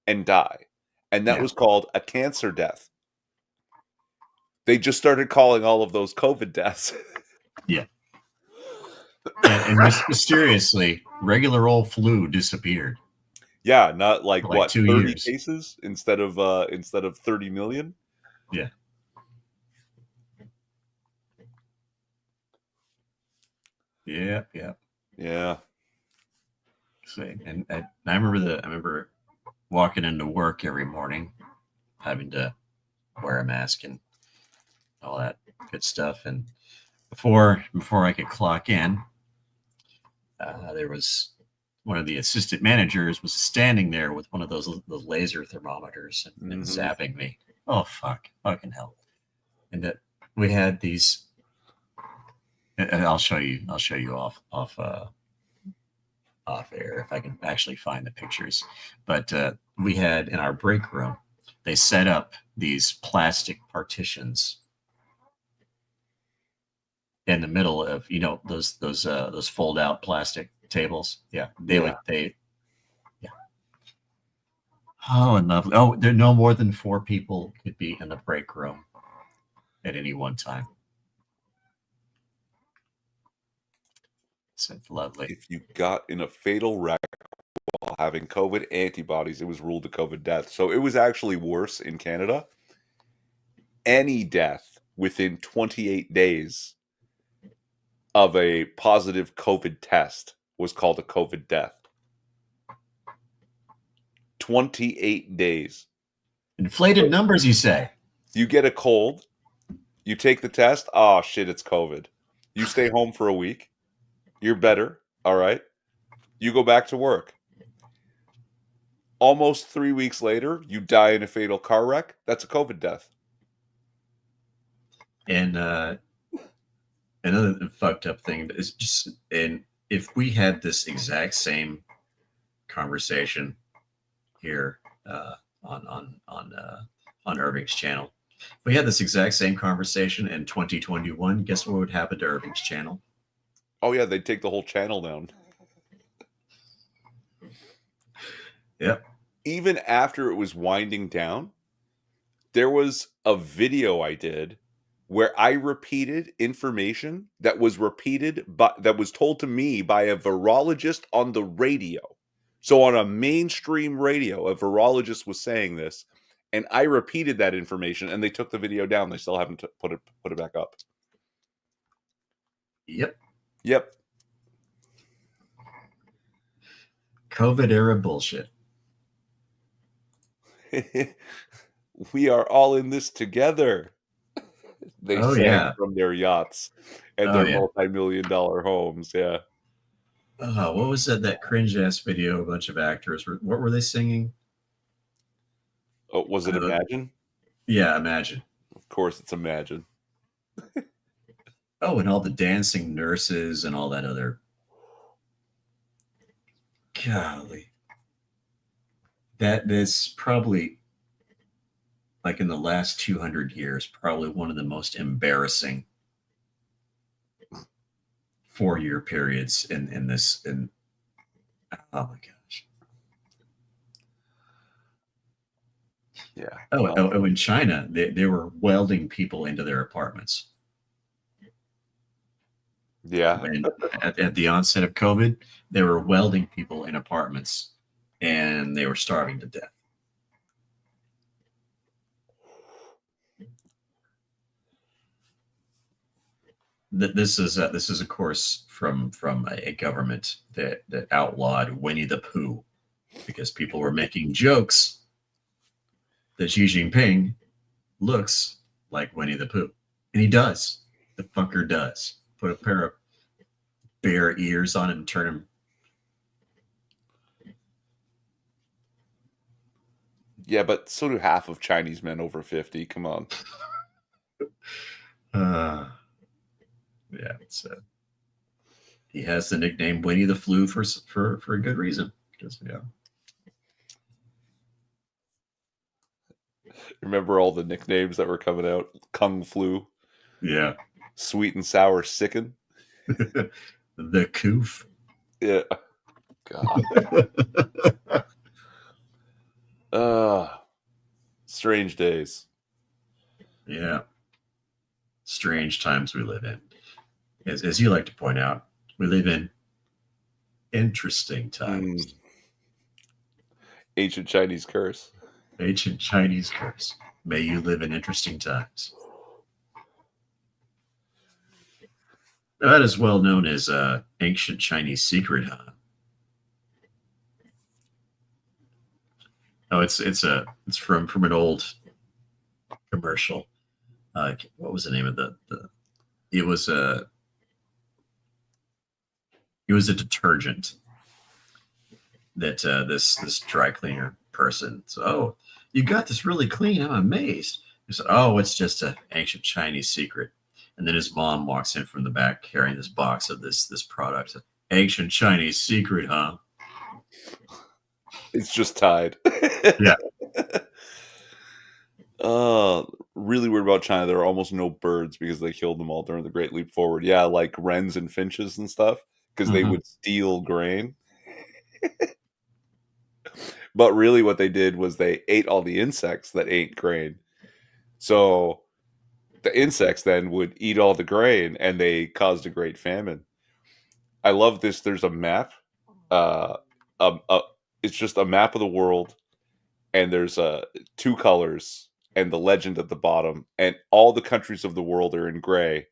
[SPEAKER 1] and die. And that was called a cancer death. They just started calling all of those COVID deaths.
[SPEAKER 2] Yeah. And mysteriously, regular old flu disappeared.
[SPEAKER 1] Yeah, not like
[SPEAKER 2] for like
[SPEAKER 1] what,
[SPEAKER 2] 2
[SPEAKER 1] 30
[SPEAKER 2] years.
[SPEAKER 1] cases instead of 30 million?
[SPEAKER 2] Yeah. Yeah, yeah.
[SPEAKER 1] Yeah.
[SPEAKER 2] And I remember walking into work every morning, having to wear a mask and all that good stuff. And before I could clock in, there was one of the assistant managers was standing there with one of those the laser thermometers and zapping me. Oh fucking hell! And that we had these. And I'll show you off air if I can actually find the pictures. But we had in our break room, they set up these plastic partitions in the middle of those fold out plastic tables. Yeah, yeah. Oh, and lovely. Oh, there no more than 4 people could be in the break room at any one time. So lovely.
[SPEAKER 1] If you got in a fatal wreck while having COVID antibodies, it was ruled a COVID death. So it was actually worse in Canada. Any death within 28 days of a positive COVID test was called a COVID death. 28 days.
[SPEAKER 2] Inflated numbers, you say?
[SPEAKER 1] You get a cold, you take the test, oh shit, it's COVID. You stay home for a week, you're better, all right? You go back to work. Almost 3 weeks later, you die in a fatal car wreck. That's a COVID death.
[SPEAKER 2] And another fucked up thing is just, and if we had this exact same conversation here on Irving's channel, if we had this exact same conversation in 2021, guess what would happen to Irving's channel?
[SPEAKER 1] Oh yeah, they'd take the whole channel down.
[SPEAKER 2] Yep.
[SPEAKER 1] Even after it was winding down, there was a video I did where I repeated information that was told to me by a virologist on the radio. So on a mainstream radio, a virologist was saying this, and I repeated that information, and they took the video down. They still haven't put it back up.
[SPEAKER 2] Yep.
[SPEAKER 1] Yep.
[SPEAKER 2] COVID era bullshit.
[SPEAKER 1] We are all in this together. They sang from their yachts and their multi-million-dollar homes. Yeah.
[SPEAKER 2] What was that cringe ass video? A bunch of actors. What were they singing?
[SPEAKER 1] Oh, was it Imagine?
[SPEAKER 2] Yeah, Imagine.
[SPEAKER 1] Of course, it's Imagine.
[SPEAKER 2] Oh, and all the dancing nurses and all that other. Golly. That is probably, like in the last 200 years, probably one of the most embarrassing 4-year periods in this. Oh my gosh.
[SPEAKER 1] Yeah.
[SPEAKER 2] Oh, in China, they were welding people into their apartments.
[SPEAKER 1] Yeah.
[SPEAKER 2] And at the onset of COVID, they were welding people in apartments, and they were starving to death. This is of course from a government that outlawed Winnie the Pooh because people were making jokes that Xi Jinping looks like Winnie the Pooh, and he does. The fucker does. Put a pair of bear ears on him and turn him.
[SPEAKER 1] Yeah, but so do half of Chinese men over 50. Come on.
[SPEAKER 2] Yeah, he has the nickname Winnie the Flu for a good reason.
[SPEAKER 1] Remember all the nicknames that were coming out? Kung Flu.
[SPEAKER 2] Yeah.
[SPEAKER 1] Sweet and Sour Sicken.
[SPEAKER 2] The Coof.
[SPEAKER 1] Yeah. God. Strange days.
[SPEAKER 2] Yeah. Strange times we live in. As you like to point out, we live in interesting times.
[SPEAKER 1] Ancient Chinese curse.
[SPEAKER 2] Ancient Chinese curse. May you live in interesting times. That is well known as ancient Chinese secret, huh? Oh, it's from an old commercial. What was the name of the it was a detergent that this dry cleaner person. So, oh, you got this really clean. I'm amazed. He said, oh, it's just an ancient Chinese secret. And then his mom walks in from the back carrying this box of this product. Ancient Chinese secret, huh?
[SPEAKER 1] It's just Tide.
[SPEAKER 2] Yeah.
[SPEAKER 1] Really weird about China. There are almost no birds because they killed them all during the Great Leap Forward. Yeah, like wrens and finches and stuff, because they would steal grain. But really what they did was they ate all the insects that ate grain. So the insects then would eat all the grain, and they caused a great famine. I love this. There's a map. Uh, it's just a map of the world, and there's two colors and the legend at the bottom, and all the countries of the world are in gray,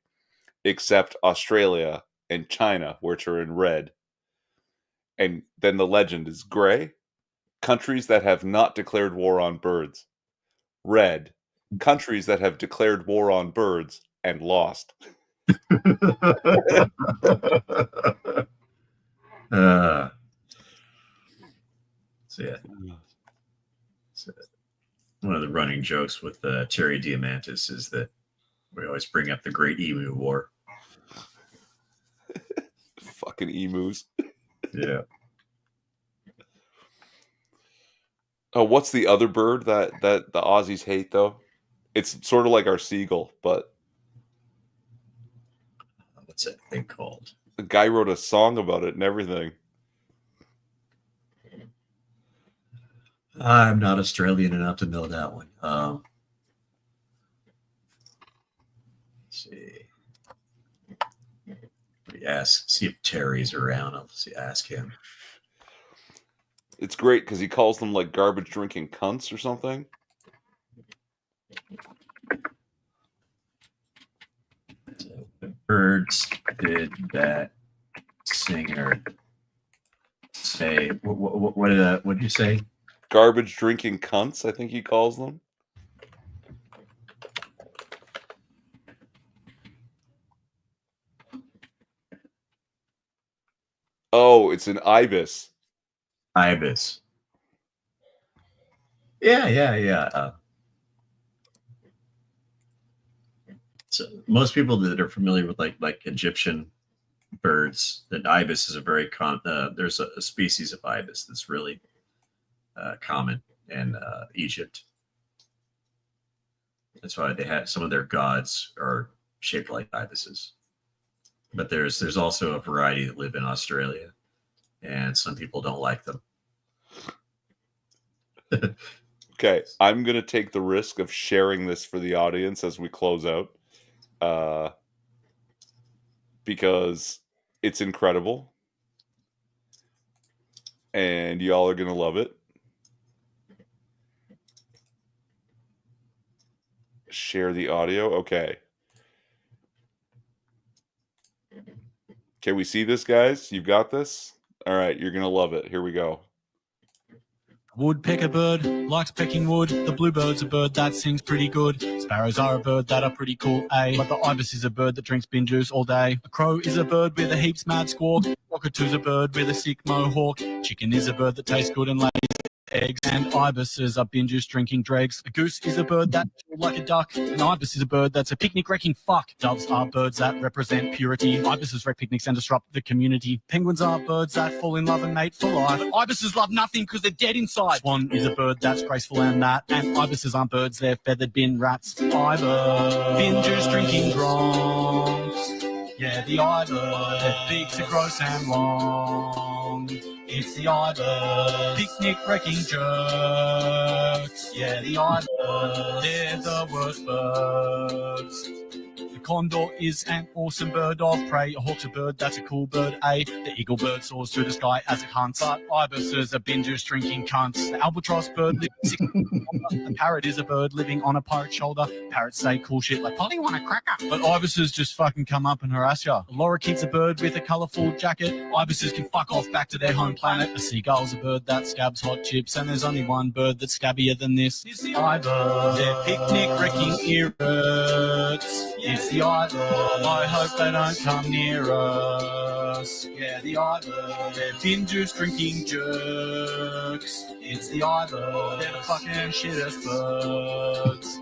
[SPEAKER 1] except Australia and China, which are in red. And then the legend is gray, countries that have not declared war on birds. Red, countries that have declared war on birds and lost.
[SPEAKER 2] So yeah. So one of the running jokes with Terry Diamantis is that we always bring up the Great Emu War.
[SPEAKER 1] Fucking emus.
[SPEAKER 2] Yeah.
[SPEAKER 1] Oh, what's the other bird that the Aussies hate though? It's sort of like our seagull, but
[SPEAKER 2] What's that thing called?
[SPEAKER 1] the guy wrote a song about it and everything.
[SPEAKER 2] I'm not Australian enough to know that one. Let's see. See if Terry's around. I'll ask him.
[SPEAKER 1] It's great because he calls them like garbage drinking cunts or something.
[SPEAKER 2] The birds did that singer say? What did you say?
[SPEAKER 1] Garbage drinking cunts, I think he calls them. Oh, it's an ibis.
[SPEAKER 2] Ibis. Yeah. So most people that are familiar with like Egyptian birds, that ibis is a very there's a species of ibis that's really common in Egypt. That's why they had some of their gods are shaped like ibises. But there's also a variety that live in Australia, and some people don't like them.
[SPEAKER 1] Okay, I'm gonna take the risk of sharing this for the audience as we close out, because it's incredible, and y'all are gonna love it. Share the audio. Okay. Can we see this, guys? You've got this? All right, you're gonna love it. Here we go.
[SPEAKER 3] Woodpecker bird likes pecking wood. The bluebird's a bird that sings pretty good. Sparrows are a bird that are pretty cool, eh? But the ibis is a bird that drinks bin juice all day. A crow is a bird with a heaps mad squawk. Cockatoo's a bird with a sick mohawk. Chicken is a bird that tastes good and lays eggs. And ibises are bin juice drinking dregs. A goose is a bird that like a duck. An ibis is a bird that's a picnic wrecking fuck. Doves are birds that represent purity. Ibises wreck picnics and disrupt the community. Penguins are birds that fall in love and mate for life. But ibises love nothing because they're dead inside. Swan is a bird that's graceful and that. And ibises aren't birds, they're feathered bin rats. Ibis, bin juice drinking gronks. Yeah, the ibis, their beaks are gross and long. It's the ibis, picnic wrecking jerks. Yeah, the ibis, they're the worst birds. The condor is an awesome bird of prey. A hawk's a bird, that's a cool bird, eh? The eagle bird soars through the sky as it hunts. But ibises are bingers drinking cunts. The albatross bird lives 6 A parrot is a bird living on a pirate's shoulder. Parrots say cool shit like, Polly want a cracker? But ibises just fucking come up and harass ya. A lorikeet's a bird with a colourful jacket. Ibises can fuck off back to their home planet. A seagull's a bird that scabs hot chips. And there's only one bird that's scabbier than this. It's the ibis. They're picnic-wrecking irrits. It's the ibis. I hope they don't come near us. Yeah, the ibis. They're binges drinking jerks. It's the ibis. They're the fucking shittest birds.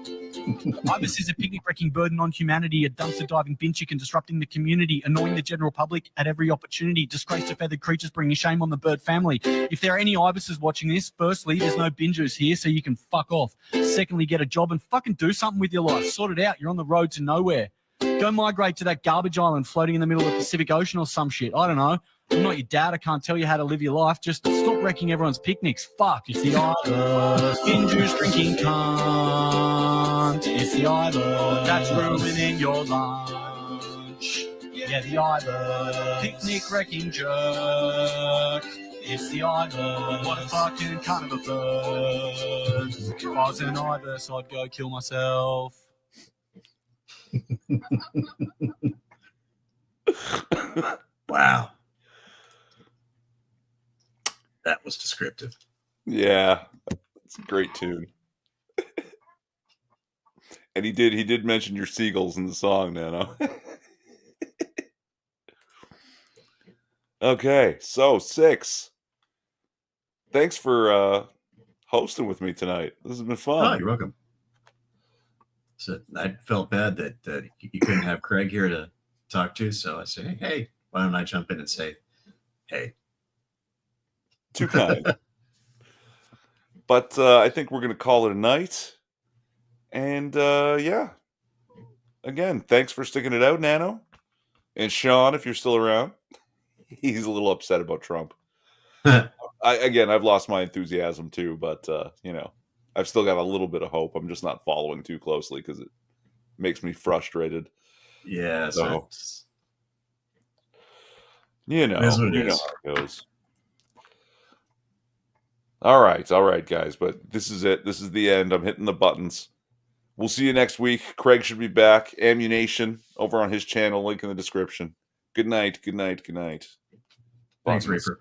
[SPEAKER 3] Ibis is a picnic-wrecking burden on humanity, a dumpster-diving bin chicken disrupting the community, annoying the general public at every opportunity, disgrace to feathered creatures, bringing shame on the bird family. If there are any ibises watching this, firstly, there's no bingers here, so you can fuck off. Secondly, get a job and fucking do something with your life. Sort it out. You're on the road to nowhere. Go migrate to that garbage island floating in the middle of the Pacific Ocean or some shit. I don't know. I'm not your dad. I can't tell you how to live your life. Just stop wrecking everyone's picnics. Fuck. It's the ibis. Binges drinking cunt. It's the ibis. That's ruining your lunch. Yeah, the ibis. Picnic wrecking jerk. It's the ibis. What a fucking cunt of a bird. If I was an ibis, I'd go kill myself.
[SPEAKER 2] Wow. That was descriptive.
[SPEAKER 1] Yeah, it's a great tune. And he did mention your seagulls in the song, Nano. Okay, so 6. Thanks for hosting with me tonight. This has been fun.
[SPEAKER 2] Oh, you're welcome. So I felt bad that you couldn't have Craig here to talk to, so I said, hey, why don't I jump in and say, hey.
[SPEAKER 1] Too kind. But I think we're going to call it a night. And yeah. Again, thanks for sticking it out, Nano. And Sean, if you're still around. He's a little upset about Trump. I've lost my enthusiasm too, but you know, I've still got a little bit of hope. I'm just not following too closely because it makes me frustrated.
[SPEAKER 2] Yeah,
[SPEAKER 1] so you know how it goes. All right, guys. But this is it. This is the end. I'm hitting the buttons. We'll see you next week. Craig should be back. Ammunition over on his channel. Link in the description. Good night. Good night. Good night.
[SPEAKER 2] Thanks, Reaper.